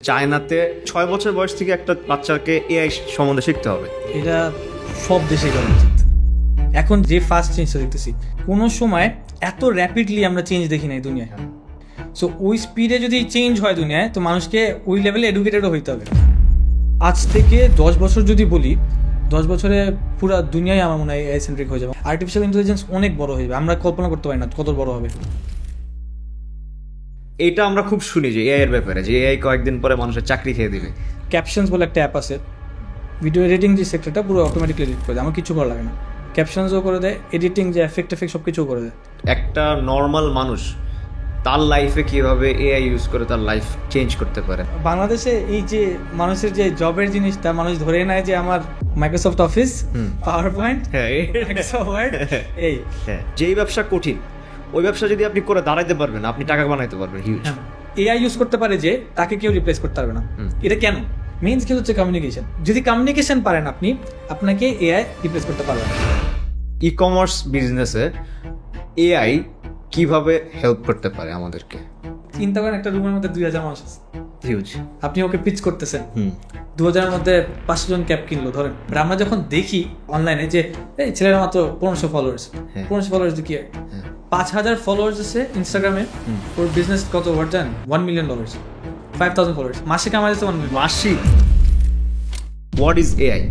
চায়নাতে 6 বছর বয়স থেকে একটা বাচ্চাকে এআই সম্বন্ধে শিখতে হবে। এটা সব দেশে করা উচিত। এখন যে ফাস্ট চেঞ্জটা দেখতেছি, কোনো সময় এত র্যাপিডলি আমরা চেঞ্জ দেখি নাই দুনিয়ায়। সো ওই স্পিডে যদি চেঞ্জ হয় দুনিয়ায়, তো মানুষকে ওই লেভেলে এডুকেটেডও হইতে হবে। আজ থেকে 10 বছর যদি বলি, 10 বছরে পুরো দুনিয়ায় আমার মনে হয় এআই সেন্ট্রিক হয়ে যাবে। আর্টিফিশিয়াল ইন্টেলিজেন্স অনেক বড় হয়ে যাবে, আমরা কল্পনা করতে পারি না কত বড় হবে। এটা আমরা খুব শুনি যে এআই এর ব্যাপারে, যে এআই কয়েকদিন পরে মানুষের চাকরি খেয়ে দিবে। ক্যাপশনস বলে একটা অ্যাপ আছে, ভিডিও এডিটিং যে সেক্টরটা পুরো অটোমেটিকলি এডিট করে দেয়, আমার কিছু করা লাগে না। ক্যাপশনসও করে দেয়, এডিটিং যে এফেক্ট সব কিছুও করে দেয়। একটা নর্মাল মানুষ তার লাইফে কিভাবে এআই ইউজ করে তার লাইফ চেঞ্জ করতে পারে। বাংলাদেশে এই যে মানুষের যে জবের জিনিসটা মানুষ ধরে নেয় যে আমার Microsoft Office, PowerPoint, Excel Word, এই যেই ব্যবসা কঠিন, ওই ব্যবসা যদি আপনি করে দাঁড়াইতে পারবেন, আপনি টাকা বানাইতে পারবেন হিউজ। এআই ইউজ করতে পারে যে তাকে কেউ রিপ্লেস করতে পারবে না। এটা কেন? মেইন স্কিল হচ্ছে কমিউনিকেশন। যদি কমিউনিকেশন পারেন আপনি, আপনাকে এআই রিপ্লেস করতে পারবে না। ই কমার্স বিজনেসে এআই কিভাবে হেল্প করতে পারে আমাদেরকে? চিন্তা করেন, একটা রুমের মধ্যে 2000 মানুষ আছে, হিউজ। আপনি ওকে পিচ করতেছেন, 2000-এর মধ্যে 500 জন ক্যাপ কিনলো ধরেন। আমরা যখন দেখি অনলাইনে যে এই ছেলেরা মাত্র 1500 ফলোয়ার্স, 1500 ফলোয়ার্স কি 5000 ফলোয়ার্স আছে ইনস্টাগ্রামে, ওর বিজনেস কত ওয়ার্থ জানেন? $1 million, 5000 ফলোয়ার্স, মাসে কামাই যাচ্ছে 1 million। মাসিক। What is AI?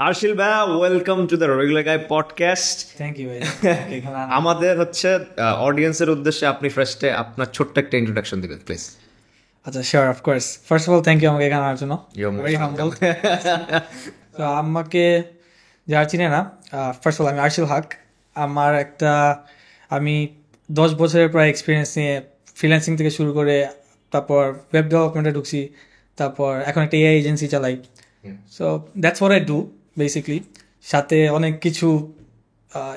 আরশিল ভাই, welcome to the regular guy podcast. Thank you ভাই। আমাদের হচ্ছে অডিয়েন্সের উদ্দেশ্যে আপনি ফার্স্টে আপনার ছোট্ট একটা ইন্ট্রোডাকশন দিবেন প্লিজ। আচ্ছা, sure, of course. First of all thank you আমাকে এখানে আনার জন্য। Very humble. তো আমাকে যারা চিনে না, ফার্স্ট অফ অল আমি আরশিল হক। আমি 10 বছরের প্রায় এক্সপিরিয়েন্স নিয়ে ফ্রিল্যান্সিং থেকে শুরু করে তারপর ওয়েব ডেভেলপমেন্টে ঢুকছি, তারপর এখন একটা এআই এজেন্সি চালাই। So that's what I do basically. সাথে অনেক কিছু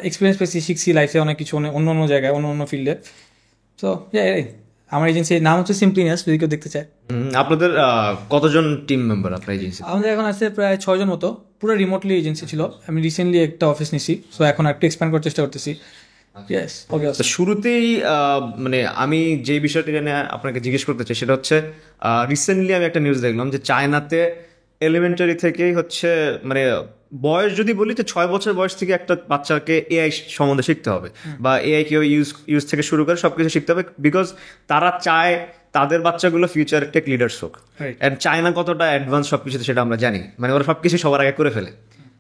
এক্সপিরিয়েন্স পেয়েছি, শিখছি লাইফে অনেক কিছু, অন্য অন্য জায়গায়, অন্য অন্য ফিল্ডে। সো আমার এজেন্সির নাম হচ্ছে সিম্পলিনেস, যদি কেউ দেখতে চায়। আপনাদের কতজন টিম মেম্বার আপনার এজেন্সি? আমাদের এখন আছে প্রায় 6 জন মতো। পুরো রিমোটলি এজেন্সি ছিল, আমি রিসেন্টলি একটা অফিস নিছি। সো এখন একটু এক্সপ্যান্ড করার চেষ্টা করতেছি। শুরুতেই মানে আমি যে বিষয়টা নিয়ে আপনাকে জিজ্ঞেস করতে চাই সেটা হচ্ছে, রিসেন্টলি আমি একটা নিউজ দেখলাম যে চায়নাতে এলিমেন্টারি থেকেই হচ্ছে, মানে বয়স যদি বলি যে 6 বছর বয়স থেকে একটা বাচ্চাকে এআই সম্বন্ধে শিখতে হবে, বা এআই কেউ ইউজ থেকে শুরু করে সবকিছু শিখতে হবে, বিকজ তারা চায় তাদের বাচ্চাগুলো ফিউচার টেক লিডার্স হোক। অ্যান্ড চায়না কতটা অ্যাডভান্স সবকিছুতে সেটা আমরা জানি, মানে ওরা সবকিছু সবার আগে করে ফেলে।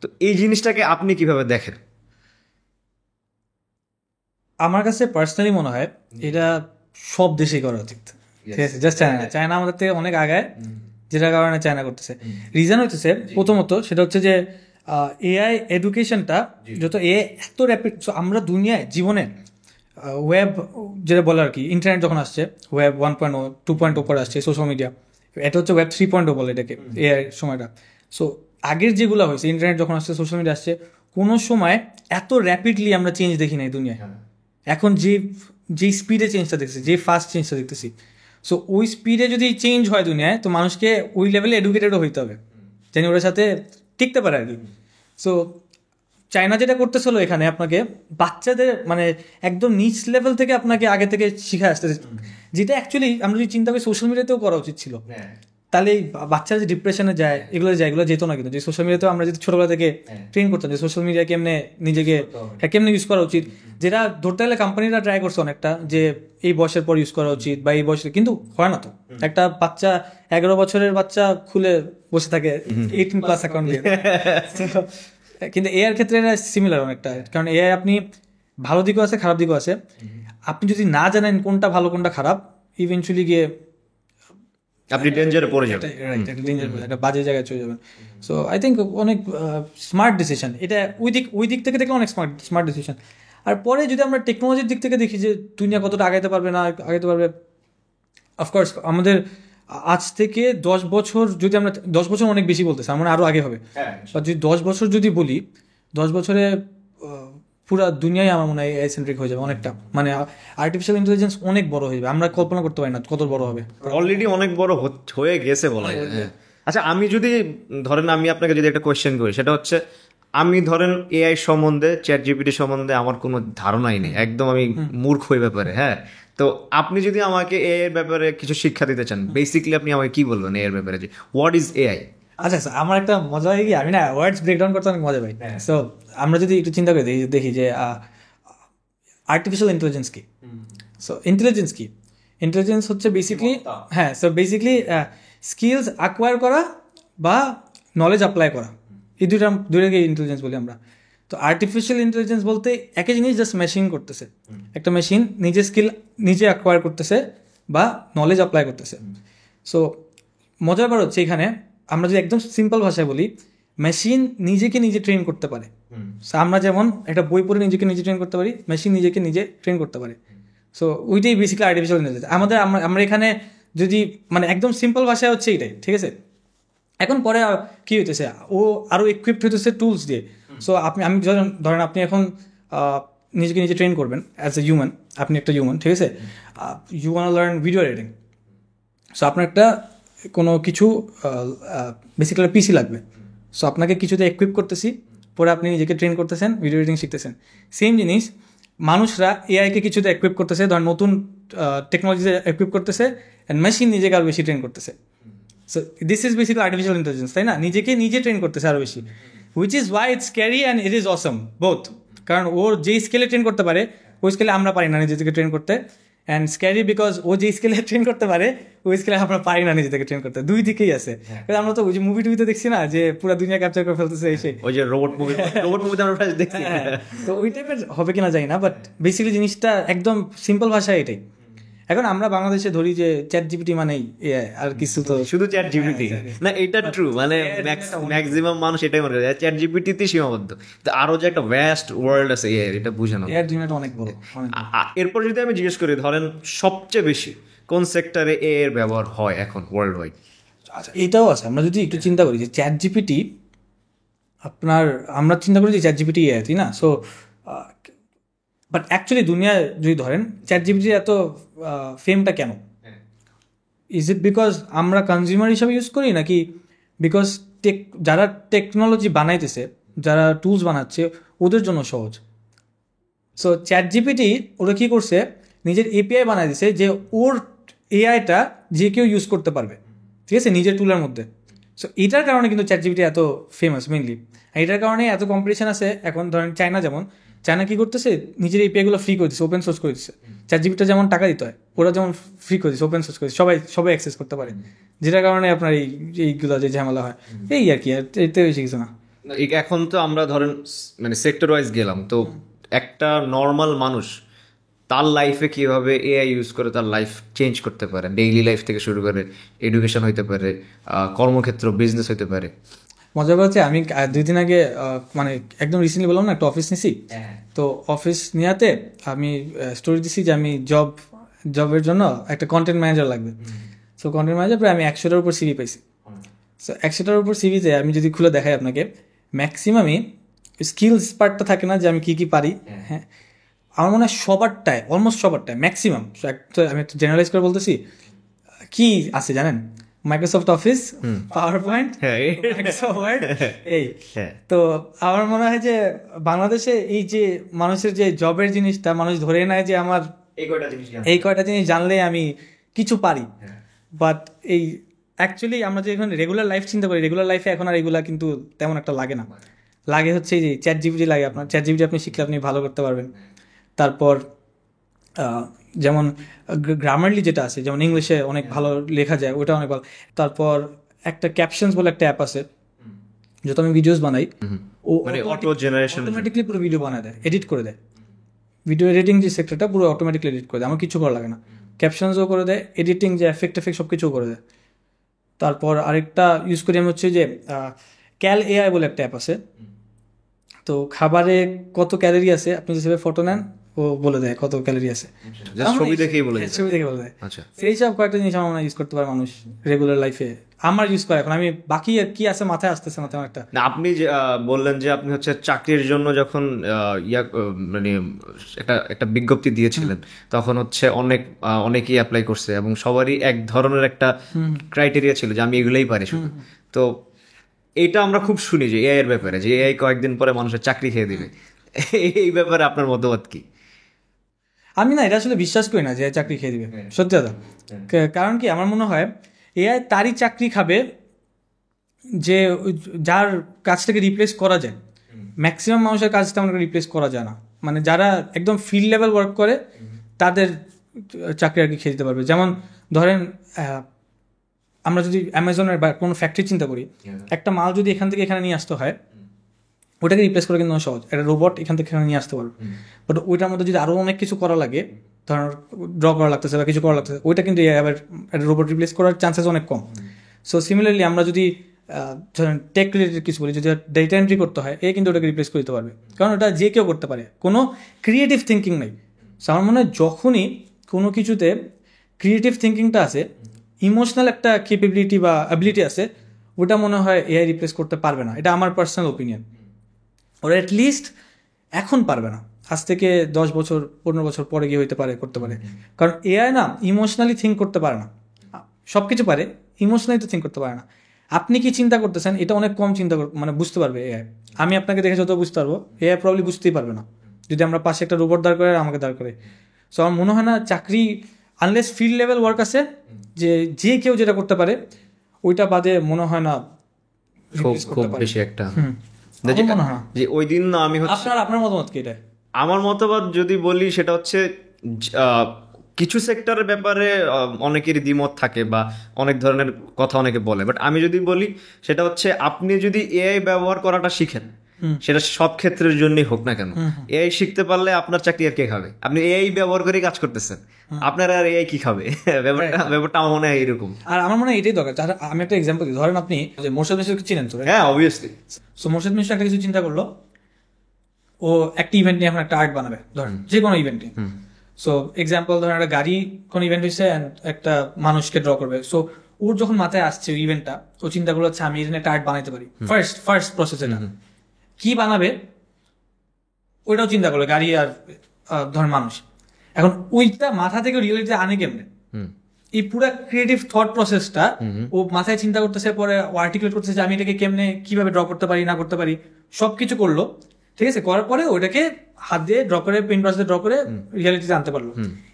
তো এই জিনিসটাকে আপনি কিভাবে দেখেন? আমার কাছে পার্সোনালি মনে হয় এটা সব দেশেই করা উচিত, ঠিক আছে? জাস্ট চায়না আমাদের থেকে অনেক আগায়, যেটার কারণে চায়না করতেছে। রিজন হচ্ছে প্রথমত সেটা হচ্ছে যে এআই এডুকেশনটা যত এআই এত র্যাপিড। আমরা দুনিয়ায় জীবনে ওয়েব যেটা বলে আর কি, ইন্টারনেট যখন আসছে, ওয়েব 1.0 2.0 পরে আসছে, সোশ্যাল মিডিয়া, এটা হচ্ছে ওয়েব 3.0 বলে এটাকে, এআই সময়টা। সো আগের যেগুলো হয়েছে, ইন্টারনেট যখন আসছে, সোশ্যাল মিডিয়া আসছে, কোনো সময় এত র্যাপিডলি আমরা চেঞ্জ দেখি নাই দুনিয়ায়। এখন যে স্পিডে চেঞ্জটা দেখতেছি, যে ফাস্ট চেঞ্জটা দেখতেছি, সো ওই স্পিডে যদি চেঞ্জ হয় দুনিয়ায়, তো মানুষকে ওই লেভেলে এডুকেটেডও হইতে হবে, যেন ওর সাথে টিকতে পারে আর কি। সো চায়না যেটা করতেছিল, এখানে আপনাকে বাচ্চাদের মানে একদম নিচ লেভেল থেকে আপনাকে আগে থেকে শিখে আসতেছে, যেটা অ্যাকচুয়ালি আমরা যদি চিন্তা করি সোশ্যাল মিডিয়াতেও করা উচিত ছিল। তাহলে বাচ্চারা যে ডিপ্রেশনে যায়, এগুলো যেত না। কিন্তু যে সোশ্যাল মিডিয়াতেও আমরা যদি ছোটবেলা থেকে ট্রেন করতাম যে সোশ্যাল মিডিয়া কেমনে নিজেকে কেমনে ইউজ করা উচিত, যেটা ধরতে গেলে কোম্পানিরা ট্রাই করছে অনেকটা, যে এই বয়সের পর ইউজ করা উচিত বা এই বয়সে, কিন্তু হয় না তো। একটা বাচ্চা 11 বছরের বাচ্চা খুলে বসে থাকে 18+ অ্যাকাউন্ট দিয়ে। কিন্তু এআইয়ের ক্ষেত্রে এটা সিমিলার অনেকটা, কারণ এআই আপনি ভালো দিকও আছে, খারাপ দিকও আছে। আপনি যদি না জানেন কোনটা ভালো কোনটা খারাপ, ইভেনচুয়ালি গিয়ে আপনি ডেঞ্জারে পড়ে যাবেন, একটা বাজে জায়গায় চলে যাবেন। সো আই থিঙ্ক অনেক স্মার্ট ডিসিশন এটা। ওই দিক থেকে দেখলে অনেক স্মার্ট ডিসিশন। আর পরে যদি আমরা টেকনোলজির দিক থেকে দেখি যে দুনিয়া কতটা আগাইতে পারবে না আগাইতে পারবে, অফকোর্স আমাদের আজ থেকে 10 বছর, যদি আমরা 10 বছর অনেক বেশি বলতেছি, আমরা আরও আগে হবে। বা যদি 10 বছর যদি বলি, 10 বছরে পুরো দুনিয়ায় আমার মনে হয় এআই সেন্ট্রিক হয়ে যাবে অনেকটা। মানে আর্টিফিশিয়াল ইন্টেলিজেন্স অনেক বড় হয়ে যাবে, আমরা কল্পনা করতে পারি না কত বড় হবে। অলরেডি অনেক বড় হয়ে গেছে বলা যায়। আচ্ছা, আমি যদি ধরেন আমি আপনাকে যদি একটা কোয়েশ্চেন করি, সেটা হচ্ছে আমি ধরেন এআই সম্বন্ধে, চ্যাট জিপিটি সম্বন্ধে আমার কোনো ধারণাই নেই, একদম আমি মূর্খ এই ব্যাপারে। হ্যাঁ, তো আপনি যদি আমাকে এআই এর ব্যাপারে কিছু শিক্ষা দিতে চান, বেসিক্যালি আপনি আমাকে কি বলবেন এআই এর ব্যাপারে, যে হোয়াট ইজ এআই? আচ্ছা আচ্ছা, আমার একটা মজা হয় কি, আমি না ওয়ার্ডস ব্রেকডাউন করতে অনেক মজা পাই। সো আমরা যদি একটু চিন্তা করে দেখি যে আর্টিফিশিয়াল ইন্টেলিজেন্স কি। সো ইন্টেলিজেন্স কি? ইন্টেলিজেন্স হচ্ছে বেসিকলি, হ্যাঁ, সো বেসিকলি স্কিলস অ্যাকোয়ার করা বা নলেজ অ্যাপ্লাই করা, এই দুইটাকে ইন্টেলিজেন্স বলি আমরা। তো আর্টিফিশিয়াল ইন্টেলিজেন্স বলতে একই জিনিস, জাস্ট মেশিন করতেছে, একটা মেশিন নিজের স্কিল নিজে অ্যাকোয়ার করতেছে বা নলেজ অ্যাপ্লাই করতেছে। সো মজার ব্যাপার হচ্ছে এখানে আমরা যদি একদম সিম্পল ভাষায় বলি, মেশিন নিজেকে নিজে ট্রেন করতে পারে। সো আমরা যেমন একটা বই পড়ে নিজেকে নিজে ট্রেন করতে পারি, মেশিন নিজেকে নিজে ট্রেন করতে পারে। সো ওইটাই বেসিক্যালি আর্টিফিশিয়াল ইন্টেলিজেন্স। আমরা এখানে যদি মানে একদম সিম্পল ভাষায় হচ্ছে এইটাই, ঠিক আছে। এখন পরে কি হইতেছে, ও আরও ইকুইপড হইতেছে টুলস দিয়ে। সো আমি ধরেন আপনি এখন নিজেকে নিজে ট্রেন করবেন অ্যাজ এ হিউম্যান, আপনি একটা হিউম্যান, ঠিক আছে। You want learn video editing. So আপনার একটা কোনো কিছু বেসিক্যালি পিসি লাগবে। সো আপনাকে কিছুতে ইকুইপ করতেছি, পরে আপনি নিজেকে ট্রেন করতেছেন, ভিডিও এডিটিং শিখতেছেন। সেম জিনিস মানুষরা এআইকে কিছুতে ইকুইপ করতেছে, ধর নতুন টেকনোলজিতে ইকুইপ করতেছে, অ্যান্ড মেশিন নিজেকে আরও বেশি ট্রেন করতেছে। So this is basically artificial intelligence, তাই না? নিজেকে নিজে ট্রেন করতেছে আরও বেশি, which is why it's scary and it is Assam both. কারণ ওর যেই স্কেলে ট্রেন করতে পারে ওই স্কেলে আমরা পারি না নিজেদেরকে ট্রেন করতে, অ্যান্ড স্ক্যারি বিকজ ও যে স্কেলে ট্রেন করতে পারে ওই স্কেলে আমরা পারি না নিজেদেরকে ট্রেন করতে। দুই দিকেই আছে। আমরা তো ওই যে মুভি টুভিতে দেখছি না, যে পুরো দুনিয়া ক্যাপচার করে ফেলতেছে এসে, ওই যে রোবট মুভিতে আমরা প্রায় দেখছি। তো ওই টাইপের হবে কিনা জানি না, বাট বেসিক্যালি জিনিসটা একদম সিম্পল ভাষায় এটাই। এখন আমরা বাংলাদেশে ধরি যে চ্যাট জিপিটি মানেই এআই, আর কিছু তো শুধু চ্যাট জিপিটি না, এটা ট্রু, মানে ম্যাক্সিমাম মানুষ এটাই মনে করে চ্যাট জিপিটিতে সীমাবদ্ধ। তো আরো যে একটা ভ্যাস্ট ওয়ার্ল্ড আছে এআই, এটা বুঝানো। এর দুনিয়াটা অনেক বড়। এরপর যদি আমি জিজ্ঞেস করি, ধরেন সবচেয়ে বেশি কোন সেক্টরে এ এর ব্যবহার হয় এখন ওয়ার্ল্ড ওয়াইড? আচ্ছা, এটাও আছে। আমরা যদি একটু চিন্তা করি যে চ্যাট জিপিটি আমরা চিন্তা করি যে চ্যাট জিপিটি এআই, তাই না? সো বাট অ্যাকচুয়ালি দুনিয়া যদি ধরেন চ্যাট জিপিটির এত ফেমটা কেন? ইজ ইট বিকজ আমরা কনজিউমার হিসাবে ইউজ করি, নাকি বিকজ যারা টেকনোলজি বানাইতেছে, যারা টুলস বানাচ্ছে ওদের জন্য সহজ? সো চ্যাট জিপিটি ওরা কী করছে, নিজের এপিআই বানাই দিছে যে ওর এআইটা যে কেউ ইউজ করতে পারবে, ঠিক আছে, নিজের টুলের মধ্যে। সো এটার কারণে কিন্তু চ্যাট জিপিটি এত ফেমাস মেইনলি। এটার কারণে এত কম্পিটিশন আছে। এখন ধরেন চায়না কী করতেছে, নিজের এপিআইগুলো ফ্রি করে দিচ্ছে, ওপেন সোর্স করে দিচ্ছে। চ্যাট জিপিটা যেমন টাকা দিতে হয়, ওরা যেমন ফ্রি করে দিচ্ছে, ওপেন সোর্স করে দিচ্ছে, সবাই অ্যাক্সেস করতে পারে, যেটার কারণে আপনার এইগুলো যে ঝামেলা হয় এই আর কি, এতে বেশি কিছু না। এখন তো আমরা ধরেন মানে সেক্টর ওয়াইজ গেলাম, তো একটা নর্মাল মানুষ তার লাইফে কিভাবে এআই ইউজ করে তার লাইফ চেঞ্জ করতে পারে, ডেইলি লাইফ থেকে শুরু করে এডুকেশন হইতে পারে, কর্মক্ষেত্র, বিজনেস হইতে পারে। মজা বলছে, আমি 2 দিন আগে মানে একদম রিসেন্টলি বললাম না একটা অফিস নিছি। তো অফিস নেওয়াতে আমি স্টোরি দিছি যে আমি জবের জন্য একটা কন্টেন্ট ম্যানেজার লাগবে। সো কন্টেন্ট ম্যানেজার প্রায় আমি 100টার উপর সিভি পাইছি। সো 100টার উপর সিভিতে আমি যদি খুলে দেখাই আপনাকে, ম্যাক্সিমামই স্কিলস পার্টটা থাকে না, যে আমি কী পারি। হ্যাঁ, আমার মনে হয় অলমোস্ট সবারটায় ম্যাক্সিমাম, আমি একটু জেনারেলাইজ করে বলতেছি, কি আছে জানেন? Microsoft Office, PowerPoint, Microsoft Word, এই। তো আমার মনে হয় যে বাংলাদেশে এই যে মানুষের যে জবের জিনিসটা, মানুষ ধরে নেয় যে আমার এই কয়টা জিনিস জানলে আমি কিছু পারি। বাট এই অ্যাকচুয়ালি আমরা যে এখন রেগুলার লাইফ চিন্তা করি, রেগুলার লাইফে এখন আর এগুলা কিন্তু তেমন একটা লাগে না। লাগে হচ্ছে যে চ্যাট জিপিটি লাগে। আপনার চ্যাট জিপিটি আপনি শিখলে আপনি ভালো করতে পারবেন। তারপর যেমন গ্রামারলি যেটা আছে, যেমন ইংলিশে অনেক ভালো লেখা যায়, ওটা অনেক ভালো। তারপর একটা ক্যাপশনস বলে একটা অ্যাপ আছে, যত আমি ভিডিওস বানাই ও অটোমেটিকলি পুরো ভিডিও বানায় দেয়, এডিট করে দেয়। ভিডিও এডিটিং যে সেক্টরটা পুরো অটোমেটিকলি এডিট করে দেয়, আমার কিছু করা লাগে না। ক্যাপশনসও করে দেয়, এডিটিং যে এফেক্ট সব কিছুও করে দেয়। তারপর আরেকটা ইউজ করি আমি হচ্ছে যে ক্যাল এআই বলে একটা অ্যাপ আছে। তো খাবারে কত ক্যালোরি আছে আপনি যেভাবে ফটো নেন, ও বলে দেয় কত ক্যালোরি আছে, ছবি দেখে বলে দেয়। সেই সব কয়েকটা জিনিস আমার ইউজ করতে পারে মানুষ রেগুলার লাইফে, আমার ইউজ করে। এখন আমি বাকি আর কি আছে মাথায় আসতেছে না তেমন একটা। আপনি যে বললেন যে আপনি হচ্ছে চাকরির জন্য যখন মানে একটা বিজ্ঞপ্তি দিয়েছিলেন, তখন হচ্ছে অনেকেই অ্যাপ্লাই করছে এবং সবারই এক ধরনের একটা ক্রাইটেরিয়া ছিল যে আমি এগুলোই পারি শুধু। তো এটা আমরা খুব শুনি যে এআই এর ব্যাপারে, যে এআই কয়েকদিন পরে মানুষের চাকরি খেয়ে দিবে। এই ব্যাপারে আপনার মতামত কি? আমি না এটা আসলে বিশ্বাস করি না যে চাকরি খেয়ে দিবে, সত্যি কথা। কারণ কি, আমার মনে হয় এআই তারই চাকরি খাবে যে যার কাজটাকে রিপ্লেস করা যায়। ম্যাক্সিমাম মানুষের কাজ তেমন রিপ্লেস করা যায় না, মানে যারা একদম ফিল্ড লেভেল ওয়ার্ক করে তাদের চাকরি আর কি খেয়ে দিতে পারবে। যেমন ধরেন আমরা যদি অ্যামাজনের বা কোনো ফ্যাক্টরি চিন্তা করি, একটা মাল যদি এখান থেকে এখানে নিয়ে আসতে হয়, ওটাকে রিপ্লেস করা কিন্তু সহজ, একটা রোবট এখান থেকে এখানে নিয়ে আসতে পারবে। বাট ওইটার মধ্যে যদি আরও অনেক কিছু করা লাগে, ধরেন ড্র করা লাগতেছে বা কিছু করা লাগতেছে, ওইটা কিন্তু আবার একটা রোবট রিপ্লেস করার চান্সেস অনেক কম। সো সিমিলারলি আমরা যদি ধরেন টেক রিলেটেড কিছু বলি, যদি ডেটা এন্ট্রি করতে হয়, এ কিন্তু ওটাকে রিপ্লেস করে দিতে পারবে, কারণ ওটা যে কেউ করতে পারে, কোনো ক্রিয়েটিভ থিঙ্কিং নেই। সো আমার মনে হয় যখনই কোনো কিছুতে ক্রিয়েটিভ থিঙ্কিংটা আছে, ইমোশনাল একটা ক্যাপাবিলিটি বা অ্যাবিলিটি আছে, ওটা মনে হয় এআই রিপ্লেস করতে পারবে না। এটা আমার পার্সোনাল ওপিনিয়ন। ওরা অ্যাটলিস্ট এখন পারবে না, আজ থেকে 10 বছর 15 বছর পরে গিয়ে হইতে পারে করতে পারে। কারণ এআই না ইমোশনালি থিঙ্ক করতে পারে না, সব কিছু পারে, ইমোশনালি তো থিঙ্ক করতে পারে না। আপনি কি চিন্তা করতেছেন এটা অনেক কম চিন্তা মানে বুঝতে পারবে এআই। আমি আপনাকে দেখে যত বুঝতে পারবো, এআই প্রবলি বুঝতেই পারবে না যদি আমরা পাশে একটা রোবট দাঁড় করে আর আমাকে দাঁড় করে। সো আমার মনে হয় না চাকরি, আনলেস ফিল্ড লেভেল ওয়ার্ক আছে যে কেউ যেটা করতে পারে, ওইটা বাদে মনে হয় না খুব বেশি একটা। যে ওই দিন না আমি আপনার মতামত কি এটা? আমার মতামত যদি বলি, সেটা হচ্ছে কিছু সেক্টরের ব্যাপারে অনেকেরই দ্বিমত থাকে বা অনেক ধরনের কথা অনেকে বলে, বাট আমি যদি বলি সেটা হচ্ছে আপনি যদি এআই ব্যবহার করাটা শিখেন, সেটা সব ক্ষেত্রের জন্যই হোক না কেন, এআই শিখতে পারলে আপনার চাকরি আর কে খাবে? আপনি এআই ব্যবহার করে কাজ করতেছেন, আপনার আর এআই কি খাবে? ব্যাপারটা আমার মনে হয় এরকম। আর আমার মনে হয় এটাই দরকার। আমি একটা এক্সাম্পল দিই, ধরেন আপনি মোর্শেদ মিশরকে চিনেন তো? হ্যাঁ, অবভিয়াসলি। সো মোর্শেদ মিশর একটা কিছু চিন্তা করলো, ও একটা ইভেন্ট নিয়ে এখন একটা আর্ট বানাবে, ধরেন যে কোনো ইভেন্টে। সো এক্সাম্পল ধরেন একটা গাড়ি কোনো ইভেন্ট হয়েছে, একটা মানুষকে ড্র করবে। সো ওর যখন মাথায় আসছে ওই ইভেন্টটা, ও চিন্তা করলো আচ্ছা আমি এখানে একটা আর্ট বানাইতে পারি। ফার্স্ট প্রসেস এটা কি বানাবে, ওইটাও চিন্তা করলো, গাড়ি আর ধরেন মানুষ। এখন ওইটা মাথা থেকে রিয়েলিটি আনে কেমনে? এই পুরো ক্রিয়েটিভ থট প্রসেসটা ও মাথায় চিন্তা করতেছে, পরে ও আর্টিকুলেট করতেছে যে আমি এটাকে কেমনে কিভাবে ড্র করতে পারি না করতে পারি, সবকিছু করলো। ঠিক আছে, করার পরে ওইটাকে হাত দিয়ে ড্র করে, পেন ব্রাশ দিয়ে ড্র করে রিয়েলিটিতে আনতে পারলো।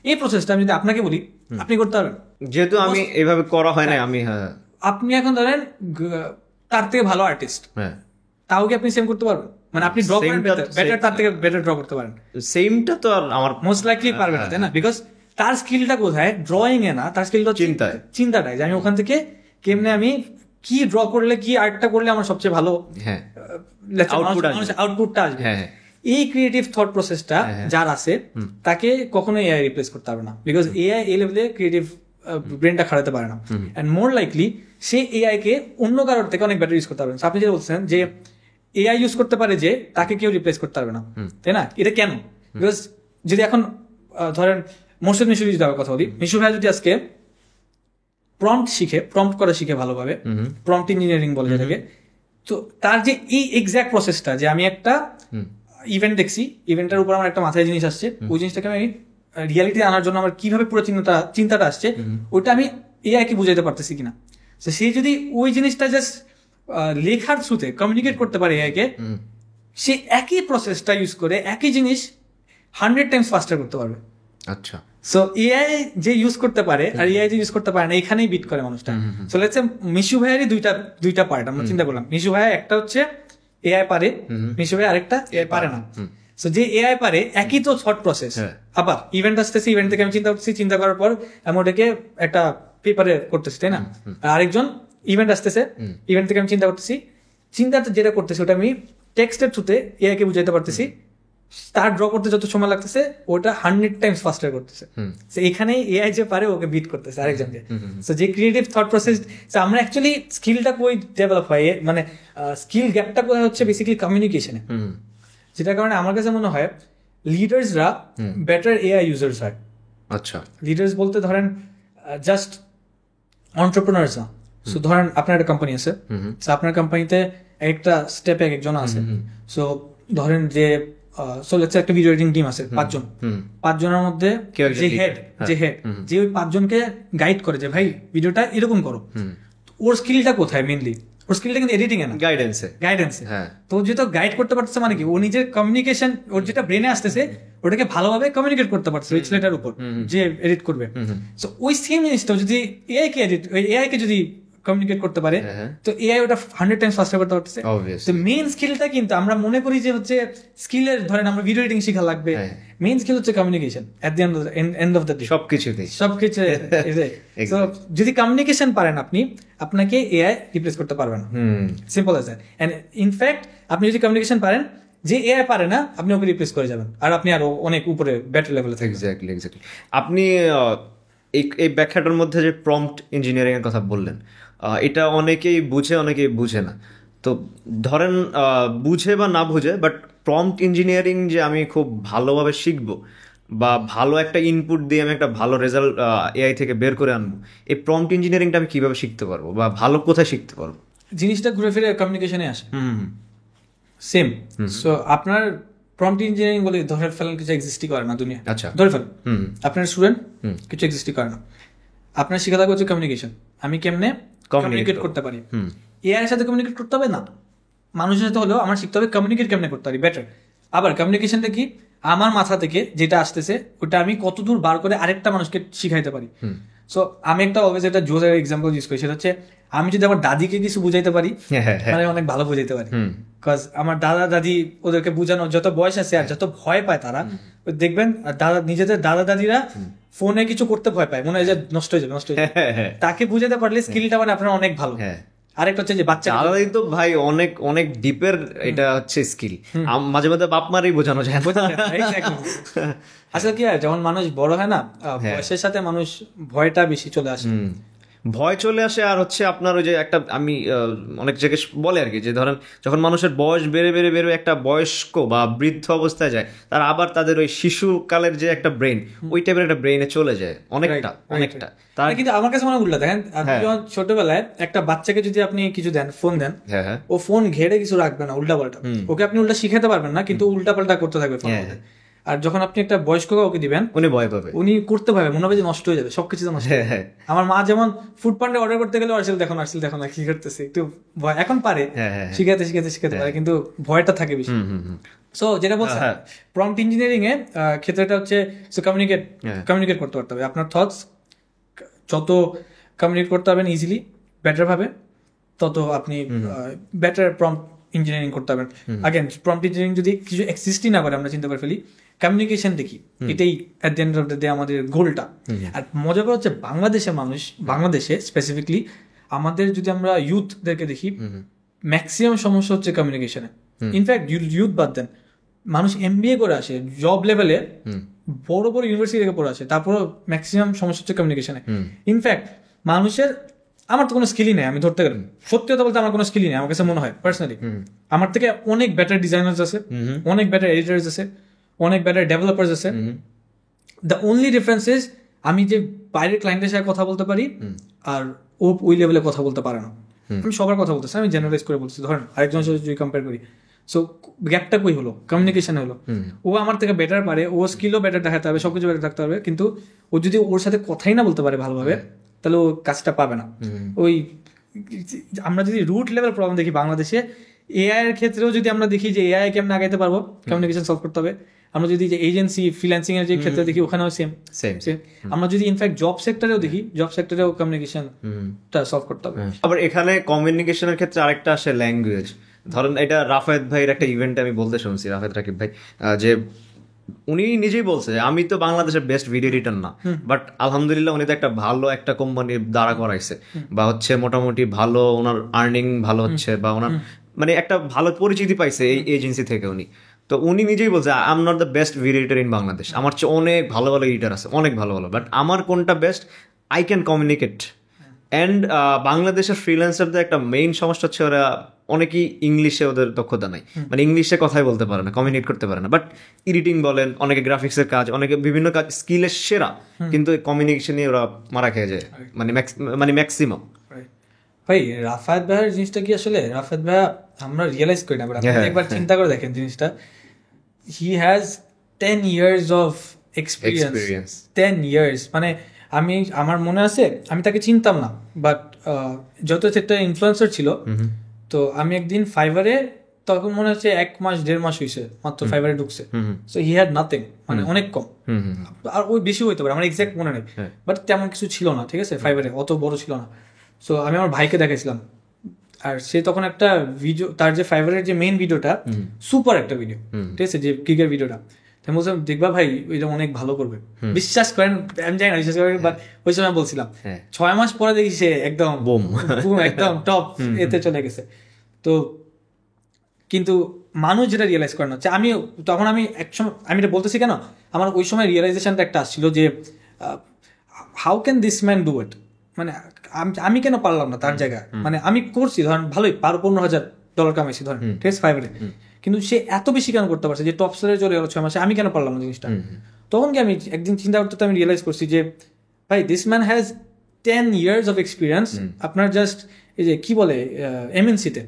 এই প্রসেসটা আমি যদি আপনাকে বলি, আপনি করতে পারবেন? যেহেতু আমি এইভাবে করা হয় না, আমি আপনি এখন ধরেন তার থেকে ভালো আর্টিস্ট, তাও কি আপনি সেম করতে পারবেন? মানে আপনি ড্র করেন বেটার, তার থেকে বেটার ড্র করতে পারেন, সেমটা তো আর আমার মোস্ট লাইকলি পারবে না, তাই না? বিকজ তার স্কিলটা কোথায়? ড্রয়িং এ না, তার স্কিলটা চিন্তাটাই, যে আমি ওখান থেকে কেমনে আমি কি ড্র করলে, কি আর্টটা করলে আমার সবচেয়ে ভালো আউটপুটটা আসবে। এই ক্রিয়েটিভ থট প্রসেসটা যার আছে, তাকে কখনোই এআই রিপ্লেস করতে পারবে না, বিকজ এআই এই লেভেলে ক্রিয়েটিভ ব্রেনটা খাটাতে পারে না। অ্যান্ড মোর লাইকলি সে এআই কে অন্য কারোর থেকে অনেক বেটার ইউজ করতে পারবে। আপনি যেটা বলছেন যে এআই ইউজ করতে পারে, যে তাকে কেউ রিপ্লেস করতে পারবে না, তাই না? এটা কেন? বিকজ যদি এখন ধরেন মোর্শেদ মিশু যদি কথা বলি, মিশু ভাই যদি আজকে প্রম্পট করা শিখে ভালোভাবে, প্রম্পট ইঞ্জিনিয়ারিং বলে যেটাকে, তো তার যে এই এক্সাক্ট প্রসেসটা, যে আমি একটা ইভেন্ট দেখছি, ইভেন্টের উপর আমার একটা মাথায় জিনিস আসছে, ওই জিনিসটাকে আমি রিয়ালিটি আনার জন্য আমার কিভাবে পুরো চিন্তাটা আসছে, ওইটা আমি এআই কে বুঝাইতে পারতেছি কিনা। তো সে যদি ওই জিনিসটা জাস্ট লেখার থ্রুতে কমিউনিকেট করতে পারে এআই কে, সে একই প্রসেসটা ইউজ করে একই জিনিস 100 টাইমস ফাস্টার করতে পারবে। আচ্ছা, সো এআই যে ইউজ করতে পারে আর এআই যে ইউজ করতে পারে না, এখানেই বিট করে মানুষটা। সো লেটস সে মিশু ভাইয়েরই দুইটা পার্ট আমরা চিন্তা করলাম। মিশু ভাই একটা হচ্ছে এআই পারে, মিশু ভাই আরেকটা এআই পারে না। সো যে এআই পারে, একই তো থট প্রসেস, আবার ইভেন্ট আসতেছে, ইভেন্ট থেকে আমি চিন্তা করতেছি, চিন্তা করার পর আমি ওটাকে একটা পেপারে করতেছি, তাই না? আরেকজন ইভেন্ট আসতেছে, ইভেন্ট থেকে আমি চিন্তা করতেছি, চিন্তাটা যেটা করতেছি ওটা আমি টেক্সটের থ্রুতে এআই কে বুঝাইতে পারতেছি, তার ড্র করতে যত সময় লাগতেছে ওটা 100 টাইমস ফাস্টার করতেছে। এখানে এআই যে পারে ওকে বিট করতেছে আরেকজনকে। সো যে ক্রিয়েটিভ থট প্রসেস, আমরা অ্যাকচুয়ালি স্কিলটা কই ডেভেলপ হয়, মানে স্কিল গ্যাপটা কোথায় হচ্ছে? বেসিক্যালি কমিউনিকেশনে, যেটার কারণে আমার কাছে মনে হয় লিডার্সরা বেটার এআই ইউজার্স হয়। আচ্ছা, লিডার্স বলতে ধরেন জাস্ট এন্টারপ্রেনার্স না। সো ধরেন আপনার একটা কোম্পানি আছে, সো আপনার কোম্পানিতে একটা স্টেপে একজন আছে। সো ধরেন যে একটা ভিডিও এডিটিং টিম আছে 5 জন, 5 জনের মধ্যে যে হেড যে ওই 5 জনকে গাইড করে যে ভাই ভিডিওটা এরকম করো, ওর স্কিলটা কোথায়? মেইনলি ওর স্কিলটা কিন্তু এডিটিং এ না, গাইডেন্সে। হ্যাঁ, তো যেটা গাইড করতে পারতেছে মানে কি, ও নিজের কমিউনিকেশন, ওর যেটা ব্রেনে আসতেছে ওটাকে ভালোভাবে কমিউনিকেট করতে পারছে ওই ছেলেটার উপর যে এডিট করবে। তো ওই সেম জিনিসটা যদি এআই কে যদি কমিউনিকেট করতে পারে, তো এআই ওটা 100 টাইমস ফাস্টার করতে পারতেছে। তো মেইন স্কিলটা কিন্তু আমরা মনে করি যে হচ্ছে স্কিলের, ধরেন আমরা ভিডিও এডিটিং শেখা লাগবে, মেইন স্কিল হচ্ছে communication at the end of the day, সবকিছু। তো যদি কমিউনিকেশন পারেন আপনি, আপনাকে এআই রিপ্লেস করতে পারবে না, simple as that. And in fact আপনি যদি কমিউনিকেশন পারেন, যে এআই পারে না আপনি ওকে রিপ্লেস করে যাবেন, আর আপনি আরো অনেক উপরে বেটার লেভেলে থাকবেন। এক্স্যাক্টলি। আপনি এই ব্যাখ্যাটার মধ্যে যে প্রম্পট ইঞ্জিনিয়ারিং এর কথা বললেন, এটা অনেকেই বুঝে অনেকেই বুঝে না। তো ধরেন বুঝে বা না বুঝে, বাট প্রম্পট ইঞ্জিনিয়ারিং যে আমি খুব ভালোভাবে শিখবো বা ভালো একটা ইনপুট দিয়ে আমি একটা ভালো রেজাল্ট এআই থেকে বের করে আনবো, এই প্রম্পট ইঞ্জিনিয়ারিংটা আমি কিভাবে শিখতে পারবো বা ভালো কোথায় শিখতে পারবো? জিনিসটা ঘুরে ফিরে কমিউনিকেশনে আসে, সেম। সো আপনার প্রম্পট ইঞ্জিনিয়ারিং বলে ধরে ফেলেন কিছু এক্সিস্টই করে না দুনিয়া। আচ্ছা, ধরে ফেলেন আপনার স্টুডেন্ট কিছু এক্সিস্টই করে না, আপনার শিখা থাকবে হচ্ছে কমিউনিকেশন। আমি কেমনে কমিউনিকেট করতে পারি, এআই এর সাথে কমিউনিকেট করতে হবে না, মানুষের সাথে হলেও আমার শিখতে হবে কমিউনিকেট কেমনে করতে পারি বেটার। আবার কমিউনিকেশনটা কি, আমার মাথা থেকে যেটা আসতেছে ওটা আমি কতদূর বার করে আরেকটা মানুষকে শিখাইতে পারি। সো আমি একটা অলওয়েজ একটা জোসের এক্সাম্পল ইউজ করি, সেটা হচ্ছে আমি যদি আমার দাদিকে কিছু বুঝাইতে পারি, মানে অনেক ভালো বুঝাইতে পারি। বিকজ আমার দাদা দাদি ওদেরকে বুঝানো যত বয়স আছে আর যত ভয় পায় তারা, দেখবেন নিজেদের দাদা দাদিরা ফোনে কিছু করতে ভয় পায়, মনে হয় যে নষ্ট হয়ে যাবে, তাকে বুঝাতে পারলে স্কিলটা মানে আপনার অনেক ভালো। আরেকটা হচ্ছে যে বাচ্চা আলাদাই তো ভাই, অনেক অনেক ডিপের এটা হচ্ছে স্কিল, মাঝে মাঝে বাপ মারই বোঝানো যায়। আসলে কি হয়, যখন মানুষ বড় হয় না, বয়সের সাথে মানুষ ভয়টা বেশি চলে আসে, ভয় চলে আসে। আর হচ্ছে আপনার ওই যে একটা আমি অনেক জায়গায় বলে আর কি, যে ধরেন যখন মানুষের বয়স বেড়ে বেড়ে বেড়ে একটা বয়স্ক বা বৃদ্ধ অবস্থায় যায়, তার আবার তাদের ওই শিশুকালের যে একটা ব্রেন, ওই টাইপের একটা ব্রেনে চলে যায় অনেকটা। তার কিন্তু আমার কাছে মনে হয় উল্টা, দেখেন আপনি যখন ছোটবেলায় একটা বাচ্চাকে যদি আপনি কিছু দেন, ফোন দেন, ও ফোন ঘেড়ে কিছু রাখবে না, উল্টা পাল্টা, ওকে আপনি উল্টা শিখাতে পারবেন না, কিন্তু উল্টা পাল্টা করতে থাকবে ফোন। আর যখন আপনি একটা বয়স্ক ওকে দিবেন, উনি ভয় পাবে, উনি করতে পারবে, মনে হবে যে নষ্ট হয়ে যাবে, সবকিছু নষ্ট। আমার মা যেমন ফুড পান্ডে অর্ডার করতে গেলে আরসেল দেখো না কি করতেছে, একটু ভয়, এখন পারে শিখাতে পারে, কিন্তু ভয়টা থাকে বেশি। সো যেটা বলছেন প্রম্পট ইঞ্জিনিয়ারিং এ ক্ষেত্রটা হচ্ছে কমিউনিকেট করতে পারতে হবে। আপনার থটস যত কমিউনিকেট করতে পারবেন ইজিলি বেটার ভাবে, তত আপনি বেটার প্রম্পট ইঞ্জিনিয়ারিং করতে পারবেন। আগেন প্রম্পট ইঞ্জিনিয়ারিং যদি কিছু এক্সিস্টই না করে, আমরা চিন্তা করে ফেলি কমিউনিকেশন দেখি, এটাই at the end of the day আমাদের গোলটা। আর মজা করে হচ্ছে বাংলাদেশে স্পেসিফিকলি আমাদের যদি আমরা ইউথদেরকে দেখি, ম্যাক্সিমাম সমস্যা হচ্ছে কমিউনিকেশনে। ইনফ্যাক্ট ইউথ বাদ দেন, মানুষ এমবিএ করে আসে জব লেভেলে, বড় বড় ইউনিভার্সিটি থেকে পড়ে আসে, তারপরও ম্যাক্সিমাম সমস্যা হচ্ছে কমিউনিকেশনে। ইনফ্যাক্ট মানুষের, আমার তো কোনো স্কিলই নেই, আমি ধরতে গেলাম সত্যি কথা বলতে আমার কোনো স্কিলই নেই, আমার কাছে মনে হয় পার্সোনালি আমার থেকে অনেক বেটার ডিজাইনার্স আছে, অনেক বেটার এডিটার্স আছে, অনেক বেটার ডেভেলপার্স আছে। দ্য অনলি ডিফারেন্স ইজ আমি যে বাইরের ক্লায়েন্টের সাথে কথা বলতে পারি আর ও ওই লেভেলে কথা বলতে পারে না। আমি সবার কথা বলতেছি, আমি জেনারেলাইজ করে বলছি, ধরেন আরেকজনের সাথে যদি কম্পেয়ার করি, সো গ্যাপটা কই হলো, কমিউনিকেশনে হলো। ও আমার থেকে বেটার পারে, ও স্কিলও বেটার দেখাতে হবে, সবকিছু বেটার থাকতে হবে, কিন্তু ও যদি ওর সাথে কথাই না বলতে পারে ভালোভাবে, তাহলে ও কাজটা পাবে না। ওই আমরা যদি রুট লেভেল প্রবলেম দেখি বাংলাদেশে, এআই এর ক্ষেত্রেও যদি আমরা দেখি যে এআই কেমন আগাইতে পারবো, কমিউনিকেশন সলভ করতে হবে। আমরা যদি যে এজেন্সি ফ্রিল্যান্সিং এর যে ক্ষেত্রে দেখি, ওখানেও সেম। আমরা যদি ইনফ্যাক্ট জব সেক্টরেও দেখি, জব সেক্টরেও কমিউনিকেশনটা সলভ করতে হবে। আবার এখানে কমিউনিকেশনের ক্ষেত্রে আরেকটা আসে ল্যাঙ্গুয়েজ। ধরেন এটা রাফেদ ভাইয়ের একটা ইভেন্টে আমি বলতে শুনছি, রাফেদ রাকিব ভাই, যে উনি নিজেই বলছে যে আমি তো বাংলাদেশের বেস্ট ভিডিও এডিটর না, বাট আলহামদুলিল্লাহ উনি তো একটা ভালো একটা কোম্পানি দাঁড়া করাইছে, বা হচ্ছে মোটামুটি ভালো ওনার আর্নিং ভালো হচ্ছে, বা ওনার মানে একটা ভালো পরিচিতি পাইছে এই এজেন্সি থেকে উনি। তো উনি নিজেই বলছে I am not the best video editor in Bangladesh, আমার চেয়ে অনেক ভালো ভালো এডিটর আছে, অনেক ভালো ভালো, বাট আমার কোনটা best, I can communicate. And বাংলাদেশের ফ্রিল্যান্সারদের একটা মেইন সমস্যা হচ্ছে ওরা অনেকেই ইংলিশে ওদের দক্ষতা নাই, মানে ইংলিশে কথাই বলতে পারে না, কমিউনিকেট করতে পারে না। বাট এডিটিং বলেন, অনেকে গ্রাফিক্সের কাজ, অনেকে বিভিন্ন কাজ স্কিলের সেরা, কিন্তু কমিউনিকেশনে ওরা মারা খেয়ে যায়, মানে ম্যাক্সিমাম। ভাই রাফায়েত ভাইয়ের জিনিসটা কি, আসলে রাফায়েত ভাইয়া আমরা রিয়েলাইজ করি না, একবার চিন্তা করে দেখেন জিনিসটা, he has 10 years of experience, 10 years। মানে আমার মনে আছে আমি তাকে চিনতাম না, বাট যত একটা ইনফ্লুয়েন্সার ছিল তো আমি একদিন ফাইবারে, তখন মনে হচ্ছে 1-1.5 মাস হয়েছে মাত্র ফাইবারে ঢুকছে, সো হি হ্যাড নাথিং, মানে অনেক কম, আর ওই বেশি হইতে পারে আমার এক্সাক্ট মনে নেই, বাট তেমন কিছু ছিল না, ঠিক আছে, ফাইবারে অত বড় ছিল না। সো আমি আমার ভাইকে দেখাইছিলাম, আর সে তখন একটা ভিডিও, তার যে ফাইবারের যে মেইন ভিডিওটা সুপার একটা ভিডিও, ঠিক আছে, যে ক্রিকেট ভিডিওটা, আমি বলছিলাম দেখবা ভাই এটা অনেক ভালো করবে, বিশ্বাস করেন, আমি জানি না বিশ্বাস করেন, বাট ওই সময় বলছিলাম 6 মাস পরে দেখি সে একদম বুম একদম টপ এতে চলে গেছে। তো কিন্তু মানুষ যেটা রিয়েলাইজ করে না, আমি তখন আমি একসময় আমি এটা বলতেছি কেন, আমার ওই সময় রিয়েলাইজেশনটা একটা আসছিল যে how can this man do it, মানে আমি কেন পারলাম না তার জায়গায়, মানে আমি করছি ধরেন ভালোই $15,000 কামাইছি ধরেন, ঠিক আছে, ফাইবারে, কিন্তু সে এত বেশি কেন করতে পারছে, যে টপ সেলে চলে গেল 6 মাসে, আমি কেন পারলাম না জিনিসটা। তখন কি আমি একদিন চিন্তা করতে আমি রিয়েলাইজ করছি যে ভাই this man has 10 years of experience, আপনার জাস্ট এই যে কি বলে এমএনসিতে,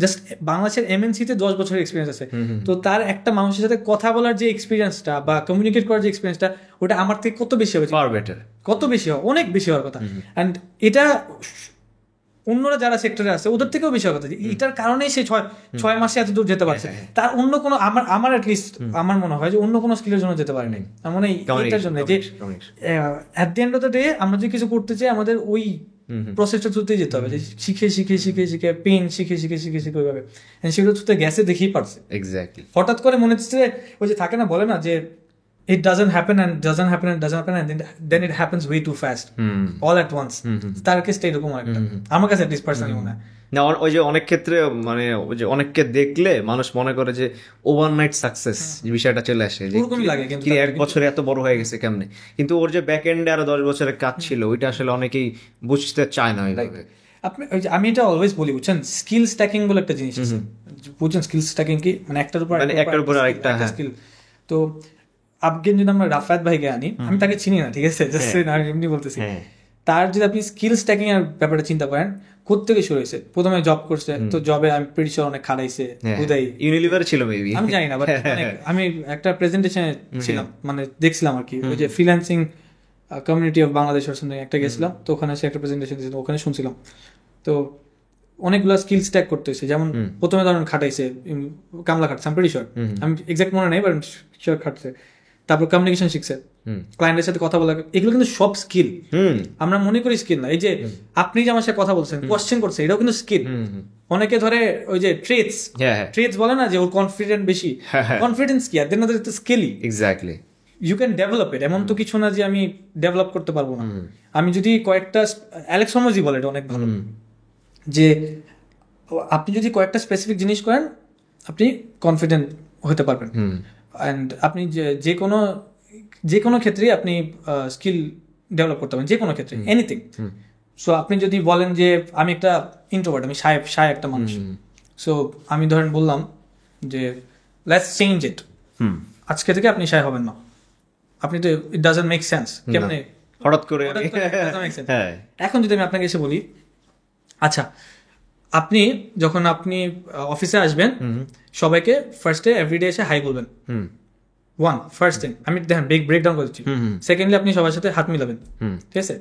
জাস্ট বাংলাদেশের এমএনসিতে 10 বছরের এক্সপিরিয়েন্স আছে, তো তার একটা মানুষের সাথে কথা বলার যে এক্সপিরিয়েন্সটা বা কমিউনিকেট করার যে এক্সপিরিয়েন্সটা, ওটা আমার থেকে কত বেশি হবে, ফার বেটার, কত বেশি হয়, অনেক বেশি হওয়ার কথা। অ্যান্ড এটা অন্যরা যারা সেক্টরে আছে ওদের থেকেও বেশি হওয়ার কথা, এটার কারণেই সে 6 মাসে এত দূর যেতে পারছে, তার অন্য কোনো আমার অ্যাটলিস্ট আমার মনে হয় যে অন্য কোনো স্কিলের জন্য যেতে পারেনি, মানে এটার জন্য যে at the end of the day আমরা যদি কিছু করতে চাই আমাদের ওই প্রসেসটা থ্রুতেই যেতে হবে, যে শিখে শিখে শিখে শিখে পেন শিখে শিখে শিখে শিখে ওইভাবে, সেগুলো থ্রুতে গেছে দেখেই পারছে। এক্স্যাক্টলি, হঠাৎ করে মনে হচ্ছে ওই যে থাকে না, বলে না যে it doesn't happen and doesn't happen and doesn't happen and then it happens way too fast all at once, তার কেসটা এরকম একটা আমার কাছে এটলিস্ট পার্সোনালি মনে হয়। না ওই যে অনেক ক্ষেত্রে মানে ওই যে অনেককে দেখলে মানুষ মনে করে যে ওভারনাইট সাকসেস যে বিষয়টা চলে আসে, যে ওরকমই লাগে, কিন্তু 1 বছরে এত বড় হয়ে গেছে কেমনে, কিন্তু ওর যে ব্যাক এন্ডে আরো 10 বছরের কাজ ছিল ওইটা আসলে অনেকেই বুঝতে চায় না ওইভাবে। আপনি ওই যে আমি এটা অলওয়েজ বলি, বুঝছেন, স্কিল স্ট্যাকিং বলে একটা জিনিস আছে, বুঝছেন স্কিল স্ট্যাকিং কি, মানে একটার উপর আরেকটা স্কিল। তো আপনি যদি আমরা রাফাত ভাইকে আনি, আমি তাকে চিনি না, ঠিক আছে, জাস্ট এমনি বলতেছি, তার যদি আপনি স্কিল স্ট্যাকিং এর ব্যাপারটা চিন্তা করেন, কোত্থেকে শুরু হয়েছে, প্রথমে জব করছে, তো জবে আমি প্রিটি শিওর অনেক খাটাইছে, উদয় ইউনিলিভার ছিল মেবি, আমি জানি না, বাট আমি একটা প্রেজেন্টেশনে ছিলাম, মানে দেখছিলাম আর কি, ওই যে ফ্রিল্যান্সিং কমিউনিটি অফ বাংলাদেশ একটা গেছিলাম, তো ওখানে সে একটা প্রেজেন্টেশন দিয়েছিল, ওখানে শুনছিলাম। তো অনেকগুলো স্কিল স্ট্যাক করতে হয়েছে, যেমন প্রথমে ধরেন খাটাইছে, কামলা খাটছে, আমি প্রিটি শিওর, আমি এক্সাক্ট মনে নেই, বাট শিওর খাটছে, তারপর কমিউনিকেশন শিখছে, ক্লায়েন্টের সাথে কথা বলা, এগুলো কিন্তু সব স্কিল, আমরা মনে করি স্কিল না। এই যে আপনি যে আমার সাথে কথা বলছেন, কোয়েশ্চেন করছে, এটাও কিন্তু স্কিল। অনেকে ধরে ওই যে ট্রেটস বলে না, যে ওর কনফিডেন্ট বেশি, কনফিডেন্স কি আর দেন স্কিলই, এক্স্যাক্টলি, ইউ ক্যান ডেভেলপ ইট, এমন তো কিছু না যে আমি ডেভেলপ করতে পারবো না। আমি যদি কয়েকটা, অ্যালেক্স হর্মোজি বলে এটা অনেক ভালো, যে আপনি যদি কয়েকটা স্পেসিফিক জিনিস করেন আপনি কনফিডেন্ট হতে পারবেন, অ্যান্ড আপনি যে কোনো ক্ষেত্রেই আপনি স্কিল ডেভেলপ করতে পারেন, যে কোনো ক্ষেত্রে, এনিথিং। সো আপনি যদি বলেন যে আমি একটা ইন্ট্রোভার্ট, আমি শায় একটা মানুষ, সো আমি ধরেন বললাম যে লেটস চেঞ্জ ইট, আজকে থেকে আপনি শায় হবেন না, আপনি তো ইট ডাজন্ট মেক সেন্স, কেমনে হঠাৎ করে। এখন যদি আমি আপনাকে এসে বলি, আচ্ছা আপনি যখন আপনি অফিসে আসবেন, সবাইকে ফার্স্টে এভরিডে এসে হাই বলবেন, ফার্স্ট থিং, আমি দেখেন ব্রেকডাউন করে দিচ্ছি। সেকেন্ডলি আপনি সবার সাথে হাত মিলাবেন, ঠিক আছে।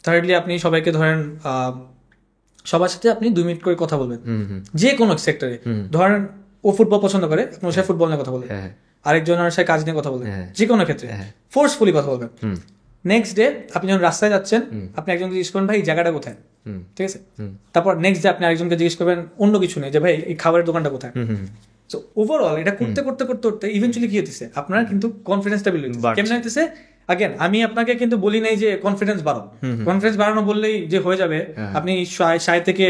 থার্ডলি আপনি সবাইকে ধরেন সবার সাথে আপনি 2 মিনিট করে কথা বলবেন, যে কোনো সেক্টরে। ধরেন ও ফুটবল পছন্দ করে, আপনি ওর সাথে ফুটবল নিয়ে কথা বলবেন, আরেকজনের সাথে কাজ নিয়ে কথা বলবেন, যে কোনো ক্ষেত্রে ফোর্সফুলি কথা বলবেন। নেক্সট ডে আপনি যখন রাস্তায় যাচ্ছেন, আপনি একজনকে জিজ্ঞেস করবেন ভাই এই জায়গাটা কোথায়, ঠিক আছে। তারপর নেক্সট ডে আপনি আরেকজনকে জিজ্ঞেস করবেন অন্য কিছু নেই, যে ভাই এই খাবারের দোকানটা কোথায়। সো ওভারঅল এটা করতে করতে করতে করতে ইভেন্চুয়ালি কি হতেছে, আপনার কিন্তু কনফিডেন্সটা বিল্ড হচ্ছে। কেমন হইতেছে, আগেন আমি আপনাকে কিন্তু বলি নাই যে কনফিডেন্স বাড়াও, কনফিডেন্স বাড়ানো বললেই যে হয়ে যাবে, আপনি শায় থেকে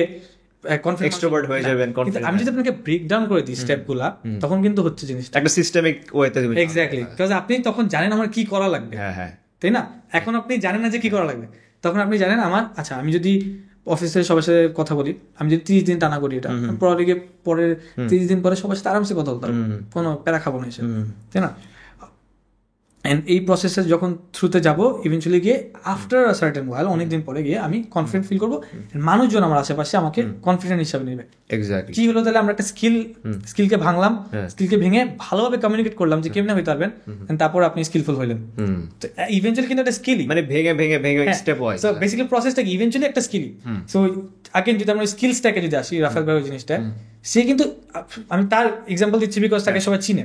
এক্সট্রোভার্ট হয়ে যাবেন। আমি যদি আপনাকে ব্রেকডাউন করে দিই স্টেপগুলা, তখন কিন্তু হচ্ছে জিনিসটা একটা সিস্টেমিক ওয়েতে। এক্স্যাক্টলি, বিকজ আপনি তখন জানেন আমার কি করা লাগবে, তাই না? এখন আপনি জানেন না যে কি করা লাগবে, তখন আপনি জানেন আমার, আচ্ছা আমি যদি অফিসের সবার সাথে কথা বলি, আমি যদি 30 দিন টানা করি, এটা পরের 30 দিন পরে সবার সাথে আরামসে কথা বলতে পারবো, কোনো প্যারা খাবো না এসে, তাই না? অ্যান্ড এই প্রসেসে যখন থ্রুতে যাব ইভেন্চুয়ালি গিয়ে আফটার আ সার্টেন ওয়াইল অনেকদিন পরে গিয়ে আমি কনফিডেন্ট ফিল করবো, মানুষজন আমার আশেপাশে আমাকে কনফিডেন্ট হিসাবে নেবে। এক্স্যাক্টলি। কি হলো তাহলে, আমরা একটা স্কিলকে ভাঙলাম, স্কিলকে ভেঙে ভালোভাবে কমিউনিকেট করলাম যে কেমনে হইতে পারবেন, তারপর আপনি স্কিলফুল হইলেন। তো ইভেন্চুয়ালি কিন্তু একটা স্কিলই, মানে ভেঙে ভেঙে ভেঙে স্টেপ ওয়াইজ। সো বেসিক্যালি প্রসেসটা কি ইভেন্চুয়ালি একটা স্কিলই। সো আগেন যদি আমরা স্কিল স্ট্যাকে যদি আসি, রাফেল ভাই জিনিসটা, সে কিন্তু আমি তার এক্সাম্পল দিচ্ছি বিকজ তাকে সবাই চিনে।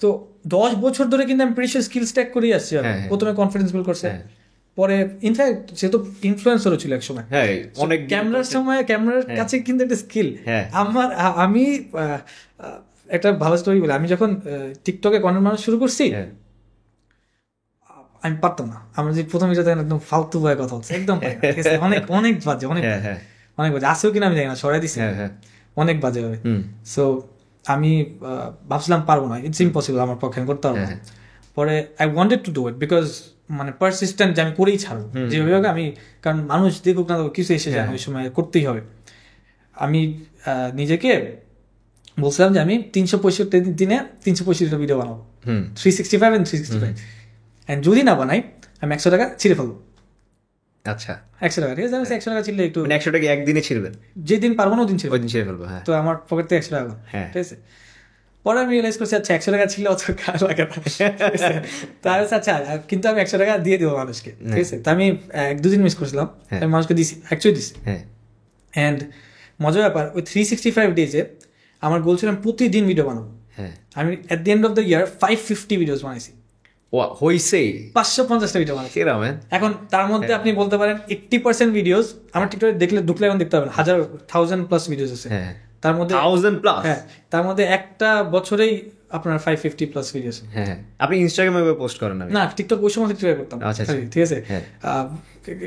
তো 10 বছর ধরে কিন্তু আমি প্রিশিয়াস স্কিল স্ট্যাক করেই আসছি। প্রথমে কনফিডেন্স বিল্ড করছে, পরে ইনফ্যাক্ট সে তো ইনফ্লুয়েন্সারও ছিল এক সময়, অনেক ক্যামেরার সময়, ক্যামেরার কাছে কিন্তু একটা স্কিল। আমি একটা ভালো স্টোরি বলি, আমি যখন টিকটকে কন্টেন্ট বানানো শুরু করছি আমি পারতাম না। আমরা যে প্রথম এটা একদম ফালতু ভাবে কথা হচ্ছে, একদম অনেক অনেক বাজে, অনেক অনেক বাজে, আসেও কিনা আমি জানি না, সরাই দিচ্ছি অনেক বাজে হবে। সো আমি ভাবছিলাম পারবো না, ইটস ইম্পসিবল, আমার পক্ষে করতে পারবো না। পরে I wanted to do it because মানে পারসিস্টেন্ট যে আমি করেই ছাড়বো যেভাবে আমি, কারণ মানুষ দেখুক না কিছু এসে যায়, ওই সময় করতেই হবে। আমি নিজেকে বলছিলাম যে আমি 365 দিনে 365টা ভিডিও বানাবো, 365 and 365, এন্ড যদি না বানাই আমি 100 টাকা ছিঁড়ে ফেলবো। আচ্ছা, 100 টাকা, ঠিক আছে, 100 টাকা ছিঁড়লে একটু, 100 টাকা একদিনে ছিঁড়বেন, যেদিন পারবো না ওদিন ছিঁড়ে ফেলবো। তো আমার পকেট থেকে 100 টাকা, ঠিক আছে। পরে আমি রিয়েলাইজ করছি আচ্ছা 100 টাকা ছিল অত খারাপ লাগে না, তাহলে আচ্ছা কিন্তু আমি 100 টাকা দিয়ে দেবো মানুষকে, ঠিক আছে। তো আমি 1-2 দিন মিস করছিলাম, আমি মানুষকে দিছি, অ্যাকচুয়ালি দিছি। অ্যান্ড মজার ব্যাপার, ওই 365 ডেজে আমার গোল ছিল আমি প্রতিদিন ভিডিও বানাবো। আমি at the end of the year 550 videos বানাইছি। হইছে 550টা ভিডিও বানাইছি। এখন তার মধ্যে আপনি বলতে পারেন 80% ভিডিওস আমার টিকটকে ঢুকলে এখন দেখতে পাবেন 1000+ ভিডিওস আছে, তার মধ্যে 1000+, তার মধ্যে একটা বছরেই আপনার 550+ ভিডিওস। আপনি ইনস্টাগ্রামে পোস্ট করেন না? টিকটক ওই সময় ট্রাই করতাম, ঠিক আছে।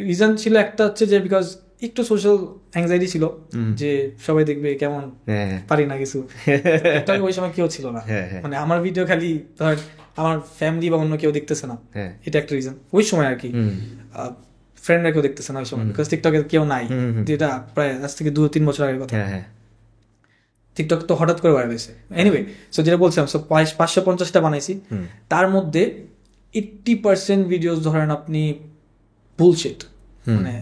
রিজন ছিল একটা হচ্ছে যে বিকজ একটু সোশ্যাল অ্যাংজাইটি ছিল, যে সবাই দেখবে কেমন পারি না কিছু। ওই সময় কেউ ছিল না, মানে আমার ভিডিও খালি ধর আমার ফ্যামিলি বা অন্য কেউ দেখতেছে না, এটা একটা রিজন ওই সময় আর কি। ফ্রেন্ডরা কেউ দেখতেছে না ওই সময়, বিকজ টিকটকে কেউ নাই, যেটা প্রায় আজ থেকে 2-3 বছর আগের কথা। টিকটক তো হঠাৎ করে বাইরে হয়েছে। এনিওয়ে, সো যেটা বলছিলাম, 550টা বানাইছি, তার মধ্যে 80% ভিডিওস ধরেন আপনি বুলশিট, মানে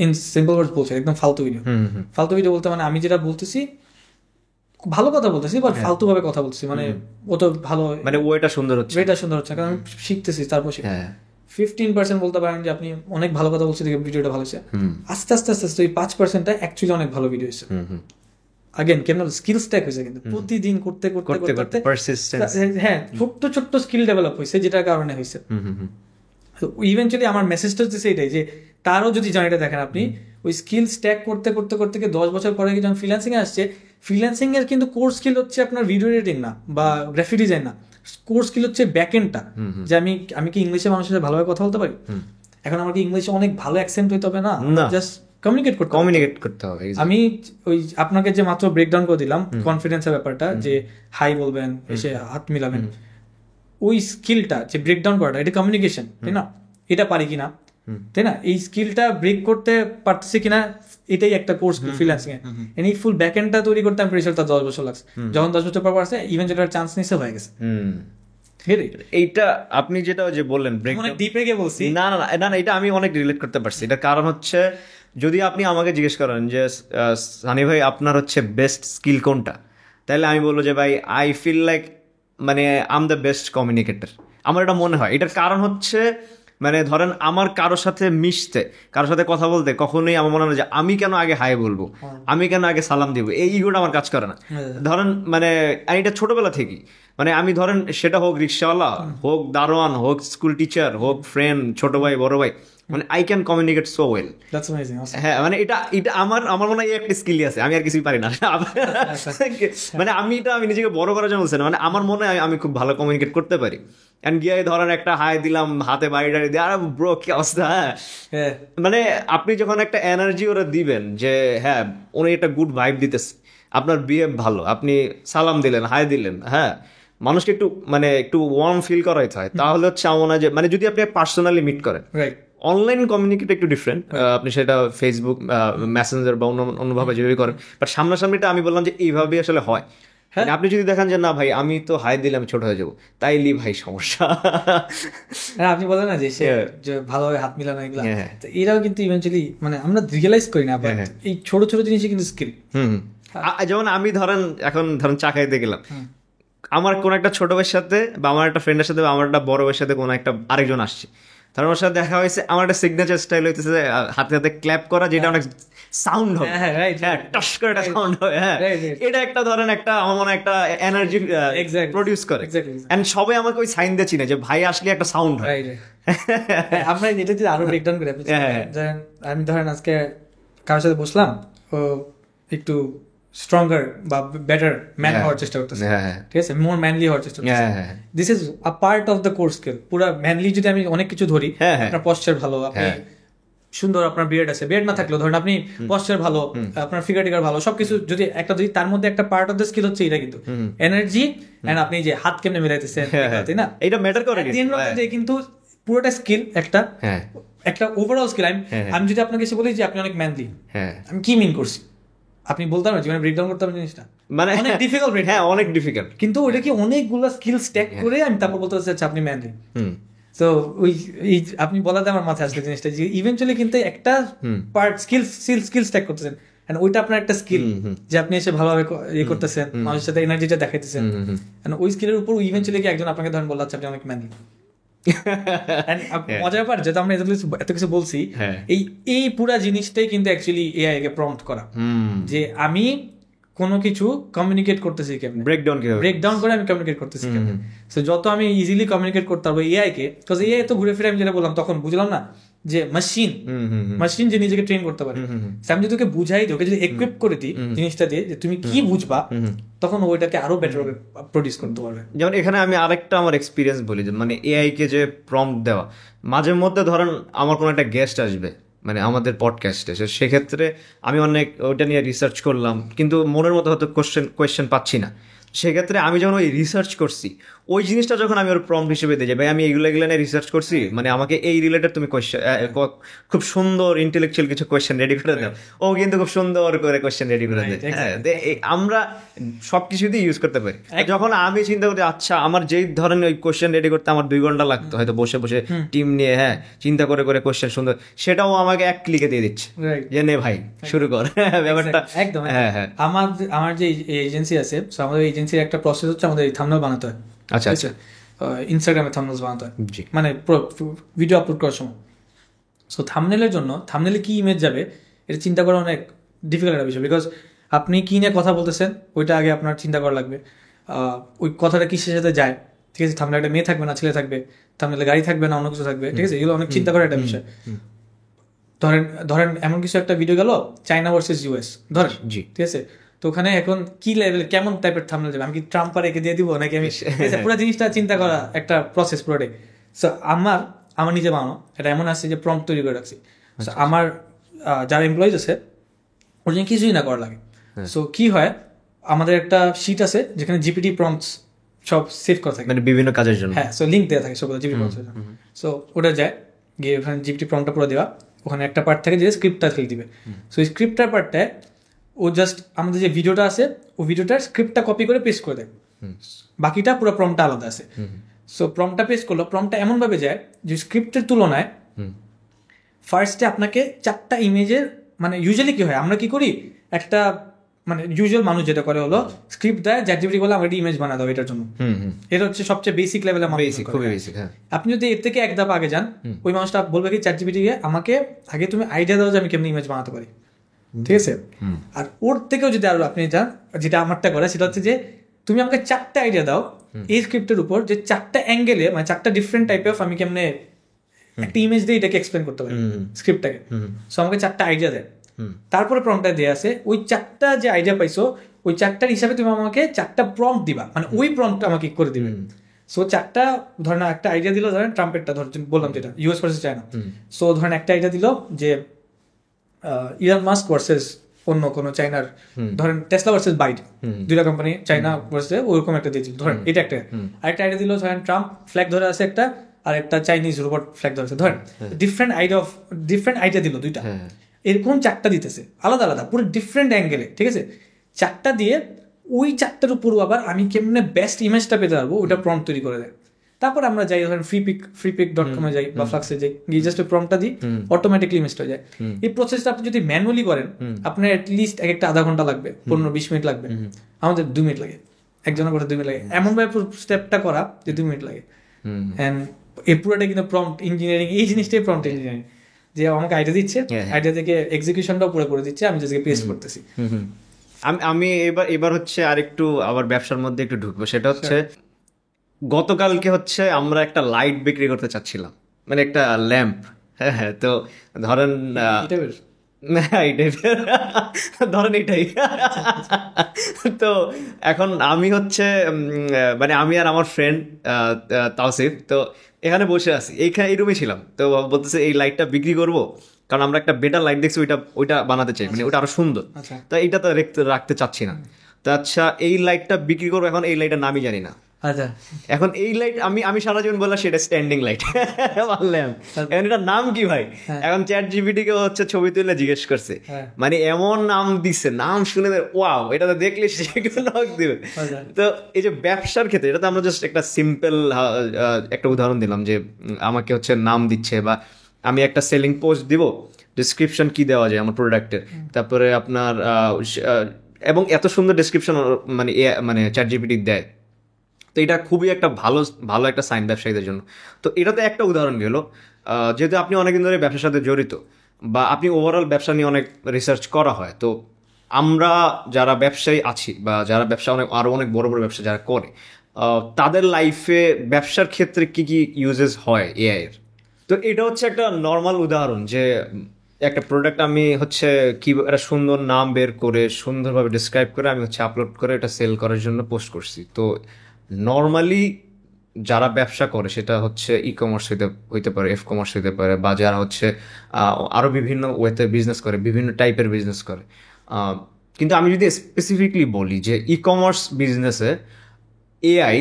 ইন সিম্পল ওয়ার্ডস বলছে একদম ফালতু ভিডিও। ফালতু ভিডিও বলতে মানে আমি যেটা বলতেছি ভালো কথা বলতেছি, বাট ফালতু ভাবে কথা বলতেছি, মানে ও তো ভালো, মানে ওয়েটা সুন্দর হচ্ছে, কারণ আমি শিখতেছি, তারপর 15% বলতে পারেন যে আপনি অনেক ভালো কথা বলছেন, ভিডিওটা ভালো হচ্ছে। আস্তে আস্তে আস্তে আস্তে ওই 5%টা অ্যাকচুয়ালি অনেক ভালো ভিডিও হচ্ছে। আগেন কেমন স্কিল স্ট্যাক হয়েছে, কিন্তু প্রতিদিন করতে করতে করতে ছোট্ট ছোট্ট স্কিল ডেভেলপ হয়েছে, যেটার কারণে হয়েছে। ইভেন্চুয়ালি আমার মেসেজটা হচ্ছে এটাই যে তারও যদি জার্নিটা দেখেন আপনি, ওই স্কিল স্ট্যাক করতে করতে করতে 10 বছর পরে যখন ফ্রিল্যান্সিং এ আসছে, ফ্রিল্যান্সিং এর কিন্তু কোর স্কিল হচ্ছে আপনার ভিডিও এডিটিং না বা গ্রাফিক ডিজাইন না, কোর স্কিল হচ্ছে ব্যাকএন্ডটা, যে আমি কি ইংলিশে মানুষের সাথে ভালোভাবে কথা বলতে পারি। এখন আমার কি ইংলিশে অনেক ভালো অ্যাকসেন্ট হইতে হবে না, জাস্ট কমিউনিকেট করতে হবে। আমি ওই আপনাকে যে মাত্র ব্রেকডাউন করে দিলাম কনফিডেন্সের ব্যাপারটা, যে হাই বলবেন, এসে হাত মিলাবেন, ওই স্কিলটা যে ব্রেকডাউন করাটা, এটা কমিউনিকেশন, তাই না? এটা পারি কিনা, তাই না? এই স্কিলটা ব্রেক করতে পারতেছি কিনা, এটাই একটা কোর্স ফ্রিল্যান্সিং এ। এই ফুল ব্যাকএন্ডটা তৈরি করতে আমি প্রেশার তার 10 বছর লাগছে। যখন 10 বছর পর আসছে ইভেন যেটার চান্স নিছে হয়ে গেছে। এইটা আপনি যেটা যে বললেন অনেক ডিপে গিয়ে বলছি, না না না না, এটা আমি অনেক রিলেট করতে পারছি। এটা কারণ হচ্ছে, যদি আপনি আমাকে জিজ্ঞেস করেন যে সানি ভাই আপনার হচ্ছে বেস্ট স্কিল কোনটা, তাহলে আমি বলবো যে ভাই আই ফিল লাইক মানে I am the best communicator. আমার এটা মনে হয়। এটার কারণ হচ্ছে, মানে ধরেন আমার কারোর সাথে মিশতে, কারোর সাথে কথা বলতে কখনোই আমার মনে হয় যে আমি কেন আগে হাই বলবো, আমি কেন আগে সালাম দিব, এই ইগোটা আমার কাজ করে না। ধরেন মানে এটা ছোটবেলা থেকেই, মানে আমি ধরেন সেটা হোক রিক্সাওয়ালা, হোক দারোয়ান, হোক স্কুল টিচার, হোক ফ্রেন্ড, ছোট ভাই, বড় ভাই, মানে I can communicate so well. হ্যাঁ, মানে এটা আমার মনে হয় একটা স্কিলই আছে, আমি আর কিছুই পারি না। মানে আমি নিজেকে বড় করার জন্য বলছি না, মানে আমার মনে হয় আমি খুব ভালো কমিউনিকেট করতে পারি। এন্ড গিয়ে ধরেন একটা হাই দিলাম, হাতে বাড়ি টাড়ি দিয়ে, আরে ব্রো কি অবস্থা, হ্যাঁ, মানে আপনি যখন একটা এনার্জি ওরা দিবেন যে হ্যাঁ উনি একটা গুড ভাইব দিতেছে, আপনার বিহেভ ভালো, আপনি সালাম দিলেন, হাই দিলেন, হ্যাঁ, মানুষকে একটু ওয়ার্ম ফিল করাইতে হয়, তাহলে হচ্ছে আমার মনে হয় যে মানে যদি আপনি পার্সোনালি মিট করেন, অনলাইন কমিউনিকেট একটু ডিফারেন্ট, আপনি সেটা ফেসবুক, মেসেঞ্জার বা অন্যভাবে যেভাবে করেন, বাট সামনাসামনিটা আমি বললাম যে এইভাবেই আসলে হয়। মানে আপনি যদি দেখেন যে না ভাই আমি তো হাই দিলে আমি ছোট হয়ে যাবো, তাইলে ভাই সমস্যা। হ্যাঁ, আপনি বলেন না যে সে যে ভালোভাবে হাত মিলানো এগুলো, তো এরাও কিন্তু ইভেন্চুয়ালি মানে আমরা রিয়েলাইজ করি না, বাট এই ছোট ছোট জিনিসই কিন্তু স্কিল। যেমন আমি এখন ধরেন চা খাইতে গেলাম, আমার কোন একটা ছোট ভাইয়ের সাথে বা আমার একটা ফ্রেন্ডের সাথে বা আমার একটা বড় ভাইয়ের সাথে কোনো একটা আরেকজন আসছে, তার ওর সাথে দেখা হয়েছে, আমার একটা সিগনেচার স্টাইল হইতেছে হাতে হাতে ক্ল্যাপ করা, যেটা অনেক সাউন্ড হবে, হ্যাঁ টস করে একটা সাউন্ড হবে, হ্যাঁ এটা একটা ধরেন একটা আমার মনে একটা এনার্জি প্রডিউস করে, এন্ড সবাই আমাকে ওই সাইন দিয়ে চিনে যে ভাই আসলে একটা সাউন্ড হয়। আমরা এটা যদি আরো ব্রেকডাউন করে আমি ধরেন আজকে কারোর সাথে বসলাম, ও একটু স্ট্রঙ্গার বা বেটার ম্যান হওয়ার চেষ্টা করতেছে, ঠিক আছে, মোর ম্যানলি হওয়ার চেষ্টা করতেছে, this is a part of the core skill. পুরো ম্যানলি যদি আমি অনেক কিছু ধরি, আপনার পশ্চার ভালো, আপনি সুন্দর, আপনার বিয়ার্ড আছে, বিয়ার্ড না থাকলেও ধরেন আপনি পশ্চার ভালো, আপনার ফিগার টিগার ভালো, সবকিছু যদি একটা যদি তার মধ্যে একটা পার্ট অফ দ্য স্কিল হচ্ছে এটা, কিন্তু এনার্জি এন্ড আপনি যে হাত কেমনে মিলাইতেছেন, তাই না, এটা ম্যাটার করে কিন্তু পুরোটা স্কিল একটা ওভারঅল স্কিল। আমি যদি আপনাকে এসে বলি যে আপনি অনেক ম্যানলি, আমি কি মিন করছি আপনি বলতে পারবেন, জীবনে ব্রেকডাউন করতে পারবেন জিনিসটা, মানে অনেক ডিফিকাল্ট, হ্যাঁ অনেক ডিফিকাল্ট, কিন্তু ওটা কি অনেকগুলো স্কিল স্ট্যাক করে আমি তারপর বলতে চাচ্ছি আপনি ম্যানলি। তো ওই আপনি বলাতে আমার মাথায় আসলে জিনিসটা যে ইভেন্চুয়ালি কিন্তু একটা পার্ট স্কিল স্ট্যাক করতেছেন, ওইটা আপনার একটা স্কিল যে আপনি এসে ভালোভাবে ইয়ে করতেছেন, মানুষের সাথে এনার্জিটা দেখাইতেছেন, ওই স্কিলের উপর ইভেন্চুয়ালি কি একজন আপনাকে ধরেন বলতে আপনি অনেক ম্যানলি। মজার ব্যাপার যেটা আমরা এত কিছু বলছি, এই পুরা জিনিসটাই কিন্তু অ্যাকচুয়ালি এআই কে প্রম্পট করা, যে আমি কোনো কিছু কমিউনিকেট করতেছি কেমনে, ব্রেকডাউন করে আমি কমিউনিকেট করতেছি কেমনে। সো যত আমি ইজিলি কমিউনিকেট করতে পারবো এআই কে, বিকজ এআই তো ঘুরে ফিরে আমি যেটা বললাম তখন বুঝলাম না যে মেশিন যে নিজেকে ট্রেন করতে পারে, আমি যদি তোকে বুঝাই দিই, ওকে যদি ইকুইপ করে দিই জিনিসটা দিয়ে যে তুমি কি বুঝবা, তখন ওইটাকে আরো বেটার ভাবে প্রডিউস করতে পারবে। যেমন এখানে আমি আরেকটা আমার এক্সপিরিয়েন্স বলি, যে মানে এআই কে যে প্রম্পট দেওয়া, মাঝে মধ্যে ধরেন আমার কোনো একটা গেস্ট আসবে মানে আমাদের পডকাস্টে, সেক্ষেত্রে আমি অনেক ওইটা নিয়ে রিসার্চ করলাম, কিন্তু মনের মতো হয়তো কোয়েশ্চেন পাচ্ছি না, সেক্ষেত্রে আমি যখন ওই রিসার্চ করছি ওই জিনিসটা যখন আমি ওর প্রম্পট হিসেবে দিই যে ভাই আমি এইগুলো নিয়ে রিসার্চ করছি, মানে আমাকে এই রিলেটেড তুমি কোয়েশ্চেন খুব সুন্দর ইন্টেলেকচুয়াল কিছু কোয়েশ্চেন রেডি করে দাও, ও কিন্তু খুব সুন্দর করে কোয়েশ্চেন রেডি করে দেয়। হ্যাঁ, আমরা সবকিছুতেই ইউজ করতে পারি। যখন আমি চিন্তা করি আচ্ছা আমার যেই ধরনের ওই কোয়েশ্চেন রেডি করতে আমার 2 ঘন্টা লাগতো হয়তো বসে বসে টিম নিয়ে, হ্যাঁ চিন্তা করে করে কোয়েশ্চেন সুন্দর, সেটাও আমাকে এক ক্লিকে দিয়ে দিচ্ছে যে নে ভাই শুরু কর ব্যাপারটা। একদম আমার যে এজেন্সি আছে, আমাদের এজেন্সির একটা প্রসেস হচ্ছে আমাদের থাম্বনেল বানাতে হয়। আচ্ছা আচ্ছা, ইনস্টাগ্রামে থাম্বনেলস বানাতে হয়, মানে ভিডিও আপলোড করার সময়। সো থাম্বনেলের জন্য থাম্বনেলে কি ইমেজ যাবে এটা চিন্তা করা অনেক ডিফিকাল্ট একটা বিষয়, বিকজ আপনি কি নিয়ে কথা বলতেছেন ওইটা আগে আপনার চিন্তা করা লাগবে, ওই কথাটা কিসের সাথে যায়, ঠিক আছে, থাম্বনেলে একটা মেয়ে থাকবে না ছেলে থাকবে, থাম্বনেলে গাড়ি থাকবে না অন্য কিছু থাকবে, ঠিক আছে, এগুলো অনেক চিন্তা করার একটা বিষয়। ধরেন এমন কিছু একটা ভিডিও গেল চায়না ভার্সেস ইউএস ধরেন, ঠিক আছে, তো ওখানে এখন কি লেভেল কেমন টাইপের থাম্বনেল যাবে, আমি কি ট্রাম্পার এঁকে দিয়ে দিব নাকি আমি, পুরো জিনিসটা চিন্তা করা একটা প্রসেস পুরোটাই। সো আমার নিজে বানানো এটা এমন আছে যে প্রম্পট তৈরি করে রাখছি, আমার যারা এমপ্লয়িজ আছে ওর জন্য কিছুই না করা লাগে। সো কি হয়, আমাদের একটা শিট আছে যেখানে জিপিটি প্রম্পটস সব সেভ করা থাকে, মানে বিভিন্ন কাজের জন্য, হ্যাঁ, সো লিঙ্ক দেওয়া থাকে সবগুলো জিপিটি প্রম্পটস। সো ওটা যায় গিয়ে ওখানে জিপিটি প্রম্পটটা পুরো দেওয়া, ওখানে একটা পার্ট থাকে যে স্ক্রিপ্টটা ফেলে দিবে। সো এই স্ক্রিপ্টটার পার্টটায় ও জাস্ট আমাদের যে ভিডিওটা আছে ও ভিডিওটার স্ক্রিপ্টটা কপি করে পেস্ট করে দেয়, বাকিটা পুরো প্রম্পটটা আলাদা আছে। সো প্রম্পটটা পেস্ট করলো, প্রম্পটটা এমনভাবে যায় যে স্ক্রিপ্টের তুলনায় ফার্স্টে আপনাকে 4টা ইমেজের, মানে ইউজুয়ালি কি হয় আমরা কি করি, একটা মানে ইউজুয়াল মানুষ যেটা করে হলো স্ক্রিপ্ট দেয় চ্যাটজিপিটি বলে আমার ইমেজ বানা দাও এটার জন্য, এটা হচ্ছে সবচেয়ে বেসিক লেভেলে। আপনি যদি এর থেকে এক ধাপ আগে যান, ওই মানুষটা বলবে কি চ্যাটজিপিটি আমাকে আগে তুমি আইডিয়া দাও যে আমি কেমনি ইমেজ বানাতে পারি, ঠিক আছে। আর ওর থেকেও যদি আরো আপনি যান, যেটা আমারটা করে সেটা হচ্ছে যে তুমি আমাকে 4টা আইডিয়া দাও এই স্ক্রিপ্টের উপর, যে 4টা অ্যাঙ্গেলে মানে 4টা ডিফারেন্ট টাইপ অফ আমি কেমনে একটা ইমেজ দিয়ে এটাকে এক্সপ্লেন করতে পারি স্ক্রিপ্টটাকে। সো আমাকে 4টা আইডিয়া দেয়, তারপরে প্রম্পটটা দেয়া আছে ওই 4টা যে আইডিয়া পাইছো ওই 4টার হিসাবে তুমি আমাকে 4টা প্রম্পট দিবা, মানে ওই প্রম্পটটা আমাকে করে দিবে। সো 4টা ধরেন একটা আইডিয়া দিল, ধরেন ট্রাম্পেটটা বললাম যেটা ইউএস ভার্সেস চায়না। সো ধরেন একটা আইডিয়া দিল যে ইলন মাস্ক ভার্সেস অন্য কোনো চাইনার, ধরেন টেসলা ভার্সেস বাইট, 2টা কোম্পানি চাইনা ভার্সেস ওরকম একটা দিয়েছিল, ধরেন এটা একটা। আরেকটা আইডিয়া দিল ধরেন ট্রাম্প ফ্ল্যাগ ধরে আছে একটা, আর একটা চাইনিজ রোবট ফ্ল্যাগ ধরেছে, ধরেন ডিফারেন্ট আইডিয়া দিল 2টা, এরকম 4টা দিতেছে আলাদা আলাদা পুরো ডিফারেন্ট অ্যাঙ্গেলে, ঠিক আছে। 4টা দিয়ে ওই 4টার উপরও আবার আমি কেমনে বেস্ট ইমেজটা পেতে পারবো ওটা প্রম্পট তৈরি করে দেয়। তারপর আমরা যাই ধরেন freepik.com যাই বা ফ্লাক্সে যাই, গিয়ে জাস্ট প্রম্পটটা দিই, অটোমেটিকলি ইমেজটা হয়ে যায়। এই প্রসেসটা আপনি যদি ম্যানুয়ালি করেন আপনার অ্যাটলিস্ট একটা আধা ঘন্টা লাগবে, 15-20 মিনিট লাগবে। আমাদের 2 মিনিট লাগে, একজনের কথা 2 মিনিট লাগে, এমন ভাবে স্টেপটা করা যে 2 মিনিট লাগে। এন্ড এই পুরোটা কিন্তু প্রম্পট ইঞ্জিনিয়ারিং, এই জিনিসটাই প্রম্পট ইঞ্জিনিয়ারিং, যে আমাকে আইডিয়া দিচ্ছে, আইডিয়া থেকে এক্সিকিউশনটাও পুরো করে দিচ্ছে, আমি জাস্ট পেস্ট করতেছি। আমি এবার হচ্ছে আরেকটু আবার ব্যবসার মধ্যে একটু ঢুকবো। সেটা হচ্ছে গতকালকে হচ্ছে আমরা একটা লাইট বিক্রি করতে চাচ্ছিলাম, মানে একটা ল্যাম্প। হ্যাঁ, তো ধরেন ধরেন এটাই। তো এখন আমি হচ্ছে মানে আমি আর আমার ফ্রেন্ড তাওসিফ তো এখানে বসে আছি, এইখানে এই রুমে ছিলাম। তো বলতেছে এই লাইটটা বিক্রি করবো, কারণ আমরা একটা বেটার লাইট দেখছি, ওইটা বানাতে চাই, মানে ওইটা আরো সুন্দর। তো এইটা তো রাখতে চাচ্ছি না। তো আচ্ছা, এই লাইটটা বিক্রি করবো। এখন এই লাইটের নামই জানি না। আচ্ছা, এখন এই লাইট আমি সারা জীবন বললাম সেটা স্ট্যান্ডিং লাইট, বললাম এখন এটার নাম কি ভাই? এখন ChatGPT কে হচ্ছে ছবি তুলে জিজ্ঞেস করছে, মানে এমন নাম দিচ্ছে, নাম শুনে ওয়াও, এটা তো দেখলে নক দিবে। তো এই যে ব্যবসার ক্ষেত্রে, এটা তো আমরা জাস্ট একটা সিম্পল একটা উদাহরণ দিলাম যে আমাকে হচ্ছে নাম দিচ্ছে, বা আমি একটা সেলিং পোস্ট দিব, ডিসক্রিপশন কি দেওয়া যায় আমার প্রোডাক্টের, তারপরে আপনার এবং এত সুন্দর ডিসক্রিপশন মানে ChatGPT দেয়। তো এটা খুবই একটা ভালো একটা সাইন ব্যবসায়ীদের জন্য। তো এটা তো একটা উদাহরণ গেল। যেহেতু আপনি অনেকদিন ধরে ব্যবসার সাথে জড়িত, বা আপনি ওভারঅল ব্যবসা নিয়ে অনেক রিসার্চ করা হয়, তো আমরা যারা ব্যবসায়ী আছি, বা যারা ব্যবসা আরো অনেক বড় বড় ব্যবসা যারা করে, তাদের লাইফে ব্যবসার ক্ষেত্রে কি কি ইউজেস হয় এআই এর। তো এটা হচ্ছে একটা নর্মাল উদাহরণ যে একটা প্রোডাক্ট আমি হচ্ছে কি একটা সুন্দর নাম বের করে সুন্দরভাবে ডিসক্রাইব করে আমি হচ্ছে আপলোড করে এটা সেল করার জন্য পোস্ট করছি। তো নর্মালি যারা ব্যবসা করে, সেটা হচ্ছে ই কমার্স হইতে পারে, এফ কমার্স হইতে পারে, বা যারা হচ্ছে আরও বিভিন্ন ওয়েতে বিজনেস করে, বিভিন্ন টাইপের বিজনেস করে। কিন্তু আমি যদি স্পেসিফিকলি বলি যে ই কমার্স বিজনেসে এআই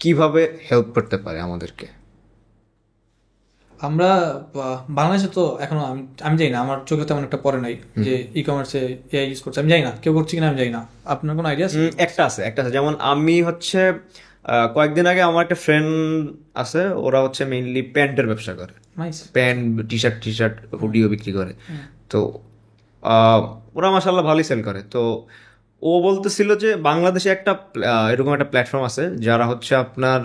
কিভাবে হেল্প করতে পারে আমাদেরকে। আমরা বাংলাদেশে তো এখনো আমি জানি না, আমার চোখে তেমন একটা পড়ে নাই যে ই কমার্সে এআই ইউজ করছে। আমি জানি না কেউ করছে কিনা, আমি জানি না। আপনার কোনো আইডিয়া আছে? একটা আছে। যেমন আমি হচ্ছে কয়েকদিন আগে আমার একটা ফ্রেন্ড আছে, ওরা হচ্ছে মেইনলি প্যান্টের ব্যবসা করে, প্যান্ট, টি শার্ট হুডিও বিক্রি করে। তো ওরা মাশাআল্লাহ ভালোই সেল করে। তো ও বলতেছিল যে বাংলাদেশে একটা এরকম একটা প্ল্যাটফর্ম আছে, যারা হচ্ছে আপনার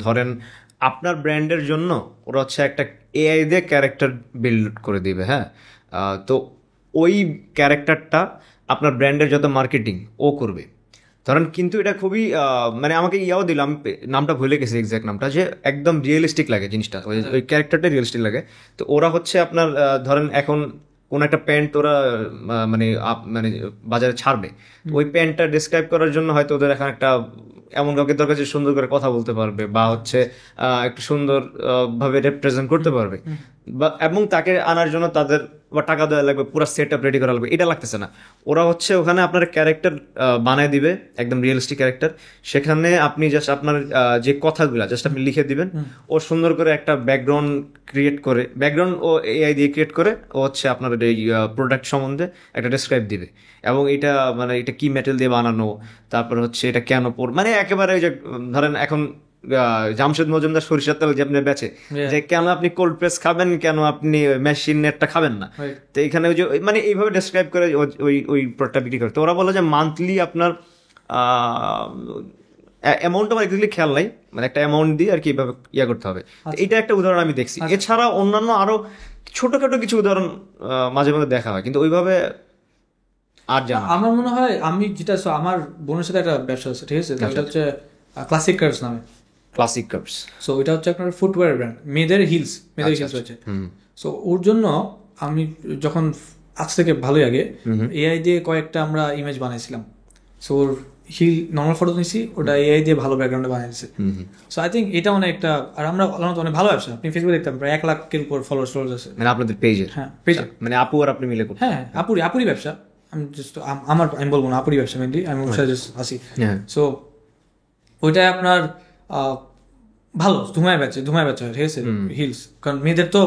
ধরেন আপনার ব্র্যান্ডের জন্য ওরা হচ্ছে একটা এআই দিয়ে ক্যারেক্টার বিল্ড করে দিবে। হ্যাঁ, তো ওই ক্যারেক্টারটা আপনার ব্র্যান্ডের যত মার্কেটিং ও করবে ধরেন। কিন্তু এটা খুবই মানে আমাকে ইয়াও দিলাম, নামটা ভুলে গেছি এক্সাক্ট নামটা, যে একদম রিয়েলিস্টিক লাগে জিনিসটা, ওই ক্যারেক্টারটা রিয়েলিস্টিক লাগে। তো ওরা হচ্ছে আপনার ধরেন এখন কোন একটা প্যান্ট ওরা মানে বাজারে ছাড়বে, ওই প্যান্টটা ডিসক্রাইব করার জন্য হয়তো ওদের এখন একটা এমন কাউকে দরকার যে সুন্দর করে কথা বলতে পারবে, বা হচ্ছে একটু সুন্দর ভাবে রিপ্রেজেন্ট করতে পারবে, বা এবং তাকে আনার জন্য তাদের বা টাকা দেওয়া লাগবে, পুরো সেট আপ রেডি করা লাগবে। এটা লাগতেছে না, ওরা হচ্ছে ওখানে আপনার ক্যারেক্টার বানায় দিবে, একদম রিয়েলিস্টিক ক্যারেক্টার। সেখানে আপনি জাস্ট আপনার যে কথাগুলো জাস্ট আপনি লিখে দিবেন, ও সুন্দর করে একটা ব্যাকগ্রাউন্ড ক্রিয়েট করে, ব্যাকগ্রাউন্ড ও এআই দিয়ে ক্রিয়েট করে ও হচ্ছে আপনার এই প্রোডাক্ট সম্বন্ধে একটা ডেসক্রাইব দিবে, এবং এটা মানে এটা কি মেটেরিয়াল দিয়ে বানানো, তারপর হচ্ছে এটা কেন মানে একেবারে ওই যে ধরেন এখন জামশেদ মজুমদার সরিষার তেল যে আপনি বেচে, যে কেন আপনি কোল্ড প্রেস খাবেন, কেন আপনি মেশিনেরটা খাবেন না। তো এখানে ওই যে মানে এইভাবে ডেসক্রাইব করে ওই প্রোডাক্টটা বিক্রি করে। তো ওরা বলে যে মান্থলি আপনার অ্যামাউন্ট আমার এক্স্যাক্টলি খেয়াল নাই, মানে একটা অ্যামাউন্ট দিয়ে আর কি এইভাবে ইয়া করতে হবে। এটা একটা উদাহরণ আমি দেখছি। এছাড়া অন্যান্য আরো ছোটখাটো কিছু উদাহরণ মাঝে মাঝে দেখা হয়, কিন্তু ওইভাবে আর জানা। আমার মনে হয় আমি যেটা, আমার বোনের সাথে একটা ব্যবসা আছে, ঠিক আছে, এটা হচ্ছে ক্লাসিক কার্ভস নামে। ক্লাসিক কার্ভস, সো এটা হচ্ছে আপনার ফুটওয়্যার ব্র্যান্ড, মেয়েদের হিলস হচ্ছে। সো ওর জন্য আমি যখন আজ থেকে ভালোই আগে এআই দিয়ে কয়েকটা আমরা ইমেজ বানাইছিলাম। সো ওর হিল নর্মাল ফটো নিয়েছি, ওটা এআই দিয়ে ভালো ব্যাকগ্রাউন্ডে বানিয়েছে। সো আই থিঙ্ক এটা মানে একটা, আর আমরা অনেক ভালো ব্যবসা। আপনি ফেসবুকে দেখতাম প্রায় 1 লাখের উপর ফলোয়ার্স আছে, মানে আপনাদের পেজে। হ্যাঁ, পেজে, মানে আপু আর আপনি মিলে করতে। হ্যাঁ, আপুরি ব্যবসা। আমি জাস্ট আমি বলবো না আপুরি ব্যবসা, মেনলি আমি ওর সাথে জাস্ট আসি। সো ওইটাই আপনার ভালো ধুমায় বেচে হয়, ঠিক আছে, হিলস। কারণ মেয়েদের তো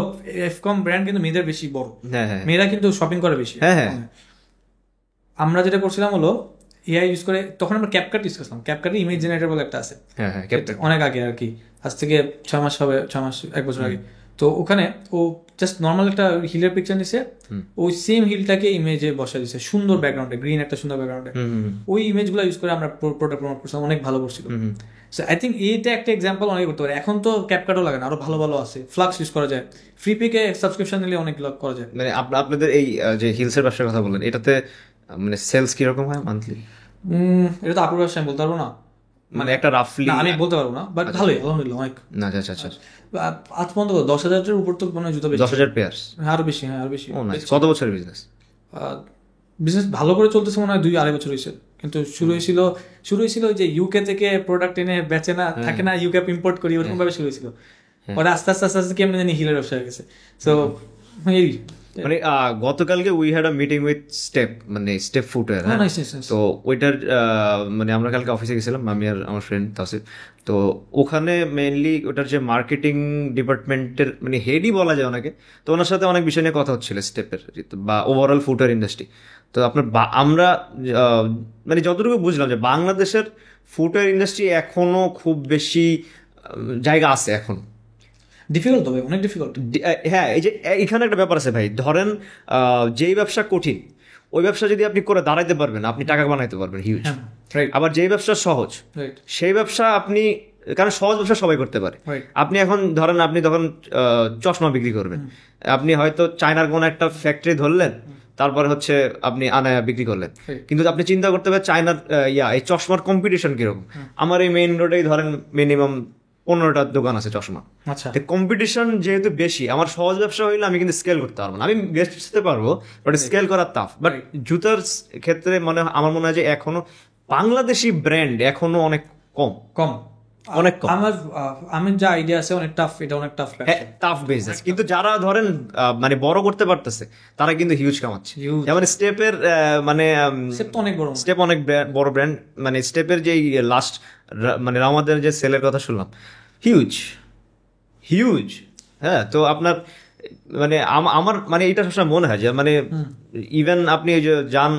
এফকম ব্র্যান্ড কিন্তু মেয়েদের বেশি বড়, মেয়েরা কিন্তু শপিং করে বেশি। আমরা যেটা করছিলাম হলো এআই ইউজ করে, তখন আমরা ক্যাপকাট ইউজ করতাম। ক্যাপকাটে ইমেজ জেনারেটর বলে একটা আছে, হ্যাঁ হ্যাঁ ক্যাপ্টেন অনেক আগে আর কি, আজ থেকে 6 মাস হবে, 6 মাস 1 বছর আগে। তো ওখানে ও জাস্ট নর্মাল একটা হিলের পিকচার নিছে, ওই সেম হিলটাকে ইমেজে বসা দিছে সুন্দর ব্যাকগ্রাউন্ডে, গ্রিন একটা সুন্দর ব্যাকগ্রাউন্ডে, ওই ইমেজগুলো ইউজ করে আমরা প্রোডাক্ট প্রমোট করছিলাম, অনেক ভালো করছিল। সো আই থিঙ্ক এইটা একটা এক্সাম্পল অনেক করতে পারে। এখন তো ক্যাপকাটও লাগে না, আরো ভালো ভালো আছে, ফ্লাক্স ইউজ করা যায়, ফ্রি পিকে সাবস্ক্রিপশন নিলে অনেকগুলো করা যায়। মানে আপনাদের এই যে হিলসের ব্যবসার কথা বললেন, এটাতে মানে সেলস কিরকম হয় মান্থলি? এটা তো আপুর ব্যবসা আমি বলতে পারবো না, মানে একটা রাফলি আমি বলতে পারবো না, বাট ভালোই আলহামদুলিল্লাহ অনেক। না আচ্ছা আচ্ছা আজ পর্যন্ত 10,000-এর উপর তো মানে জুতো বেশি, 10,000 পেয়ার্স? আরো বেশি, হ্যাঁ আরো বেশি। ও নাইস। কত বছরের বিজনেস? বিজনেস ভালো করে চলতেছে মনে হয় 2-2.5 বছর হয়েছে, কিন্তু শুরু হয়েছিল ওই যে ইউকে থেকে প্রোডাক্ট এনে বেচে না থাকে না, ইউকে ইম্পোর্ট করি, ওরকম ভাবে শুরু হয়েছিল। পরে আস্তে আস্তে আস্তে আস্তে কেমন জানি হিলের ব্যবসা হয়ে গেছে। সো এই মানে গতকালকে we had a meeting with step, মানে স্টেপ ফুটওয়্যার, হ্যাঁ। তো ওইটার মানে আমরা কালকে অফিসে গেছিলাম, আমি আর আমার ফ্রেন্ড তাসিফ। তো ওখানে মেইনলি ওটার যে মার্কেটিং ডিপার্টমেন্টের মানে হেডই বলা যায় ওনাকে, তো ওনার সাথে অনেক বিষয় নিয়ে কথা হচ্ছিল স্টেপের বা ওভারঅল ফুটওয়্যার ইন্ডাস্ট্রি। তো আপনার আমরা মানে যতটুকু বুঝলাম যে বাংলাদেশের ফুটওয়্যার ইন্ডাস্ট্রি এখনো খুব বেশি জায়গা আছে এখন। ডিফিকাল্ট হবে, অনেক ডিফিকাল্ট। হ্যাঁ, এই যে এখানে একটা ব্যাপার আছে ভাই, ধরেন যেই ব্যবসা কঠিন, ওই ব্যবসা যদি আপনি করে দাঁড়াইতে পারবেন, আপনি টাকা বানাইতে পারবেন হিউজ। আবার যেই ব্যবসা সহজ, সেই ব্যবসা আপনি, কারণ সহজ ব্যবসা সবাই করতে পারে। আপনি এখন ধরেন আপনি তখন চশমা বিক্রি করবেন, আপনি হয়তো চায়নার কোনো একটা ফ্যাক্টরি ধরলেন, তারপরে হচ্ছে আপনি আনায়া বিক্রি করলেন, কিন্তু আপনি চিন্তা করতে পারেন চায়নার এই চশমার কম্পিটিশন কিরকম। আমার এই মেইন রোডেই ধরেন মিনিমাম 15টা দোকান আছে চশমা। আচ্ছা, কম্পিটিশন যেহেতু বেশি, আমার সহজ ব্যবসা হইলে আমি কিন্তু স্কেল করতে পারবো না, আমি বেচতে পারবো বাট স্কেল করা টাফ। বাট জুতার ক্ষেত্রে মানে আমার মনে হয় যে এখনো বাংলাদেশি ব্র্যান্ড এখনো অনেক কম অনেক কম। আমি যা আইডিয়া আছে অনেক টাফ, এটা অনেক টাফ, টাফ বিজনেস। কিন্তু যারা ধরেন মানে বড় করতে পারতেছে তারা কিন্তু হিউজ কামাচ্ছে। যেমন স্টেপের মানে স্টেপ অনেক বড় ব্র্যান্ড, মানে স্টেপের যে লাস্ট মানে আমাদের যে সেলের কথা শুনলাম, হিউজ। হ্যাঁ, তো আপনার মানে আমার মানে এইটা সবসময় মনে হয় যে মানে ইভেন আপনি যে যান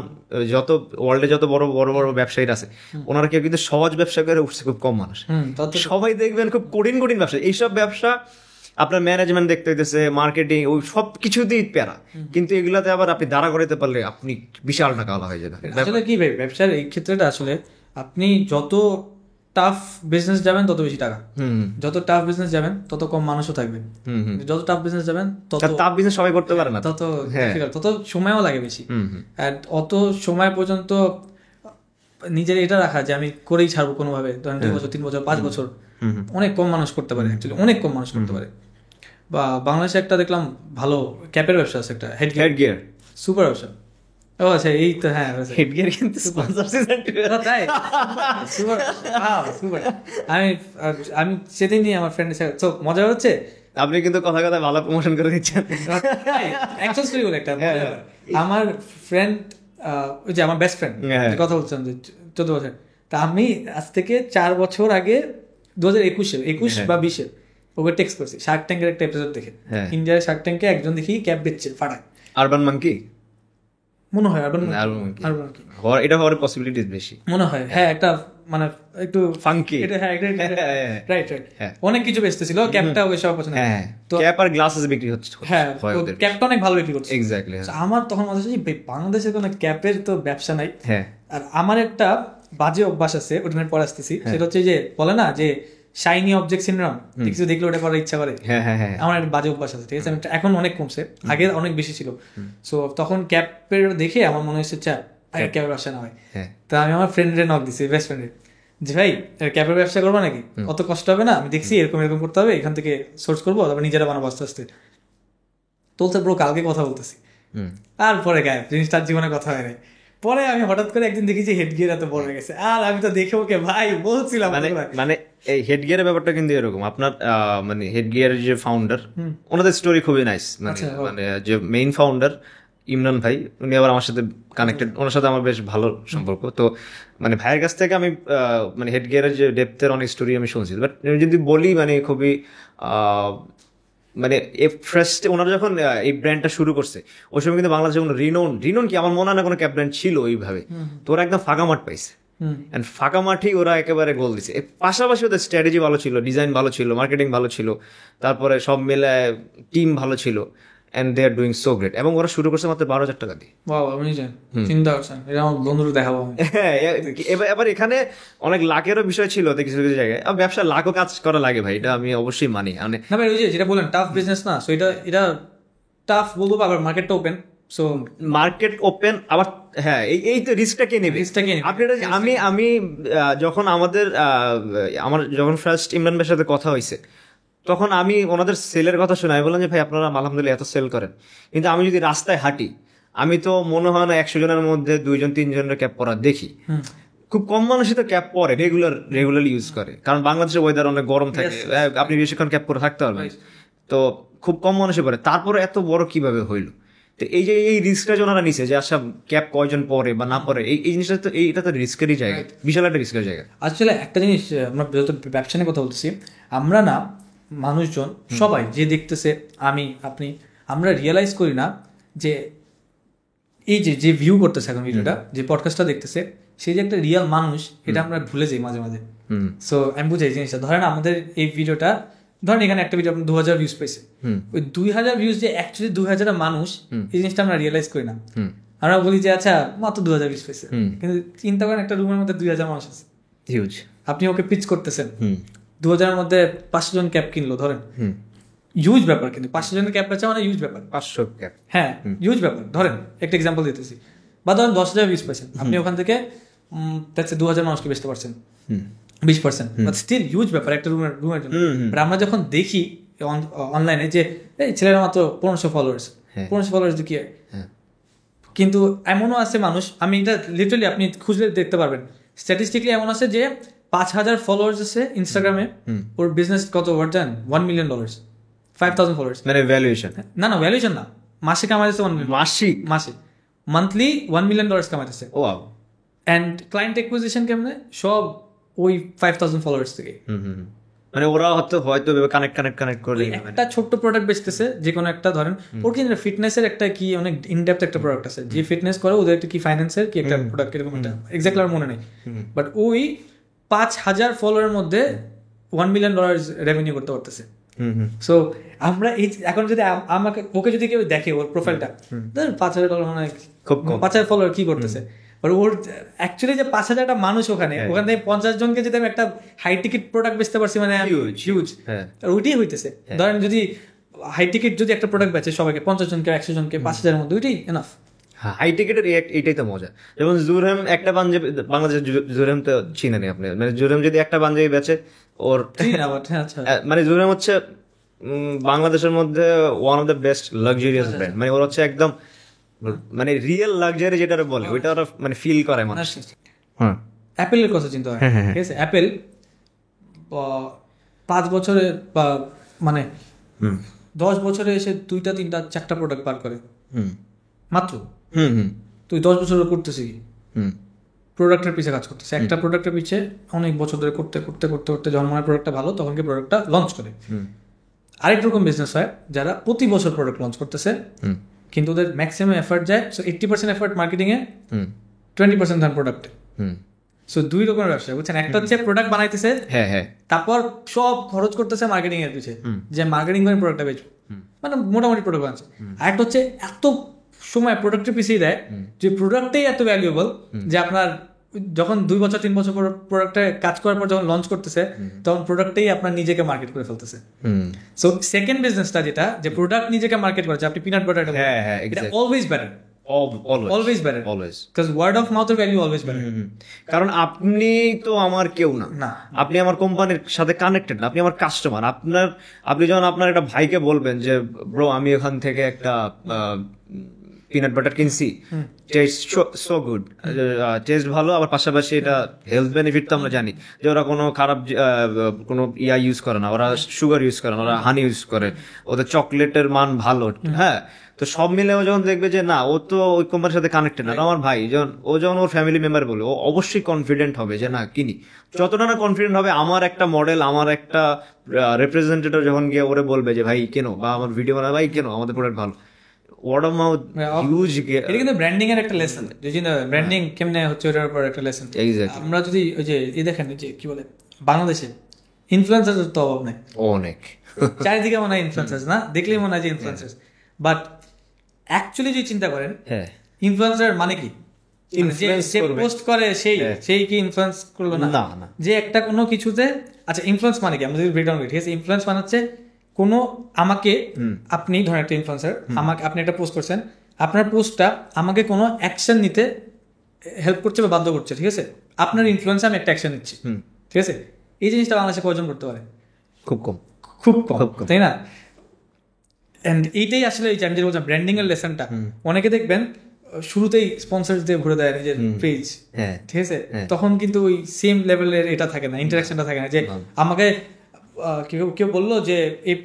যত ওয়ার্ল্ডে যত বড় বড় বড় ব্যবসায়ীরা আছে, ওনারা কেউ কিন্তু সহজ ব্যবসা করে উঠছে খুব কম মানুষ। সবাই দেখবেন খুব কঠিন ব্যবসা। এইসব ব্যবসা আপনার ম্যানেজমেন্ট দেখতে হইতেছে, মার্কেটিং, ওই সব কিছুতেই প্যারা, কিন্তু এগুলাতে আবার আপনি দাঁড়া করাতে পারলে আপনি বিশাল টাকা হয়ে যাবে। আসলে কি ভাই, ব্যবসার এই ক্ষেত্রেটা আসলে আপনি যত টাফ বিজনেস যাবেন তত বেশি টাকা, যত টাফ বিজনেস যাবেন তত কম মানুষও থাকবে, যত টাফ বিজনেস যাবেন তত টাফ বিজনেস সবাই করতে পারে না, তত সময়ও লাগে বেশি। এন্ড অত সময় পর্যন্ত নিজের এটা রাখা যে আমি করেই ছাড়বো কোনোভাবে, ধরেন 2 বছর 3 বছর 5 বছর, অনেক কম মানুষ করতে পারে, অ্যাকচুয়ালি অনেক কম মানুষ করতে পারে। বা বাংলাদেশে একটা দেখলাম ভালো ক্যাপের ব্যবসা আছে, একটা হেড গিয়ার, সুপার ব্যবসা। ও আচ্ছা, এই তো হ্যাঁ, হেড গিয়ার কিন্তু স্পন্সর সিজন তাই সুপার সুপার। আমি সেদিন নিয়ে আমার ফ্রেন্ডের সাথে, তো মজা হচ্ছে, আপনি কিন্তু কথা কথা ভালো প্রমোশন করে দিচ্ছেন। অ্যাকচুয়ালি স্টোরি বলে একটা, আমার ফ্রেন্ড ওই যে আমার বেস্ট ফ্রেন্ড কথা বলছিলাম যে 14 বছর, তা আমি আজ থেকে 4 বছর আগে 2021 বা 20 ওকে টেক্সট করছি শার্ক ট্যাঙ্কের একটা এপিসোড দেখে। ইন্ডিয়ার শার্ক ট্যাঙ্কে একজন দেখি ক্যাপ বেচছে ফাটায়, আরবান মাঙ্কি মনে হয়, এটা হওয়ার পসিবিলিটিস বেশি মনে হয়। হ্যাঁ, একটা মানে একটু ফাঙ্কি, এটা হ্যাঁ রাইট অনেক কিছু বেচতেছিল, ক্যাপটা ওই সব পছন্দ। তো ক্যাপ আর গ্লাসেস বিক্রি হচ্ছে, হ্যাঁ ক্যাপটা অনেক ভালো বিক্রি করছে। এক্স্যাক্টলি। আমার তখন মনে হচ্ছে বাংলাদেশে কোনো ক্যাপের তো ব্যবসা নাই। আর আমার একটা বাজে অভ্যাস আছে, ওটা নিয়ে পরে আসতেছি, সেটা হচ্ছে যে বলে না যে শাইনি অবজেক্ট সিনড্রোম, কিছু দেখলে ওটা করার ইচ্ছা করে। আমার একটা বাজে অভ্যাস আছে, ঠিক আছে, এখন অনেক কমছে, আগে অনেক বেশি ছিল। সো তখন ক্যাপের দেখে আমার মনে হচ্ছে ক্যাপের ব্যবসা না হয়। তা আমি আমার ফ্রেন্ডের নক দিছি, বেস্ট ফ্রেন্ডের, যে ভাই ক্যাপের ব্যবসা করবো নাকি, অত কষ্ট হবে না, আমি দেখছি এরকম এরকম করতে হবে, এখান থেকে সোর্স করবো, তারপর নিজেরা বানাবো আস্তে আস্তে। তো ব্রো কালকে কথা বলতেছি, তারপরে গায়ে জিনিসটার জীবনে কথা হয় নাই। পরে আমি হঠাৎ করে একদিন দেখি যে হেড গিয়ার এত বড় হয়ে গেছে, আর আমি তো দেখে ওকে ভাই বলছিলাম, মানে এই হেড গিয়ারের ব্যাপারটা কিন্তু এরকম, আপনার মানে হেড গিয়ারের যে ফাউন্ডার, ওনাদের স্টোরি খুবই নাইস। মানে যে মেইন ফাউন্ডার ইমরান ভাই, উনি আবার আমার সাথে কানেক্টেড, ওনার সাথে আমার বেশ ভালো সম্পর্ক। তো মানে ভাইয়ের কাছ থেকে আমি মানে হেড গিয়ারের যে ডেপথের অনেক স্টোরি আমি শুনছি, বাট যদি বলি মানে খুবই মানে ফার্স্ট ওনারা যখন এই ব্র্যান্ডটা শুরু করছে ওই সময় কিন্তু বাংলাদেশে কোনো রিনোন কি আমার মনে হয় না কোনো ক্যাপ ব্র্যান্ড ছিল ওইভাবে, তো ওরা একদম ফাঁকা মাঠ পাইছে, এন্ড ফাঁকা মাঠেই ওরা একেবারে গোল দিছে। এর পাশাপাশি ওদের স্ট্র্যাটেজি ভালো ছিল, ডিজাইন ভালো ছিল, মার্কেটিং ভালো ছিল, তারপরে সব মিলে টিম ভালো ছিল, and they are doing so great. এবং ওরা শুরু করছে মাত্র 12,000 টাকা দিয়ে। চিন্তা করছেন, এটা আমার বন্ধুরা দেখাবো। হ্যাঁ, এবার এখানে অনেক লাখেরও বিষয় ছিল কিছু কিছু জায়গায়। ব্যবসা লাখও কাজ করা লাগে ভাই, এটা আমি অবশ্যই মানি। মানে না ভাই, ওই যে যেটা বললেন টাফ বিজনেস না, সো এটা টাফ বলবো, আবার মার্কেটটা ওপেন, সো মার্কেট ওপেন আবার। হ্যাঁ, এই তো রিস্কটা কে নেবে? আপনি আমি যখন আমার যখন ফার্স্ট ইমরান ভাইয়ের সাথে কথা হয়েছে তখন আমি ওনাদের সেলের কথা শুনে আমি বললাম যে ভাই আপনারা আলহামদুলিল্লাহ এত সেল করেন, কিন্তু আমি যদি রাস্তায় হাঁটি আমি তো মনে হয় না 100 জনের মধ্যে 2-3 জনের ক্যাপ পরা দেখি। খুব কম মানুষই তো ক্যাপ পরে রেগুলারলি ইউজ করে, কারণ বাংলাদেশের ওয়েদার অনেক গরম থাকে, আপনি বেশিক্ষণ ক্যাপ পরে থাকতে পারবেন, তো খুব কম মানুষই পরে। তারপরে এত বড় কিভাবে হইলো? তো এই যে এই রিস্কটা ওনারা নিছে যে আচ্ছা ক্যাপ কয়জন পরে বা না পরে, এই জিনিসটা তো এটা তো রিস্কেরই জায়গা, বিশাল একটা রিস্কের জায়গা। আসলে একটা জিনিস, আমরা যত ব্যবসা নিয়ে কথা বলতেছি, আমরা না মানুষজন সবাই যে দেখতেছে, আমি আপনি, আমরা রিয়েলাইজ করি না যে এই যে ভিউ করতেছে এখন ভিডিওটা, যে পডকাস্টটা দেখতেছে, সেই যে একটা রিয়েল মানুষ, এটা আমরা ভুলে যাই মাঝে মাঝে। সো আমি বুঝাই জিনিসটা, ধরেন আমাদের এই ভিডিওটা, ধরেন এখানে একটা ভিডিও 2000 ভিউজ পাইছে, ওই 2000 ভিউজ যে অ্যাকচুয়ালি 2000 মানুষ, এই জিনিসটা আমরা রিয়েলাইজ করি না। আমরা বলি যে আচ্ছা মাত্র 2000 ভিউজ পাইছে, কিন্তু চিন্তা করেন একটা রুমের মধ্যে 2000 মানুষ আছে, হিউজ। আপনি ওকে পিচ করতেছেন, 2000 এর মধ্যে 500 জন ক্যাপ কিনলো, ধরেন ইউজ ব্যাপার, কিন্তু 500 জনের ক্যাপ আছে মানে ইউজ ব্যাপার, 500 ক্যাপ, হ্যাঁ ইউজ ব্যাপার। ধরেন একটা এক্সাম্পল দিতেছি, বা ধরেন 10,000 ভিউজ পাইছেন, আপনি ওখান থেকে 2000 মানুষকে বেচতে পারছেন 20%, বাট স্টিল হিউজ ব্যাপার একটা রুমের জন্য। বাট আমরা যখন দেখি অনলাইনে যে এই ছেলেরা মাত্র 1500 ফলোয়ার্স, 1500 ফলোয়ার্স কি, কিন্তু এমনও আছে মানুষ, আমি এটা লিটারালি আপনি খুঁজলে দেখতে পারবেন, স্ট্যাটিস্টিক্যালি এমন আছে যে 5000 ফলোয়ার্স আছে ইনস্টাগ্রামে, ওর বিজনেস কত ওয়ার্থ জানেন? $1 million, 5000 ফলোয়ার্স, মানে ভ্যালুয়েশন না ভ্যালুয়েশন না, মাসে কামাইতেছে 1 million, মাসে মান্থলি $1 million কামাইতেছে। ও অ্যান্ড ক্লায়েন্ট অ্যাকুইজিশন কেমনে? সব ওই 5000 ফলোয়ার্স থেকে। মানে ওরা হয়তো কানেক্ট করে একটা ছোট্ট প্রোডাক্ট বেচতেছে, যে কোনো একটা, ধরেন ওর কি ফিটনেসের একটা কি অনেক ইনডেপথ একটা প্রোডাক্ট আছে, যে ফিটনেস করে, ওদের একটা কি ফাইন্যান্সের কি একটা প্রোডাক্ট, এরকম একটা এক্স্যাক্টলি আর মনে নেই, বাট ওই 5000 ফলোয়ারের মধ্যে $1 million রেভিনিউ করতে পারতেছে। সো আমরা এই এখন যদি ওকে যদি কেউ দেখে ওর প্রোফাইলটা, $5,000 মানে খুব 5000 ফলোয়ার কি করতেছে, ওর অ্যাকচুয়ালি যে 5000টা মানুষ ওখানে থেকে 50 জনকে যদি আমি একটা হাই টিকিট প্রোডাক্ট বেচতে পারছি, মানে হিউজ, আর ওইটাই হইতেছে। ধরেন যদি হাই টিকিট যদি একটা প্রোডাক্ট বেচে সবাইকে, 50 জনকে 100 জনকে 5000-এর মধ্যে, ওইটাই এনাফ। হাই টিকিটের এইটাই তো মজা। যেমন জুরহেম একটা পাঞ্জাবি, বাংলাদেশের জুরহেম তো চিনেন আপনি, মানে জুরহেম যদি একটা পাঞ্জাবি বেচে ওর, মানে জুরহেম হচ্ছে বাংলাদেশের মধ্যে one of the best luxurious brand, মানে ওর হচ্ছে একদম মানে রিয়েল লাক্সারি যেটা বলে ওইটা ওরা মানে ফিল করে মানুষ। হ্যাঁ, অ্যাপেলের কথা চিন্তা হয়, ঠিক আছে, অ্যাপেল 5 বছরে বা মানে 10 বছরে এসে 2টা 3টা 4টা প্রোডাক্ট বার করে মাত্র। তুই 10 বছর করতেছি কি? প্রোডাক্টের পিছে কাজ করতেছে, একটা প্রোডাক্টের পিছে অনেক বছর ধরে করতে করতে করতে করতে যখন মনে হয় প্রোডাক্টটা ভালো, তখন কি প্রোডাক্টটা লঞ্চ করে। আরেক রকম বিজনেস হয় যারা প্রতি বছর প্রোডাক্ট লঞ্চ করতেছে, কিন্তু ওদের ম্যাক্সিমাম এফার্ট যায়, সো 80% এফার্ট মার্কেটিং এ, 20% ধান প্রোডাক্টে। সো 2 রকমের ব্যবসা, বুঝছেন? একটা হচ্ছে প্রোডাক্ট বানাইতেছে, তারপর সব খরচ করতেছে মার্কেটিং এর পিছে, যে মার্কেটিং করে প্রোডাক্টটা বেচবো, মানে মোটামুটি প্রোডাক্ট বানাচ্ছে। আর একটা হচ্ছে এত সময় প্রোডাক্টের পিছিয়ে দেয় যে প্রোডাক্টটাই এত ভ্যালুয়েবল যে আপনার যখন 2 বছর 3 বছর প্রোডাক্টে কাজ করার পর যখন লঞ্চ করতেছে, তখন প্রোডাক্টটাই আপনার নিজেকে মার্কেট করে ফেলতেছে। সো সেকেন্ড বিজনেসটা যেটা, যে প্রোডাক্ট নিজেকে মার্কেট করেছে, আপনি পিনাট বাটার, এটা always better, always better, always, because word of মাউথের ভ্যালু অলওয়েজ বেটার। কারণ আপনি তো আমার কেউ না, আপনি আমার কোম্পানির সাথে কানেক্টেড না, আপনি আমার কাস্টমার। আপনি যখন আপনার একটা ভাইকে বলবেন যে ব্রো আমি এখান থেকে একটা পিনাট বাটার কিনছি, টেস্ট সো গুড, টেস্ট ভালো, আবার পাশাপাশি এটা হেলথ বেনিফিট তো আমরা জানি যে ওরা কোনো খারাপ কোনো ইউজ করে না, ওরা সুগার ইউজ করে না, ওরা হানি ইউজ করে, ওদের চকলেটের মান ভালো। হ্যাঁ, তো সব মিলে ও যখন দেখবে যে না ও তো ওই কোম্পানির সাথে কানেক্টেড না, আমার ভাই যখন ওর ফ্যামিলি মেম্বার বলে, ও অবশ্যই কনফিডেন্ট হবে যে না কিনি। যতটা না কনফিডেন্ট হবে, আমার একটা মডেল, আমার একটা রিপ্রেজেন্টেটিভ যখন গিয়ে ওরে বলবে যে ভাই কেনো, বা আমার ভিডিও বানাবে ভাই কেনো, আমাদের প্রোডাক্ট ভালো, ওয়ার্ড অফ মাউথ হিউজ। এটা কিন্তু ব্র্যান্ডিং এর একটা লেসন, ব্র্যান্ডিং কেমনে হচ্ছে ওটার উপর একটা লেসন। আমরা যদি ওই যে দেখেন যে কি বলে বাংলাদেশে ইনফ্লুয়েন্সার তো অভাব নেই, অনেক চারিদিকে মনে হয় ইনফ্লুয়েন্সার, না দেখলেই মনে হয় যে ইনফ্লুয়েন্সার, বাট অ্যাকচুয়ালি যদি চিন্তা করেন ইনফ্লুয়েন্সার মানে কি, যে পোস্ট করে সেই কি ইনফ্লুয়েন্স করলো না, যে একটা কোনো কিছুতে। আচ্ছা ইনফ্লুয়েন্স মানে কি, আমরা যদি ব্রেকডাউন করি, ঠিক আছে, ইনফ্লুয়েন্স মানে হচ্ছে কোনো আমাকে, আপনি ধরেন একটা ইনফ্লুয়েন্সার, আমাকে আপনি একটা পোস্ট করছেন, আপনার পোস্টটা আমাকে কোনো অ্যাকশন নিতে হেল্প করছে বা বাধ্য করছে, ঠিক আছে, আপনার ইনফ্লুয়েন্সে আমি একটা অ্যাকশন নিচ্ছি, ঠিক আছে। এই জিনিসটা বাংলাদেশে কয়জন করতে পারে? খুব কম, তাই না? এন্ড এইটাই আসলে এই আমি যেটা বলছিলাম ব্র্যান্ডিং এর লেসনটা। অনেকে দেখবেন শুরুতেই স্পন্সর দিয়ে ঘুরে দেয় নিজের পেজ, ঠিক আছে, তখন কিন্তু ওই সেম লেভেলের এটা থাকে না, ইন্টারাকশনটা থাকে না। যে আমাকে কেউ বললো যে এই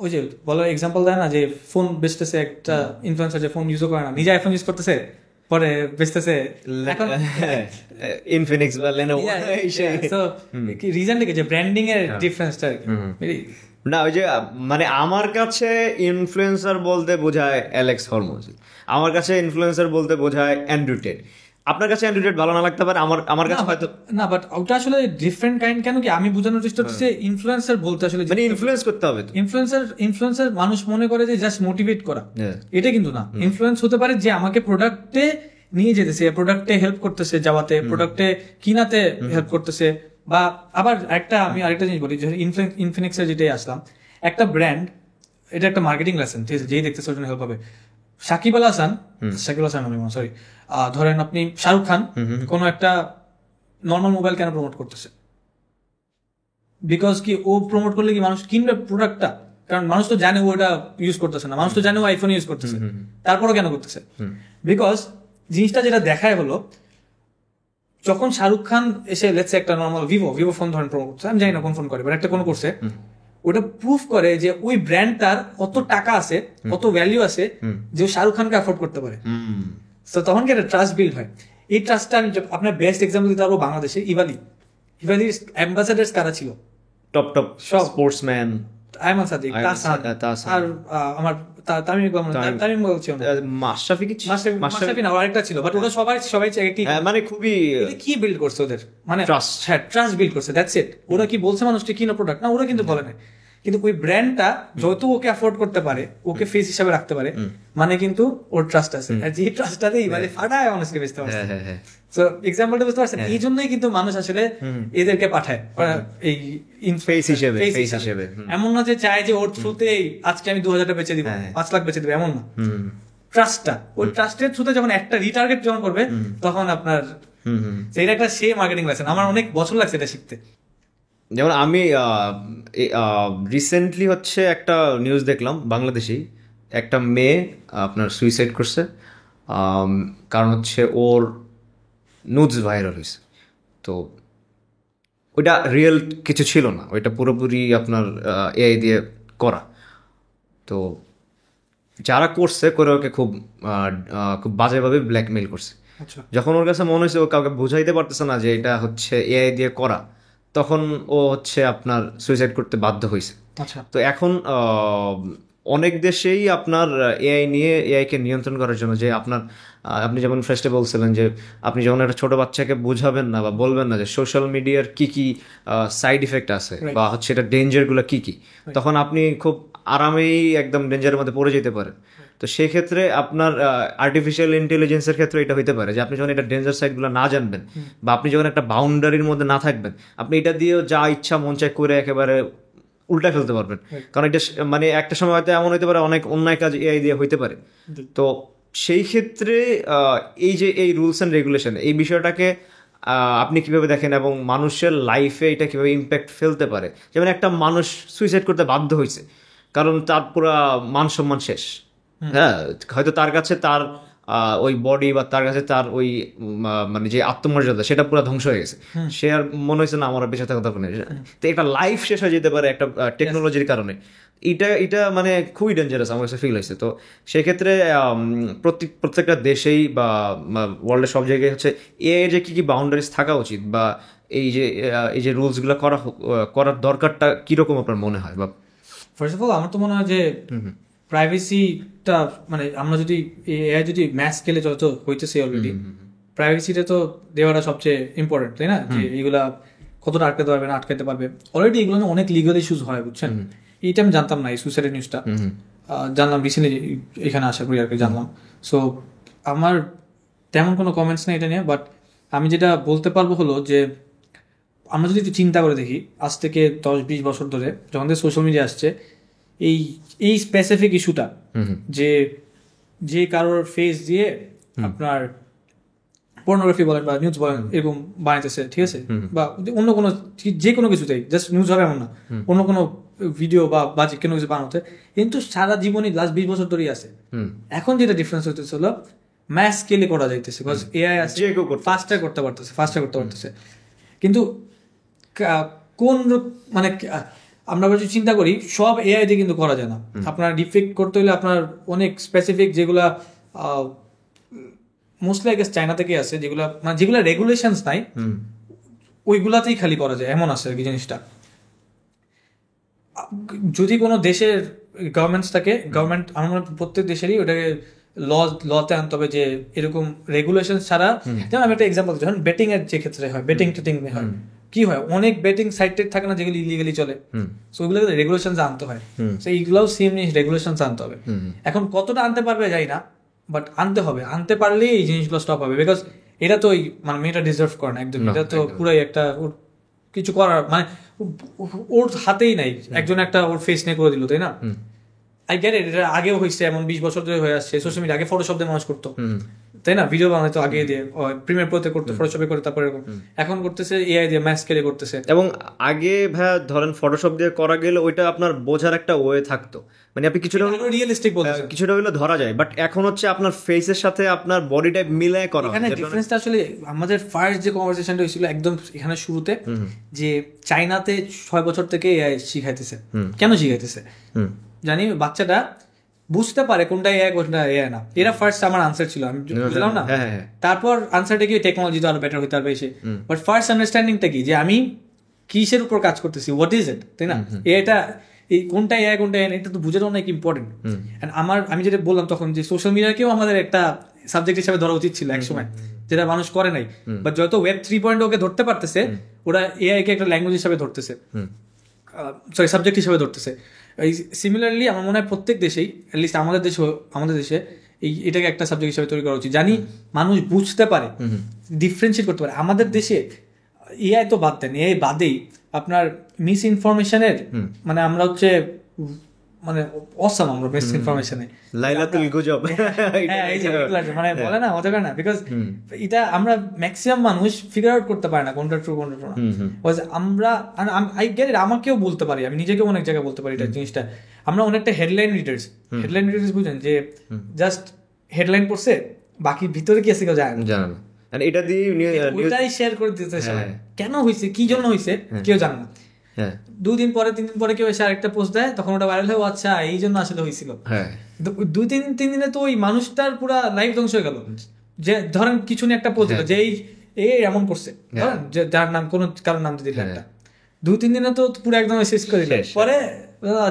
ওই যে বলো এক্সাম্পল দেয় না, যে ফোন বেচতেছে একটা ইনফ্লুয়েন্সার, যে ফোন ইউজও করে না, নিজে আইফোন ইউজ করতেছে, পরে বেচতেছে এখন ইনফিনিক্স বা লেনোভো। সো রিজন কি, যে ব্র্যান্ডিং এর ডিফারেন্সটা না, ওই যে মানে আমার কাছে ইনফ্লুয়েন্সার বলতে বোঝায় অ্যালেক্স হরমোজ, আমার কাছে ইনফ্লুয়েন্সার বলতে বোঝায় অ্যান্ড্রু টেড। আপনার কাছে অ্যান্ড্রু টেড ভালো না লাগতে পারে, আমার কাছে হয়তো না, বাট ওটা আসলে ডিফারেন্ট কাইন্ড। কেন কি আমি বোঝানোর চেষ্টা করছি, ইনফ্লুয়েন্সার বলতে আসলে মানে ইনফ্লুয়েন্স করতে হবে। ইনফ্লুয়েন্সার মানুষ মনে করে যে জাস্ট মোটিভেট করা, এটা কিন্তু না। ইনফ্লুয়েন্স হতে পারে যে আমাকে প্রোডাক্টে নিয়ে যেতেছে, প্রোডাক্টে হেল্প করতেছে যাওয়াতে, প্রোডাক্টে কিনাতে হেল্প করতেছে। বা আবার আমি আরেকটা জিনিস বলি, ইনফিনিক্সের যেটাই আসলাম, একটা ব্র্যান্ড, এটা একটা মার্কেটিং লেসন, ঠিক আছে, যেই দেখতেছে ওর জন্য হেল্প হবে। সাকিব আল হাসান সরি, ধরেন আপনি শাহরুখ খান কোনো একটা নর্মাল মোবাইল কেন প্রমোট করতেছে? বিকজ কি ও প্রমোট করলে কি মানুষ কিনবে প্রোডাক্টটা? কারণ মানুষ তো জানে ও ওটা ইউজ করতেছে না, মানুষ তো জানে ও আইফোন ইউজ করতেছে, তারপরও কেন করতেছে? বিকজ জিনিসটা যেটা দেখায় হলো, যখন শাহরুখ খান এসে লেটসে একটা নর্মাল ভিভো ফোন ধরেন প্রমোট করছে, আমি জানি না কোন ফোন করে, বাট একটা কোনো করছে, ওটা প্রুফ করে যে ওই ব্র্যান্ডটার কত টাকা আছে, কত ভ্যালিউ আছে, যে শাহরুখ খানকে অ্যাফোর্ড করতে পারে। তো তখন কি একটা ট্রাস্ট বিল্ড হয়। এই ট্রাস্টটা আমি আপনার বেস্ট এক্সাম্পল দিতে পারবো বাংলাদেশে, ইভালির অ্যাম্বাসাডার্স কারা ছিল? টপ স্পোর্টসম্যান, আয়মান সাদিক, আর আমার তামিম বলছি, মাশরাফি না, আরেকটা ছিল, বাট ওরা সবাই মানে খুবই কি বিল্ড করছে ওদের, মানে ট্রাস্ট বিল্ড করছে, দ্যাটস ইট। ওরা কি বলছে মানুষকে কিনো প্রোডাক্ট না, ওরা কিন্তু বলে না, কিন্তু ওই ব্র্যান্ডটা যত ওকে অ্যাফোর্ড করতে পারে, ওকে ফেস হিসাবে রাখতে পারে, মানে কিন্তু ওর ট্রাস্ট আছে, আর যে ট্রাস্টটাতেই মানে ফাটায় মানুষকে বেচতে পারছে। সো এক্সাম্পলটা বুঝতে পারছেন? এই জন্যই কিন্তু মানুষ আসলে এদেরকে পাঠায় এই ফেস হিসেবে। এমন না যে চায় যে ওর থ্রুতে আজকে আমি 2000 টাকা বেচে দিব, 5 লাখ বেচে দিব, এমন না। ট্রাস্টটা, ওই ট্রাস্টের থ্রুতে যখন একটা রিটার্গেট যখন করবে, তখন আপনার এটা একটা সে মার্কেটিং লেসন। আমার অনেক বছর লাগছে এটা শিখতে। যেমন আমি রিসেন্টলি হচ্ছে একটা নিউজ দেখলাম, বাংলাদেশি একটা মেয়ে আপনার সুইসাইড করছে, কারণ হচ্ছে ওর নুডস ভাইরাল হয়েছে। তো ওইটা রিয়েল কিছু ছিল না, ওইটা পুরোপুরি আপনার এআই দিয়ে করা। তো যারা করছে করে ওকে খুব বাজেভাবে ব্ল্যাকমেইল করছে। যখন ওর কাছে মনে হয়েছে ও কাউকে বুঝাইতে পারতেছে না যে এটা হচ্ছে এআই দিয়ে করা, তখন ও হচ্ছে আপনার সুইসাইড করতে বাধ্য হয়েছে। তো এখন অনেক দেশেই আপনার এআইকে নিয়ন্ত্রণ করার জন্য, যে আপনি যেমন ফার্স্টে বলছিলেন যে আপনি যখন একটা ছোট বাচ্চাকে বুঝাবেন না বা বলবেন না যে সোশ্যাল মিডিয়ার কি সাইড ইফেক্ট আছে বা হচ্ছে এটা ডেঞ্জারগুলো কি, তখন আপনি খুব আরামেই একদম ডেঞ্জারের মধ্যে পড়ে যেতে পারেন। তো সেক্ষেত্রে আপনার আর্টিফিশিয়াল ইন্টেলিজেন্সের ক্ষেত্রে এটা হইতে পারে যে আপনি যখন এটা ডেঞ্জার সাইডগুলো না জানবেন, বা আপনি যখন একটা বাউন্ডারির মধ্যে না থাকবেন, আপনি এটা দিয়েও যা ইচ্ছা মন চায় করে একেবারে উল্টা ফেলতে পারবেন। কারণ এটা মানে একটা সময় হয়তো এমন হইতে পারে অনেক অন্যায় কাজ এআই দিয়ে হইতে পারে। তো সেই ক্ষেত্রে এই রুলস অ্যান্ড রেগুলেশন, এই বিষয়টাকে আপনি কিভাবে দেখেন এবং মানুষের লাইফে এটা কিভাবে ইম্প্যাক্ট ফেলতে পারে? যেমন একটা মানুষ সুইসাইড করতে বাধ্য হয়েছে কারণ তার পুরা মান সম্মান শেষ। হ্যাঁ, হয়তো তার কাছে তার ওই বডি বা তার কাছে তার ওই মানে যে আত্মমর্যাদা সেটা পুরো ধ্বংস হয়ে গেছে, সে আর মনে হয়েছে না আমার আর বেঁচে থাকা দরকার নেই। তো একটা লাইফ শেষ হয়ে যেতে পারে একটা টেকনোলজির কারণে। এটা মানে খুবই ডেঞ্জারাস আমার কাছে ফিল হয়েছে। তো সেক্ষেত্রে প্রত্যেকটা দেশেই বা ওয়ার্ল্ডের সব জায়গায় হচ্ছে এআই যে কি বাউন্ডারিজ থাকা উচিত বা এই যে রুলসগুলো করার দরকারটা কিরকম আপনার মনে হয়? বা ফার্স্ট অফ অল আমার তো মনে হয় যে প্রাইভেসিটা মানে আমরা যদি এআই যদি ম্যাস স্কেলে যত হইতেছে অলরেডি, প্রাইভেসিটা তো দেওয়াটা সবচেয়ে ইম্পর্টেন্ট, তাই না? যে এগুলা কতটা আটকাতে পারবে না আটকাতে পারবে। অলরেডি এগুলো অনেক লিগাল ইস্যুস হয়, বুঝছেন? এইটা আমি জানতাম না, এই সুইসাইড নিউজটা জানলাম রিসেন্টলি, এখানে আসার পরে আর কি জানলাম। সো আমার তেমন কোনো কমেন্টস নেই এটা নিয়ে, বাট আমি যেটা বলতে পারবো হলো যে আমরা যদি একটু চিন্তা করে দেখি, আজ থেকে 10-20 বছর ধরে যখন থেকে সোশ্যাল মিডিয়া আসছে, এই স্পেসিফিক ইস্যুটা যে কারোর ফেস দিয়ে আপনার পর্নোগ্রাফি বলেন বা নিউজ বলেন এরকম বানাইতেছে, ঠিক আছে, বা অন্য কোনো যে কোনো কিছুতেই জাস্ট নিউজ হবে এমন না, অন্য কোনো ভিডিও বা বাজে কোনো কিছু বানাতে, কিন্তু সারা জীবনই লাস্ট 20 বছর ধরেই আছে। এখন যেটা ডিফারেন্স হইতেছে হলো ম্যাস স্কেলে করা যাইতেছে, বিকজ এআই আছে, ফাস্টার করতে পারতেছে। কিন্তু কোন মানে আমরা যদি চিন্তা করি সব এআই দিয়ে কিন্তু করা যায় না। আপনার ডিফেক্ট করতে হলে আপনার অনেক স্পেসিফিক যেগুলা মোস্টলি আই গেস চায়না থেকে আছে, যেগুলা রেগুলেশনস নাই ওইগুলাতেই খালি করা যায়, এমন আছে আর কি জিনিসটা। যদি কোনো দেশের গভর্নমেন্টস থাকে, গভর্নমেন্ট আমার মনে হয় প্রত্যেক দেশেরই ওটাকে লতে আনতে হবে যে এরকম রেগুলেশন ছাড়া। যেমন আমি একটা এক্সাম্পল, যখন বেটিং এর যে ক্ষেত্রে হয়, বেটিং হয়, কি হয়, অনেক বেটিং সাইট থাকে না যেগুলি ইলিগালি চলে, সো ওইগুলো রেগুলেশন আনতে হয়। সো এইগুলোও সেম জিনিস, রেগুলেশন আনতে হবে। এখন কতটা আনতে পারবে যাই না, বাট আনতে হবে, আনতে পারলেই এই জিনিসগুলো স্টপ হবে। বিকজ এটা তো মানে মেয়েটা ডিজার্ভ করে না একদম, এটা তো পুরাই একটা ওর কিছু করার মানে ওর হাতেই নাই, একজন একটা ওর ফেস নিয়ে করে দিল, তাই না? আই গেট ইট, এটা আগেও হয়েছে, এমন 20 বছর ধরে হয়ে আসছে। সোশ্যাল মিডিয়া আগে ফটোশপ দিয়ে মানুষ করতো, তাই না? ভিডিও বানাইতো আগে দিয়ে প্রিমিয়ার প্রোতে করতো, ফটোশপে করে, তারপরে এখন করতেছে এআই দিয়ে, ম্যাস স্কেলে করতেছে। এবং আগে ভাইয়া ধরেন ফটোশপ দিয়ে করা গেলে ওইটা আপনার বোঝার একটা ওয়ে থাকতো, মানে আপনি কিছুটা রিয়েলিস্টিক বলতেছেন, কিছুটা হইলে ধরা যায়। বাট এখন হচ্ছে আপনার ফেসের সাথে আপনার বডি টাইপ মিলায় করা। এখানে ডিফারেন্সটা আসলে আমাদের ফার্স্ট যে কনভারসেশনটা হয়েছিল একদম এখানে শুরুতে, যে চায়নাতে 6 বছর থেকে এআই শিখাইতেছে। কেন শিখাইতেছে জানি, বাচ্চাটা বুঝতে পারে কোনটা এআই কোনটা এআই না। এরা ফার্স্ট আমার আনসার ছিল, আমি বুঝলাম না, তারপর আনসারটা কি টেকনোলজি তো আরো বেটার হইতে পারবে এসে। বাট ফার্স্ট আন্ডারস্ট্যান্ডিংটা কি, যে আমি কিসের উপর কাজ করতেছি, হোয়াট ইজ ইট, তাই না? এটা এই কোনটা এআই কোনটা এআই, এটা তো বুঝানো অনেক ইম্পর্টেন্ট। আমি যেটা বললাম তখন, যে সোশ্যাল মিডিয়াকেও আমাদের একটা সাবজেক্ট হিসেবে ধরা উচিত ছিল একসময়, যেটা মানুষ করে নাই। বাট যত ওয়েব 3.0 কে ধরতে পারতেছে, ওরা এআই কে একটা ল্যাঙ্গুয়েজ হিসাবে ধরতেছে, সরি সাবজেক্ট হিসাবে ধরতেছে। এই সিমিলারলি আমার মনে হয় প্রত্যেক দেশেই, অ্যাটলিস্ট আমাদের দেশে এটাকে একটা সাবজেক্ট হিসাবে তৈরি করা উচিত, জানি মানুষ বুঝতে পারে, ডিফারেন্সিয়েট করতে পারে। আমাদের দেশে এআই তো বাদ দেন, এআই বাদেই আপনার মিস ইনফরমেশনের মানে আমরা হচ্ছে মানে অসাম, আমরা মিস ইনফরমেশনে লাইলাতুল গুজব, মানে বলে না হতে পারে না, বিকজ এটা আমরা ম্যাক্সিমাম মানুষ ফিগার আউট করতে পারে না কোনটা ট্রু কোনটা ট্রু না। আমরা আই গেট ইট, আমাকেও বলতে পারি, আমি নিজেকেও অনেক জায়গায় বলতে পারি এটা জিনিসটা। আমরা অনেকটা হেডলাইন রিডার্স বুঝেন, যে জাস্ট হেডলাইন পড়ছে, বাকি ভিতরে কি আছে কেউ জানে না, এটা দিয়ে ওইটাই শেয়ার করে দিতে চায়। কেন হয়েছে, কি জন্য হয়েছে, কেউ জানে না। 2 দিন পরে 3 দিন পরে কেউ এসে আরেকটা পোস্ট দেয়, তখন ওটা ভাইরাল হয়, আচ্ছা এই জন্য আসলে হয়েছিল। 2-3 দিনে তো ওই মানুষটার পুরা লাইফ ধ্বংস হয়ে গেল। যে ধরেন কিছু নিয়ে একটা পোস্ট দিল যে এই এমন করছে, ধরেন যে যার নাম কোনো কারোর নাম দিয়ে দিল একটা, 2-3 দিনে তো পুরো একদম শেষ করে দিল। পরে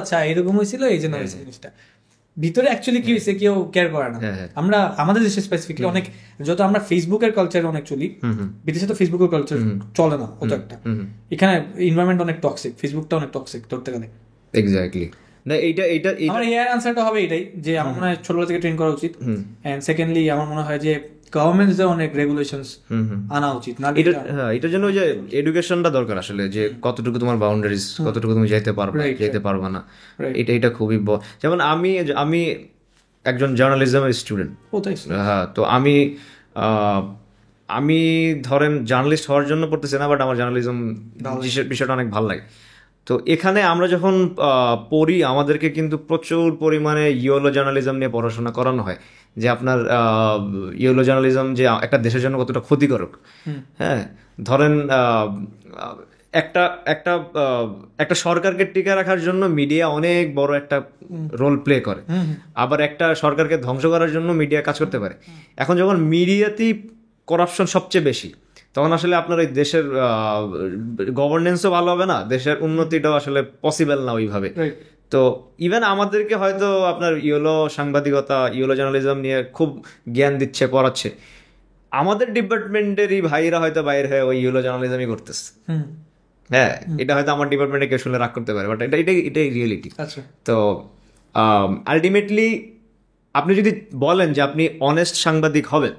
আচ্ছা এরকম হয়েছিল, এই জন্য হয়েছে জিনিসটা। ভিতরে অ্যাকচুয়ালি কি হয়েছে কেউ কেয়ার করে না। আমরা আমাদের দেশে স্পেসিফিকলি অনেক, যত আমরা ফেসবুকের কালচারে অনেক চলি, বিদেশে তো ফেসবুকের কালচার চলে না অত একটা। এখানে এনভায়রনমেন্ট অনেক টক্সিক, ফেসবুকটা অনেক টক্সিক ধরতে গেলে। এক্স্যাক্টলি, না এইটা আমার এর আনসারটা হবে এটাই, যে আমার মনে হয় ছোটবেলা থেকে ট্রেন করা উচিত। এন্ড সেকেন্ডলি আমার মনে হয় যে গভর্নমেন্টসদের অনেক রেগুলেশনস আনা উচিত। না এটার জন্য ওই যে এডুকেশনটা দরকার আসলে, যে কতটুকু তোমার বাউন্ডারিজ, কতটুকু তুমি যেতে পারবা না, এটা খুবই। যেমন আমি একজন জার্নালিজমের স্টুডেন্ট, হ্যাঁ, তো আমি ধরেন জার্নালিস্ট হওয়ার জন্য পড়তেছি না, বাট আমার জার্নালিজম বিষয়টা অনেক ভালো লাগে। তো এখানে আমরা যখন পড়ি আমাদেরকে কিন্তু প্রচুর পরিমাণে ইয়েলো জার্নালিজম নিয়ে পড়াশোনা করানো হয়, যে আপনার ইয়েলো জার্নালিজম যে একটা দেশের জন্য কতটা ক্ষতিকারক। হ্যাঁ, ধরেন একটা একটা একটা সরকারকে টিকে রাখার জন্য মিডিয়া অনেক বড় একটা রোল প্লে করে, আবার একটা সরকারকে ধ্বংস করার জন্য মিডিয়া কাজ করতে পারে। এখন যখন মিডিয়াতেই করাপশন সবচেয়ে বেশি, তখন আসলে আপনার ওই দেশের গভর্নেন্সও ভালো হবে না, দেশের উন্নতিটাও আসলে পসিবল না ওইভাবে। তো ইভেন আমাদেরকে হয়তো আপনার ইয়েলো সাংবাদিকতা, ইয়েলো জার্নালিজম নিয়ে খুব জ্ঞান দিচ্ছে, পড়াচ্ছে, আমাদের ডিপার্টমেন্টেরই ভাইরা হয়তো বাইরে হয়ে ওই ইয়েলো জার্নালিজমই করতেছে। হ্যাঁ, এটা হয়তো আমার ডিপার্টমেন্টে কেউ শুনে রাগ করতে পারে, বাট এটাই রিয়েলিটি। তো আলটিমেটলি আপনি যদি বলেন যে আপনি অনেস্ট সাংবাদিক হবেন,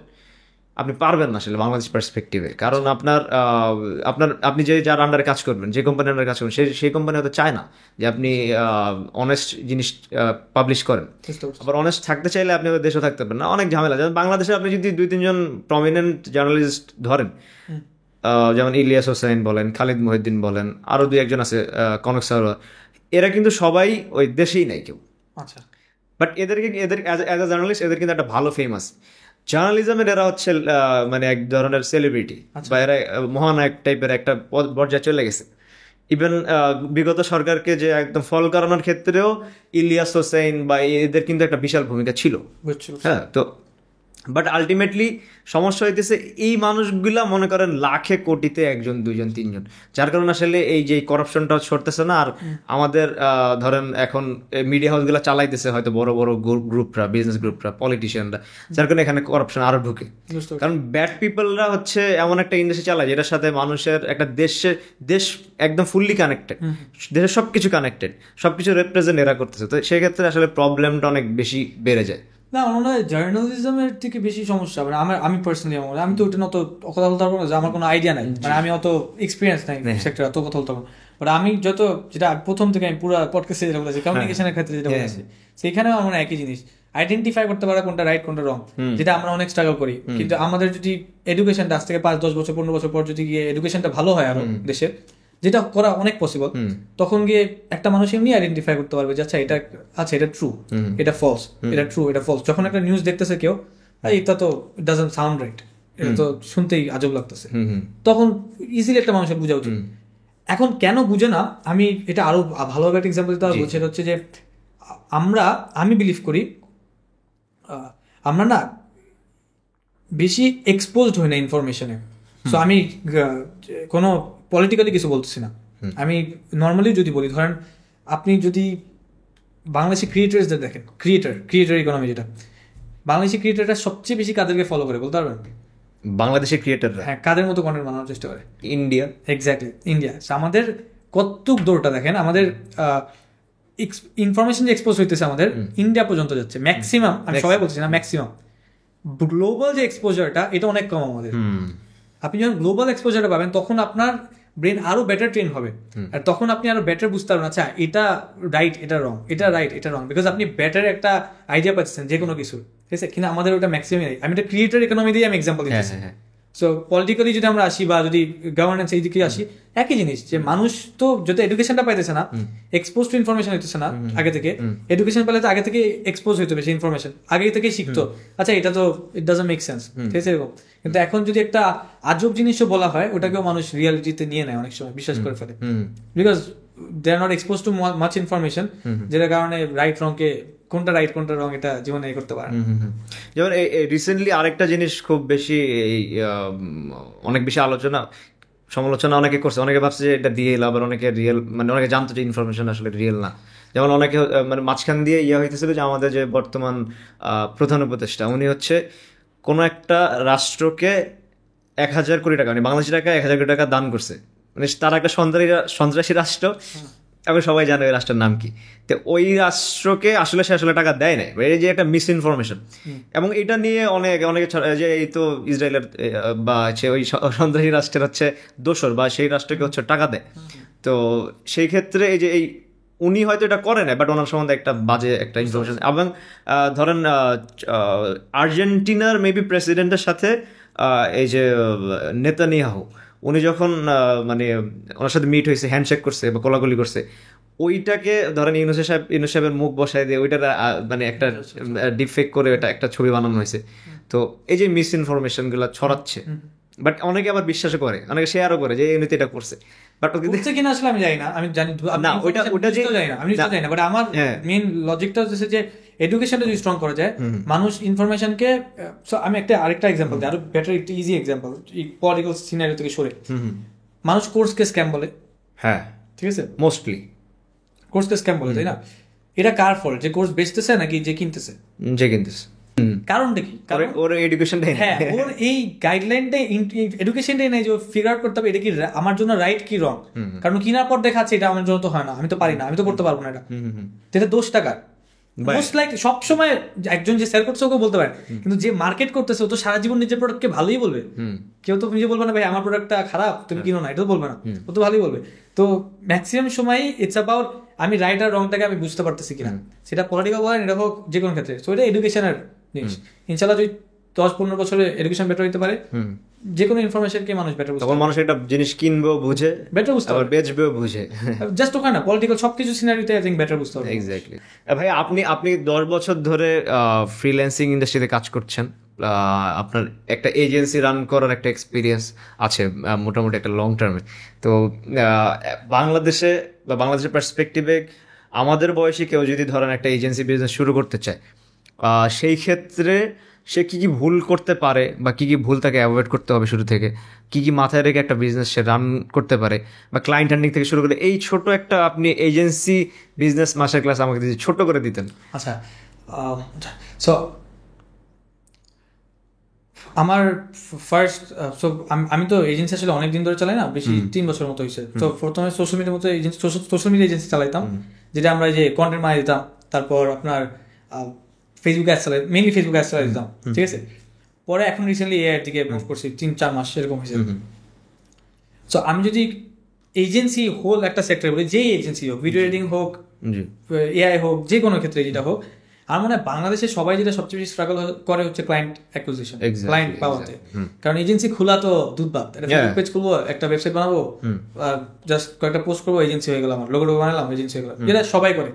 আপনি পারবেন না আসলে বাংলাদেশ পার্সপেক্টিভে। কারণ আপনি যার আন্ডারে কাজ করবেন, যে কোম্পানির আন্ডারে কাজ করবেন, সেই কোম্পানি হয়তো চায় না যে আপনি অনেস্ট জিনিস পাবলিশ করেন। আবার অনেস্ট থাকতে চাইলে আপনি দেশেও থাকতে পারবেন না, অনেক ঝামেলা। যেমন বাংলাদেশে আপনি যদি 2-3 জন প্রমিনেন্ট জার্নালিস্ট ধরেন, যেমন ইলিয়াস হোসেন বলেন, খালিদ মহিউদ্দিন বলেন, আরও 2-1 জন আছে, কনক সারোয়ার, এরা কিন্তু সবাই ওই দেশেই নাই কেউ। বাট এদের অ্যাজ এ জার্নালিস্ট এদের কিন্তু একটা ভালো ফেমাস জার্নালিজমের, এরা হচ্ছে মানে এক ধরনের সেলিব্রিটি, বা এরা মহানায়ক টাইপের একটা পর্যায়ে চলে গেছে। ইভেন বিগত সরকারকে যে একদম ফল করানোর ক্ষেত্রেও ইলিয়াস হোসেন বা এদের কিন্তু একটা বিশাল ভূমিকা ছিল। হ্যাঁ, তো বাট আলটিমেটলি সমস্যা হইতেছে এই মানুষগুলা মনে করেন লাখে কোটিতে 1-জন 2-জন 3-জন, যার কারণে আসলে এই যে করাপশনটা সরতেছে না। আর আমাদের ধরেন এখন মিডিয়া হাউসগুলো চালাইতেছে হয়তো বড় বড় গ্রুপরা, বিজনেস গ্রুপরা, পলিটিশিয়ানরা, যার কারণে এখানে করাপশন আরো ঢুকে। কারণ ব্যাড পিপলরা হচ্ছে এমন একটা ইন্ডাস্ট্রি চালায় যেটার সাথে মানুষের একটা দেশ একদম ফুললি কানেক্টেড, দেশের সবকিছু কানেক্টেড, সবকিছু রিপ্রেজেন্ট এরা করতেছে। তো সেক্ষেত্রে আসলে প্রবলেমটা অনেক বেশি বেড়ে যায়। না, আমার মনে হয় জার্নালিজমের থেকে বেশি সমস্যা মানে আমি পার্সোনালি আমি তো ওটা অত কথা বলতে পারবো না, যে আমার কোনো আইডিয়া নাই, মানে আমি অত এক্সপিরিয়েন্স নাই সেক্টরে, অত কথা বলতে পারবো। বাট আমি যেটা প্রথম থেকে আমি পুরো পডকাস্টে যেটা বলেছি, কমিউনিকেশনের ক্ষেত্রে যেটা বলেছি, সেইখানে আমার মনে হয় একই জিনিস, আইডেন্টিফাই করতে পারা কোনটা রাইট কোনটা রং, যেটা আমরা অনেক স্ট্রাগল করি। কিন্তু আমাদের যদি এডুকেশনটা আজ থেকে 5-10 বছর 15 বছর পর যদি গিয়ে এডুকেশনটা ভালো হয় আরো দেশের, যেটা করা অনেক পসিবল, তখন গিয়ে একটা মানুষ এমনি আইডেন্টিফাই করতে পারবে যে আচ্ছা এটা ট্রু, এটা ফলস, এটা ট্রু, এটা ফলস। যখন একটা নিউজ দেখতেছে কেউ, এটা তো ডাজন্ট সাউন্ড রাইট, এটা তো শুনতেই আজব লাগতেছে, তখন ইজিলি একটা মানুষের বোঝা উচিত। এখন কেন বুঝে না, আমি এটা আরো ভালোভাবে একটা এক্সাম্পল দিতে পারবো। সেটা হচ্ছে যে আমি বিলিভ করি আমরা না বেশি এক্সপোজড হই না ইনফরমেশনে। সো আমি কোনো পলিটিক্যালি কিছু বলতেছি না, আমি নর্মালি যদি বলি, ধরেন আপনি যদি বাংলাদেশি ক্রিয়েটার্সদের দেখেন, ক্রিয়েটার ইকোনমি, যেটা বাংলাদেশি ক্রিয়েটাররা সবচেয়ে বেশি কাদেরকে ফলো করে বলতে পারবেন? বাংলাদেশের ক্রিয়েটাররা। হ্যাঁ, কাদের মতো কন্টেন্ট বানানোর চেষ্টা করে? ইন্ডিয়া। Exactly, India. আমাদের কতটুক দৌড়টা দেখেন, আমাদের ইনফরমেশন যে এক্সপোজ হইতেছে আমাদের ইন্ডিয়া পর্যন্ত যাচ্ছে ম্যাক্সিমাম, আমি সবাই বলছি না, ম্যাক্সিমাম। গ্লোবাল যে এক্সপোজারটা এটা অনেক কম আমাদের। আপনি যখন গ্লোবাল এক্সপোজারটা পাবেন তখন আপনার ব্রেন আরো বেটার ট্রেন হবে, আর তখন আপনি আরো বেটার বুঝতে পারবেন আচ্ছা এটা রাইট, এটা রং, এটা রাইট, এটা রং, বিকজ আপনি বেটার একটা আইডিয়া পাচ্ছেন যে কোনো কিছু, ঠিক আছে? কিন্তু আমাদের ওটা ম্যাক্সিমাম নাই। আমি একটা ক্রিয়েটর ইকোনমি দিয়ে আমি এক্সাম্পল দিচ্ছি। সো পলিটিক্যালি যদি আমরা আসি বা যদি গভর্নেন্স এই দিকে আসি, একই জিনিস, যে মানুষ তো যত এডুকেশনটা পাইতেছে না, এক্সপোজ টু ইনফরমেশন হইতেছে না আগে থেকে। এডুকেশন পেলে তো আগে থেকে এক্সপোজ হইতে বেশি ইনফরমেশন, আগে থেকে শিখতো আচ্ছা এটা তো ইট ডাজন্ট মেক সেন্স, ঠিক আছে এরকম। কিন্তু এখন যদি একটা আজব জিনিসও বলা হয়, ওটাকেও মানুষ রিয়ালিটিতে নিয়ে নেয়, অনেক সময় বিশ্বাস করে ফেলে, because they are not expose to much information, যেটার কারণে রাইট রংকে, কোনটা রাইট কোনটা রং, এটা জীবনে করতে পারে। যেমন রিসেন্টলি আরেকটা জিনিস খুব বেশি অনেক বেশি সমালোচনা অনেকে করছে, অনেকে ভাবছে যে এটা রিয়েল, আবার অনেকে রিয়েল, মানে অনেকে জানতো যে ইনফরমেশন আসলে রিয়েল না। যেমন অনেকে মানে মাঝখান দিয়ে হইতেছিল যে আমাদের যে বর্তমান প্রধান উপদেষ্টা, উনি হচ্ছে কোনো একটা রাষ্ট্রকে 1,000 কোটি টাকা, মানে বাংলাদেশি টাকা 1,000 কোটি টাকা দান করছে, মানে তারা একটা সন্ত্রাসী রাষ্ট্র, এখন সবাই জানে ওই রাষ্ট্রের নাম কি। তো ওই রাষ্ট্রকে আসলে সে টাকা দেয় নাই, এই যে একটা মিস ইনফরমেশন। এবং এটা নিয়ে অনেকে যে এই তো ইসরায়েলের বা ওই সন্ত্রাসী রাষ্ট্রের হচ্ছে দোসর, বা সেই রাষ্ট্রকে হচ্ছে টাকা দেয়। তো সেই ক্ষেত্রে এই যে উনি হয়তো এটা করে না, বাট ওনার সম্বন্ধে একটা বাজে একটা ইনফরমেশন। এবং ধরেন আর্জেন্টিনার মেবি প্রেসিডেন্টের সাথে এই যে নেতানিয়াহু, উনি যখন মানে ওনার সাথে মিট হয়েছে, হ্যান্ডশেক করছে বা কোলাকুলি করছে, ওইটাকে ধরেন ইউনূস সাহেবের মুখ বসায় দিয়ে ওইটার মানে একটা ডিফেক্ট করে এটা একটা ছবি বানানো হয়েছে। তো এই যে মিস ইনফরমেশন গুলো ছড়াচ্ছে, বাট অনেকে আবার বিশ্বাসও করে, অনেকে শেয়ারও করে যে এই উনি তো এটা করছে, বাট হচ্ছে কিনা আসলে আমি জানি না, আমি জানি না ওটা যে জানি না, আমি জানি না, বাট আমার মেইন লজিকটা হচ্ছে যে এডুকেশনটা যদি স্ট্রং করা যায়, মানুষ ইনফরমেশনকে, আমি একটা আরেকটা এক্সাম্পল দিই, আরো বেটার একটা ইজি এক্সাম্পল, পলিটিক্যাল সিনারিও থেকে সরে, মানুষ কোর্সকে স্ক্যাম বলে, হ্যাঁ ঠিক আছে, মোস্টলি কোর্সকে স্ক্যাম বলে, তাই না? এটা কার ফল্ট, যে কোর্স বেচতেছে নাকি যে কিনতেছে? যে কিনতেছে। কারণটা কি? ওর এডুকেশনটাই, হ্যাঁ, ওর এই গাইডলাইনটাই, এডুকেশনটাই নেই যে ফিগার আউট করতে হবে এটা কি আমার জন্য রাইট কি রং। কারণ কিনার পর দেখাচ্ছে এটা আমার জন্য তো হয় না, আমি তো পারি না, আমি তো করতে পারবো না, এটা দোষ টাকার। মোস্ট লাইক সবসময় একজন যে সেল করছে ওকে বলতে পারে, কিন্তু যে মার্কেট করতেছে ও তো সারা জীবন নিজের প্রোডাক্টকে ভালোই বলবে। কেউ তো নিজে বলবে না ভাই আমার প্রোডাক্টটা খারাপ তুমি কিনো না, এটা তো বলবে না, ও তো ভালোই বলবে। তো ম্যাক্সিমাম সময় ইটস অ্যাবাউট আমি রাইট আর রংটাকে আমি বুঝতে পারতেছি কিনা, সেটা পলিটিক্যাল বলেন, এটা হোক যে কোনো ক্ষেত্রে। তো এটা এডুকেশনের জিনিস। ইনশাল্লাহ যদি 10-15 বছরে এডুকেশন বেটার হতে পারে, যে কোনো ইনফরমেশনকে মানুষ বেটার বুঝতে, তখন মানুষ একটা জিনিস কিনবেও বুঝে, বেটার বুঝতে পারবে, বেচবেও বুঝে। জাস্ট ওখানে না, পলিটিক্যাল সবকিছু সিনারিওতে আই থিংক বেটার বুঝতে পারবে। এক্স্যাক্টলি। ভাই আপনি 10 বছর ধরে ফ্রিল্যান্সিং ইন্ডাস্ট্রিতে কাজ করছেন, আপনার একটা এজেন্সি রান করার একটা এক্সপিরিয়েন্স আছে মোটামুটি একটা লং টার্মে। তো বাংলাদেশে বা বাংলাদেশের পার্সপেক্টিভে আমাদের বয়সী কেউ যদি ধরেন একটা এজেন্সি বিজনেস শুরু করতে চায়, সেই ক্ষেত্রে সে কি কি ভুল করতে পারে বা কি কি ভুল তাকে অ্যাভয়েড করতে হবে শুরু থেকে, কি কি মাথায় রেখে একটা বিজনেস সে রান করতে পারে, বা ক্লায়েন্ট হান্ডিং থেকে শুরু করে, এই ছোট একটা আপনি এজেন্সি বিজনেস মাস্টার ক্লাস আমাকে যদি ছোট করে দিতেন। আচ্ছা, সো আমার ফার্স্ট, সো আমি তো এজেন্সি আসলে অনেক দিন ধরে চালাই না, বেশি 3 বছর মতো হয়েছে। তো প্রথমে সোশ্যাল মিডিয়ার মতো এজেন্সি, সোশ্যাল মিডিয়া এজেন্সি চালাইতাম, যেটা আমরা যে কন্টেন্ট বানিয়ে দিতাম, তারপর আপনার ফেসবুক অ্যাডস চালাই, মেইনলি ফেসবুক অ্যাডস চালাই দিতাম, ঠিক আছে। পরে এখন রিসেন্টলি এআই এর দিকে মুভ করছি, 3-4 মাস এরকম হয়েছে। সো আমি যদি এজেন্সি হোল একটা সেক্টর বলি, যেই এজেন্সি হোক, ভিডিও এডিটিং হোক, এআই হোক, যে কোনো ক্ষেত্রে যেটা হোক, আমার মনে হয় বাংলাদেশে সবাই যেটা সবচেয়ে বেশি স্ট্রাগল করে হচ্ছে ক্লায়েন্ট অ্যাকুইজিশন, ক্লায়েন্ট পাওয়াতে। কারণ এজেন্সি খোলা তো দুধভাত, একটা ফেসবুক পেজ খুলবো, একটা ওয়েবসাইট বানাবো, জাস্ট কয়েকটা পোস্ট করবো, এজেন্সি হয়ে গেল, আমার লোগো বানালাম, এজেন্সি হয়ে গেল। যেটা সবাই করে,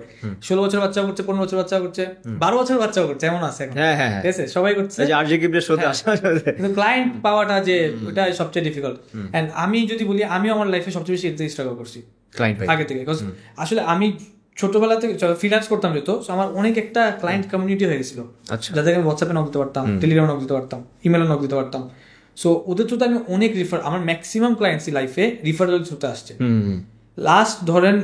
16 বছর বাচ্চাও করছে, 15 বছর বাচ্চাও করছে, 12 বছর বাচ্চাও করছে, এমন আছে এখন, ঠিক আছে, সবাই করছে। কিন্তু ক্লায়েন্ট পাওয়াটা যে ওটা সবচেয়ে ডিফিকাল্ট। এন্ড আমি যদি বলি, আমি আমার লাইফে সবচেয়ে বেশি এটাই স্ট্রাগল করছি আগে থেকে। আসলে আমি ছোটবেলা থেকে ফ্রিল্যান্স করতাম যেহেতু, আমার অনেক একটা ক্লায়েন্ট কমিউনিটি হয়ে গেছিল, যাদেরকে আমি হোয়াটসঅ্যাপে নক দিতে পারতাম, টেলিগ্রামে নক দিতে পারতাম, ইমেলে নক দিতে পারতাম। সো ওদের থ্রুতে আমি অনেক আমার ম্যাক্সিমাম ক্লায়েন্টসই লাইফে রিফারেল থ্রুতে আসছে। লাস্ট ধরেন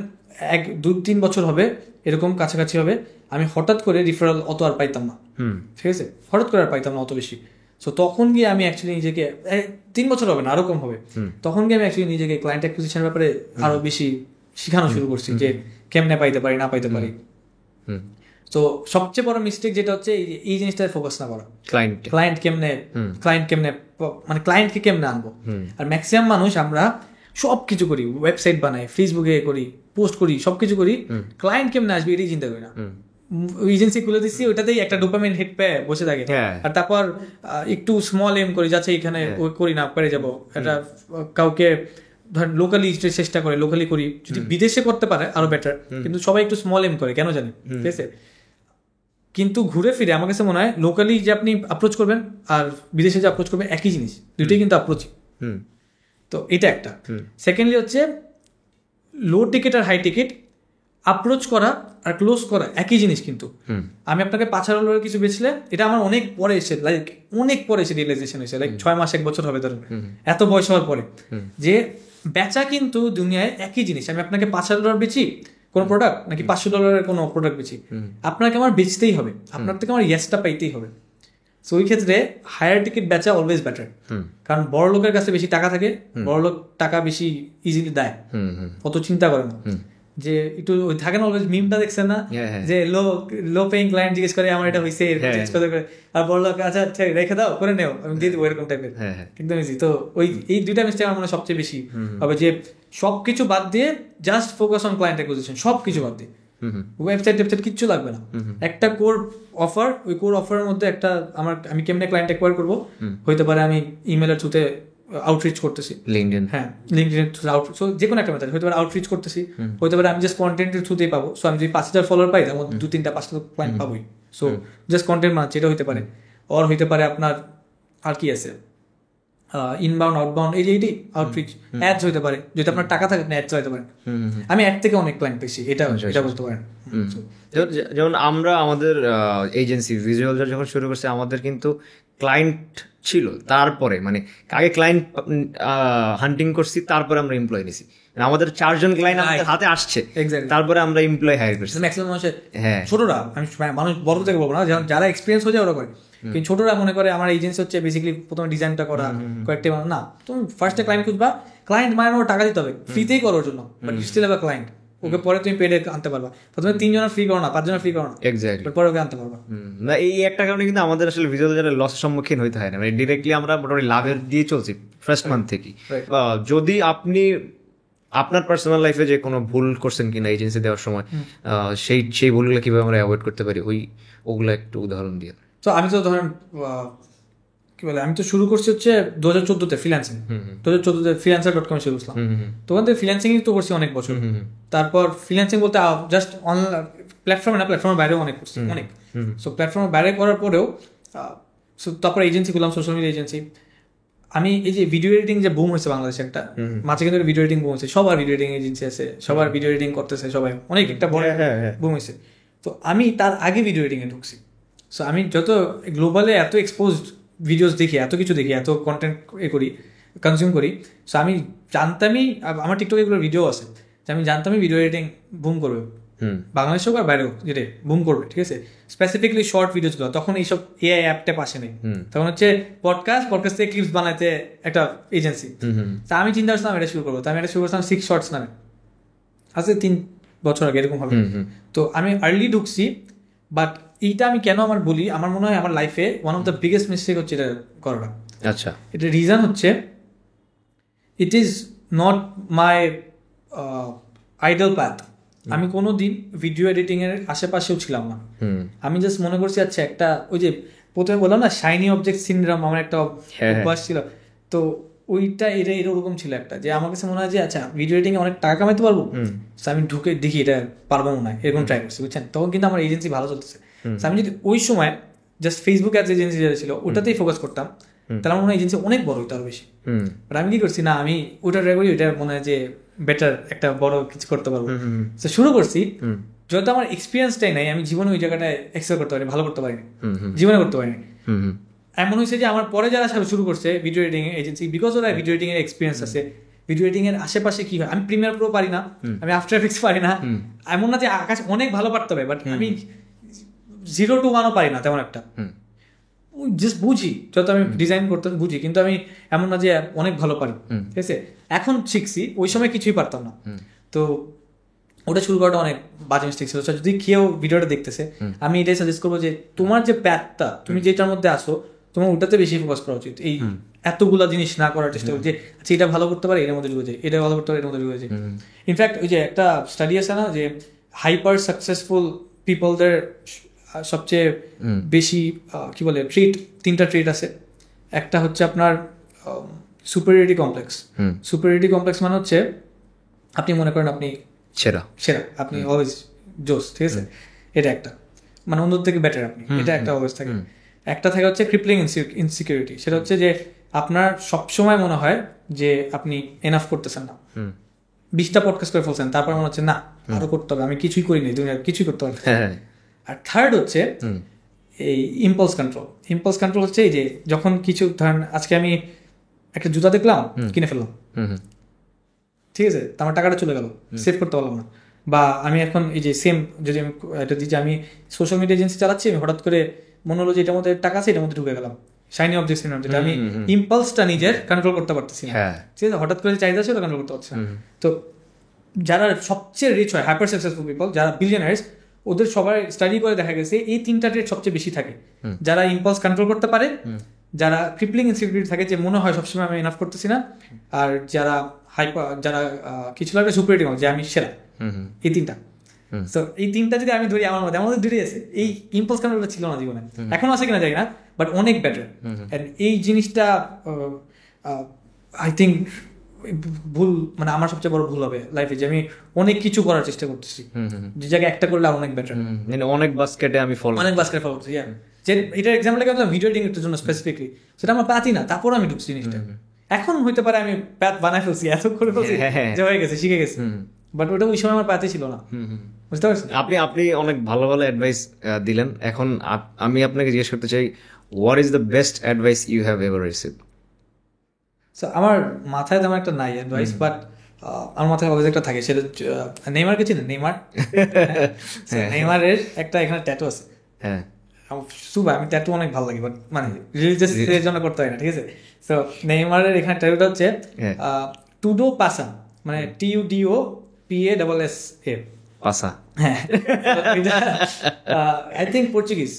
1-2-3 বছর হবে এরকম কাছাকাছি হবে, আমি হঠাৎ করে রিফারেল অত আর পাইতাম না, ঠিক আছে, হঠাৎ করে আর পাইতাম না অত বেশি। সো তখন গিয়ে আমি অ্যাকচুয়ালি নিজেকে, 3 বছর হবে না, আরো কম হবে, তখন গিয়ে আমি অ্যাকচুয়ালি নিজেকে ক্লায়েন্ট অ্যাকুইজিশনের ব্যাপারে আরো বেশি শেখানো শুরু করছি, যে কেমনে পাইতে পারি না পাইতে পারি। তো সবচেয়ে বড় মিস্টেক যেটা হচ্ছে এই জিনিসটায় ফোকাস না করা, ক্লায়েন্ট কেমনে মানে ক্লায়েন্টকে কেমনে আনবো। আর ম্যাক্সিমাম মানুষ আমরা সবকিছু করি, ওয়েবসাইট বানাই, ফেসবুকে করি, পোস্ট করি, সবকিছু করি, ক্লায়েন্ট কেমনে আসবে এটাই চিন্তা করি না। এজেন্সি খুলে দিচ্ছি, ওইটাতেই একটা ডোপামিন হিট পেয়ে বসে থাকে, আর তারপর একটু স্মল এম করি, যাচ্ছে এখানে করি না পেরে যাবো, এটা কাউকে ধরেন লোকালি চেষ্টা করে, লোকালি করি, যদি বিদেশে করতে পারে আরো বেটার, কিন্তু সবাই একটু স্মল এম করে, কেন জানেন, ঠিক আছে। কিন্তু ঘুরে ফিরে আমার কাছে মনে হয় লোকালি যে আপনি অ্যাপ্রোচ করবেন আর বিদেশে যে অ্যাপ্রোচ করবেন একই জিনিস, দুইটাই কিন্তু অ্যাপ্রোচ। তো এটা একটা। সেকেন্ডলি হচ্ছে লো টিকিট আর হাই টিকিট অ্যাপ্রোচ করা আর ক্লোজ করা একই জিনিস। কিন্তু আমি আপনাকে $5,000 কিছু বেচলে, এটা আমার অনেক পরে এসে, লাইক অনেক পরে এসে রিয়েলাইজেশন হয়েছে, লাইক 6 মাস 1 বছর হবে ধরেন, এত বয়স হওয়ার পরে, যে বেচা কিন্তু দুনিয়ায় একই জিনিস। আমি আপনাকে $5,000 বেচি কোনো প্রোডাক্ট, নাকি $500 কোনো প্রোডাক্ট বেচি, আপনাকে আমার বেচতেই হবে, আপনার থেকে আমার ইয়েসটা পাইতেই হবে। সো ওই ক্ষেত্রে হায়ার টিকিট বেচা অলওয়েজ বেটার, কারণ বড় লোকের কাছে বেশি টাকা থাকে, বড় লোক টাকা বেশি ইজিলি দেয়, অত চিন্তা করে না। যে একটু থাকে না অলওয়েজ, মিমটা দেখছেন না, যে লো পেইং ক্লায়েন্ট জিজ্ঞেস করে আমার এটা হয়েছে, আর বড় লোক আচ্ছা রেখে দাও, করে নেও, আমি দিয়ে দেবো, এরকম টাইপের, একদম ইজি। তো এই দুইটা মিস্টেক আমার মনে হয় সবচেয়ে বেশি হবে, যে সবকিছু বাদ দিয়ে just focus on client acquisition, সবকিছু বাদ দিয়ে, ওয়েবসাইট কিচ্ছু লাগবে না, একটা কোর অফার, ওই কোর অফারের মধ্যে একটা আমি কেমনে ক্লায়েন্ট অ্যাকোয়ার করবো, হইতে পারে আমি ইমেলের থ্রুতে আউটরিচ করতেছি, লিঙ্কডইন, হ্যাঁ লিঙ্কডইন সো যে কোনো একটা মেথড হতে পারে, আউটরিচ করতেছি, হতে পারে আমি জাস্ট কন্টেন্টের থ্রুতেই পাবো। সো আমি যদি 5,000 ফলোয়ার পাই তার মধ্যে 2-3-5টা ক্লায়েন্ট পাবোই। সো জাস্ট কন্টেন্ট বানাচ্ছি, এটা হতে পারে। অর হইতে পারে আপনার আর কি আছে, ইনবাউন্ড আউটবাউন্ড, এই যে এইটি আউটরিচ, অ্যাডস হইতে পারে, যদি আপনার টাকা থাকে আপনি অ্যাডস হইতে পারেন। আমি অ্যাড থেকে অনেক ক্লায়েন্ট পেয়েছি, এটা বলতে পারেন। যেমন আমরা আমাদের এজেন্সি ভিজুয়াল যখন শুরু করছি আমাদের কিন্তু ক্লায়েন্ট ছিল, তারপরে মানে আগে ক্লায়েন্ট হান্টিং করছি, তারপরে আমরা এমপ্লয় নিছি। আমাদের 4 জন ক্লায়েন্ট আমাদের হাতে আসছে, তারপরে আমরা এমপ্লয় হায়ার করছি। ম্যাক্সিমাম মানুষের, হ্যাঁ ছোটরা, আমি মানুষ বড় থেকে বলবো না, যারা এক্সপিরিয়েন্স হয়ে যায় ওরা করে, কিন্তু ছোটরা মনে করে আমার এজেন্সি হচ্ছে বেসিক্যালি প্রথমে ডিজাইনটা করা, কয়েকটা মানুষ না, তুমি ফার্স্টে ক্লায়েন্ট খুঁজবা, ক্লায়েন্ট মানে টাকা দিতে হবে, ফ্রিতেই করার জন্য, but you still have a client, okay পরে তুমি পেডে আনতে পারবা। প্রথমে 3 জনের ফ্রি করো না, 5 জনের ফ্রি করো না, এক্স্যাক্টলি, পরে ওকে আনতে পারবা। না এই একটা কারণে কিন্তু আমাদের আসলে ভিজুয়াল যারা লসের সম্মুখীন হইতে হয় না, মানে ডিরেক্টলি আমরা মোটামুটি লাভের দিয়ে চলছি ফার্স্ট মান্থ থেকে। যদি আপনি আপনার পার্সোনাল লাইফে যে কোনো ভুল করছেন কিনা এজেন্সি দেওয়ার সময়, সেই ভুলগুলো কিভাবে আমরা অ্যাভয়েড করতে পারি, ওগুলো একটু উদাহরণ দিয়ে। তো আমি তো ধরেন কি বলে, আমি তো শুরু করছি হচ্ছে 2014-তে ফ্রিল্যান্সিং, 2014-তে freelancer.com শুরু করলাম। তো ওখান থেকে ফ্রিল্যান্সিং তো করছি অনেক বছর। তারপর ফ্রিল্যান্সিং বলতে জাস্ট অনলাইন প্ল্যাটফর্মে না, প্ল্যাটফর্মের বাইরেও অনেক করছি, অনেক। সো প্ল্যাটফর্মের বাইরে করার পরেও তারপর এজেন্সি করলাম, সোশ্যাল মিডিয়া এজেন্সি। আমি এই যে ভিডিও এডিটিং যে বুম হয়েছে বাংলাদেশে, একটা মাঝে কিন্তু ভিডিও এডিটিং বুম হয়েছে, সবার ভিডিও এডিটিং এজেন্সি আছে, সবার ভিডিও এডিটিং করতেছে, সবাই অনেক একটা বড় বুম হয়েছে। তো আমি তার আগে ভিডিও এডিটিং এ ঢুকছি। সো আমি যত গ্লোবালে এত এক্সপোজড ভিডিওস দেখি, এত কিছু দেখি, এত কন্টেন্ট করি, কনজিউম করি। সো আমি জানতামই, আমার টিকটকে এগুলো ভিডিও আছে, যে আমি জানতামই ভিডিও এডিটিং বুম করবে, বাংলাদেশ হোক আর বাইরেও, যেটা বুম করবে, ঠিক আছে। স্পেসিফিকলি শর্ট ভিডিওসগুলো, তখন এইসব এআই অ্যাপটা পাশে নেই, তখন হচ্ছে পডকাস্ট থেকে ক্লিপস বানাইতে একটা এজেন্সি। তা আমি চিন্তা করছিলাম এটা শুরু করবো, তো আমি এটা শুরু করছিলাম 6 শর্টস নামে, আজকে 3 বছর আগে এরকম হবে। তো আমি আর্লি ঢুকছি, বাট এইটা আমি কেন আমার বলি, আমার মনে হয় আমার লাইফে one of the biggest mistake হচ্ছে এটা করাটা। আচ্ছা, এটা রিজন হচ্ছে, it is not my idol path. আমি কোনোদিন ভিডিও এডিটিং এর আশেপাশেও ছিলাম না। আমি জাস্ট মনে করছি আচ্ছা একটা, ওই যে প্রথমে বললাম না শাইনি অবজেক্ট সিনড্রোম, আমার একটা অভ্যাস ছিল। তো ওইটা এরকম ছিল একটা, যে আমার কাছে মনে হয় যে আচ্ছা ভিডিও এডিটিং এ অনেক টাকা কামাইতে পারবো, আমি ঢুকে দেখি এটা পারবো না, এরকম ট্রাই করছি, বুঝছেন। তখন কিন্তু আমার এজেন্সি ভালো চলতেছে। আমি যদি ওই সময় জাস্ট ফেসবুক অ্যাডস এজেন্সি যেটা ছিল ওটাতেই ফোকাস করতাম, তাহলে আমার মনে হয় এজেন্সি অনেক বড় হইতো আরো বেশি। বাট আমি কি করছি, না আমি ওটা ট্রাই করি, ওইটা মনে হয় যে বেটার একটা বড় কিছু করতে পারবো। তো শুরু করছি, যত আমার এক্সপিরিয়েন্সটাই নাই, আমি জীবনে ওই জায়গাটায় এক্সেল করতে পারি, ভালো করতে পারিনি, জীবনে করতে পারিনি। এমন হয়েছে যে আমার পরে যারা শুরু করছে ভিডিও এডিটিং এজেন্সি, বিকজ ওরা ভিডিও এডিটিং এর এক্সপিরিয়েন্স আছে, ভিডিও এডিটিং এর আশেপাশে কি হয়, আমি প্রিমিয়ার প্রো পারি না, আমি আফটার এফেক্টস পারি না, এমন না যে আকাশ অনেক ভালো পারতে হবে, বাট আমি 0 to 1ও পারি না তেমন একটা, জাস্ট বুঝি, যত আমি ডিজাইন করতে বুঝি, কিন্তু আমি এমন না যে অনেক ভালো পারি, ঠিক আছে। এখন শিখছি, ওই সময় কিছুই পারতাম না। তো ওটা শুরু করাটা অনেক বাজে মিস্টেক ছিল। যদি কেউ ভিডিওটা দেখতেছে, আমি এটাই সাজেস্ট করবো যে তোমার যে প্যাথটা, তুমি যেটার মধ্যে আসো, তোমার ওটাতে বেশি ফোকাস করা উচিত। এই এতগুলা জিনিস না করার চেষ্টা করছি যে আচ্ছা এটা ভালো করতে পারে, এর মধ্যে ঢুকে যায়, এটা ভালো করতে পারে, এর মধ্যে ঢুকে যায়। ইনফ্যাক্ট ওই যে একটা স্টাডি আছে না, যে হাইপার সাকসেসফুল পিপলদের সবচেয়ে বেশি কি বলে ট্রিট, 3টা ট্রিট আছে। একটা হচ্ছে আপনার সুপেরিয়রিটি কমপ্লেক্স। সুপেরিয়রিটি কমপ্লেক্স মানে হচ্ছে আপনি মনে করেন আপনি সেরা, আপনি অলওয়েজ জোস, ঠিক আছে, এটা একটা, মানে অন্যদের থেকে বেটার আপনি, এটা একটা অলওয়েজ থাকে। একটা থাকে হচ্ছে ক্রিপলিং ইনসিকিউরিটি, সেটা হচ্ছে যে আপনার সবসময় মনে হয় যে আপনি এনাফ করতেছেন না, 20টা পডকাস্ট করে ফেলছেন, তারপর মনে হচ্ছে না আরো করতে হবে, আমি কিছুই করিনি, দুনিয়ার কিছুই করতে পারছি। আর থার্ড হচ্ছে এই ইম্পালস কন্ট্রোল। ইম্পালস কন্ট্রোল হচ্ছে এই যে যখন কিছু, ধরেন আজকে আমি একটা জুতা দেখলাম, কিনে ফেললাম, ঠিক আছে, আমার টাকাটা চলে গেল, সেভ করতে পারলাম না। বা আমি এখন এই যে সেম, যদি আমি এটা দিই যে আমি সোশ্যাল মিডিয়া এজেন্সি চালাচ্ছি, আমি হঠাৎ করে মনে হলো যে এটার মধ্যে টাকা আছে, এটার মধ্যে ঢুকে গেলাম, শাইনি অবজেক্ট সিনড্রোম, যেটা আমি ইম্পালসটা নিজের কন্ট্রোল করতে পারতেছি না, ঠিক আছে, হঠাৎ করে চাহিদা ছিল কন্ট্রোল করতে পারছি না। তো যারা সবচেয়ে রিচ হয়, হাইপার সাকসেসফুল পিপল, যারা বিলিয়নার্স, ওদের সবাই স্টাডি করে দেখা গেছে এই 3টা ট্রেট সবচেয়ে বেশি থাকে। যারা ইম্পালস কন্ট্রোল করতে পারে, যারা ক্রিপলিং ইনসিকিউরিটি থাকে, যে মনে হয় সবসময় আমি এনাফ করতেছি না, আর যারা যারা কিছু লাগবে সুপারিটি, যে আমি সেরা, এই 3টা। তো এই 3টা যদি আমি ধরি আমার মধ্যে ধরে আছে, এই ইম্পালস কন্ট্রোলটা ছিল না জীবনে, এখনো আছে কিনা জানি না, বাট অনেক বেটার। এই জিনিসটা আই থিঙ্ক ভুল, মানে আমার সবচেয়ে বড় ভুল হবে লাইফে যে আমি অনেক কিছু করার চেষ্টা করতেছি, যে জায়গায় একটা করলে আর অনেক বেটার, মানে অনেক বাস্কেটে আমি ফলো অনেক বাস্কেট ফলো করছি। যে এটার এক্সাম্পল লাগে ভিডিও এডিটিংয়ের জন্য স্পেসিফিকলি, সেটা আমার পাতি না, তারপর আমি ঢুকছি জিনিসটা। এখন হইতে পারে আমি প্যাথ বানাই ফেলছি, এত করে ফেলছি যে হয়ে গেছে, শিখে গেছি, বাট ওটা ওই সময় আমার পাতে ছিল না, বুঝতে পারছেন? আপনি অনেক ভালো ভালো অ্যাডভাইস দিলেন। এখন আমি আপনাকে জিজ্ঞেস করতে চাই, what is the best advice you have ever received? So আমার মাথায় তেমন একটা নাই অ্যাডভাইস, বাট আমার মাথায় অলওয়েজ একটা থাকে, সেটা নেইমারকে চিনেন? নেইমারের একটা এখানে ট্যাটু আছে। হ্যাঁ, সুবা, আমি ট্যাটু অনেক ভালো লাগে, বাট মানে রিলিজিয়াস এর জন্য করতে হয় না, ঠিক আছে? সো নেইমারের এখানে ট্যাটুটা হচ্ছে টুডো পাসা, মানে TUDOPASSA পাসা। হ্যাঁ, আই থিঙ্ক পর্তুগিজ,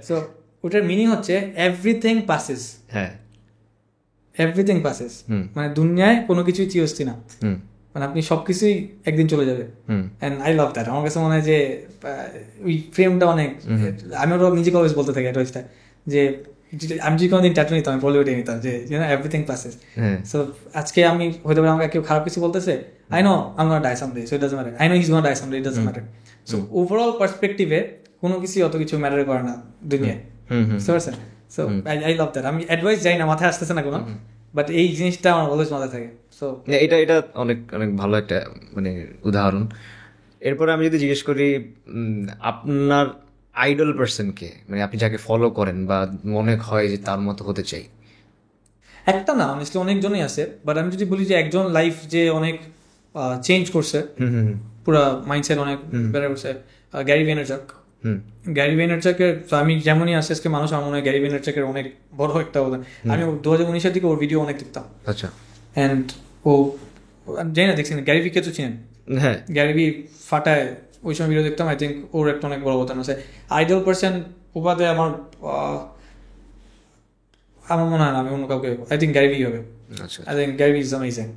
সো ওটার মিনিং হচ্ছে এভরিথিং পাসেস। হ্যাঁ, এভরিথিং পাসেস মানে দুনিয়ায় কোনো কিছুই চিরস্থায়ী না, মানে আপনি সবকিছুই একদিন চলে যাবে। And I love that. আমার কাছে মনে হয় যে ওই ফ্রেমটা অনেক, আমি ওরা নিজেকে অলওয়েজ বলতে থাকি অ্যাডভাইসটা, যে আমি যদি কোনোদিন ট্যাটু নিতাম, আমি বলিউডে নিতাম যে এভরিথিং পাসেস। সো আজকে আমি হয়তো আমাকে কেউ খারাপ কিছু বলতেছে, I know I am gonna die someday, so it doesn't matter, I know he is gonna die someday, it doesn't matter. So overall পার্সপেক্টিভে কোনো কিছু অত কিছু ম্যাটার করে না দুনিয়ায়, বুঝতে পারছেন? So I love that. আমি অ্যাডভাইস যাই না, মাথায় আসতেছে না কোনো, বাট এই জিনিসটা আমার অলওয়েজ মাথায় থাকে। সো এটা অনেক অনেক ভালো একটা মানে উদাহরণ। এরপরে আমি যদি জিজ্ঞেস করি, আপনার আইডল পার্সনকে, মানে আপনি যাকে ফলো করেন বা মনে হয় যে তার মতো হতে চাই? একটা না, অনেস্টলি অনেকজনই আছে, বাট আমি যদি বলি যে একজন লাইফ যে অনেক চেঞ্জ করছে, পুরো মাইন্ডসেট অনেক বেড়ে করছে, গ্যারি ভেনারচাক। গ্যারি ভেনারচাকের, আমি যেমনই আসছে আজকে মানুষ, আমার মনে হয় গ্যারি ভেনারচাকের অনেক বড় একটা অবদান। আমি 2019-এর দিকে ওর ভিডিও অনেক দেখতাম। আচ্ছা। অ্যান্ড ও জানি না দেখছেন, গ্যারি ভিকে তো চিনেন? হ্যাঁ, গ্যারি ভি ফাটায় ওই সময় ভিডিও দেখতাম। আই থিঙ্ক ওর একটা অনেক বড় অবদান আছে। আইডল পার্সন উপাধে আমার মনে হয় না আমি অন্য কাউকে, আই থিঙ্ক গ্যারি ভি হবে। আচ্ছা। I think Gary Vee is amazing.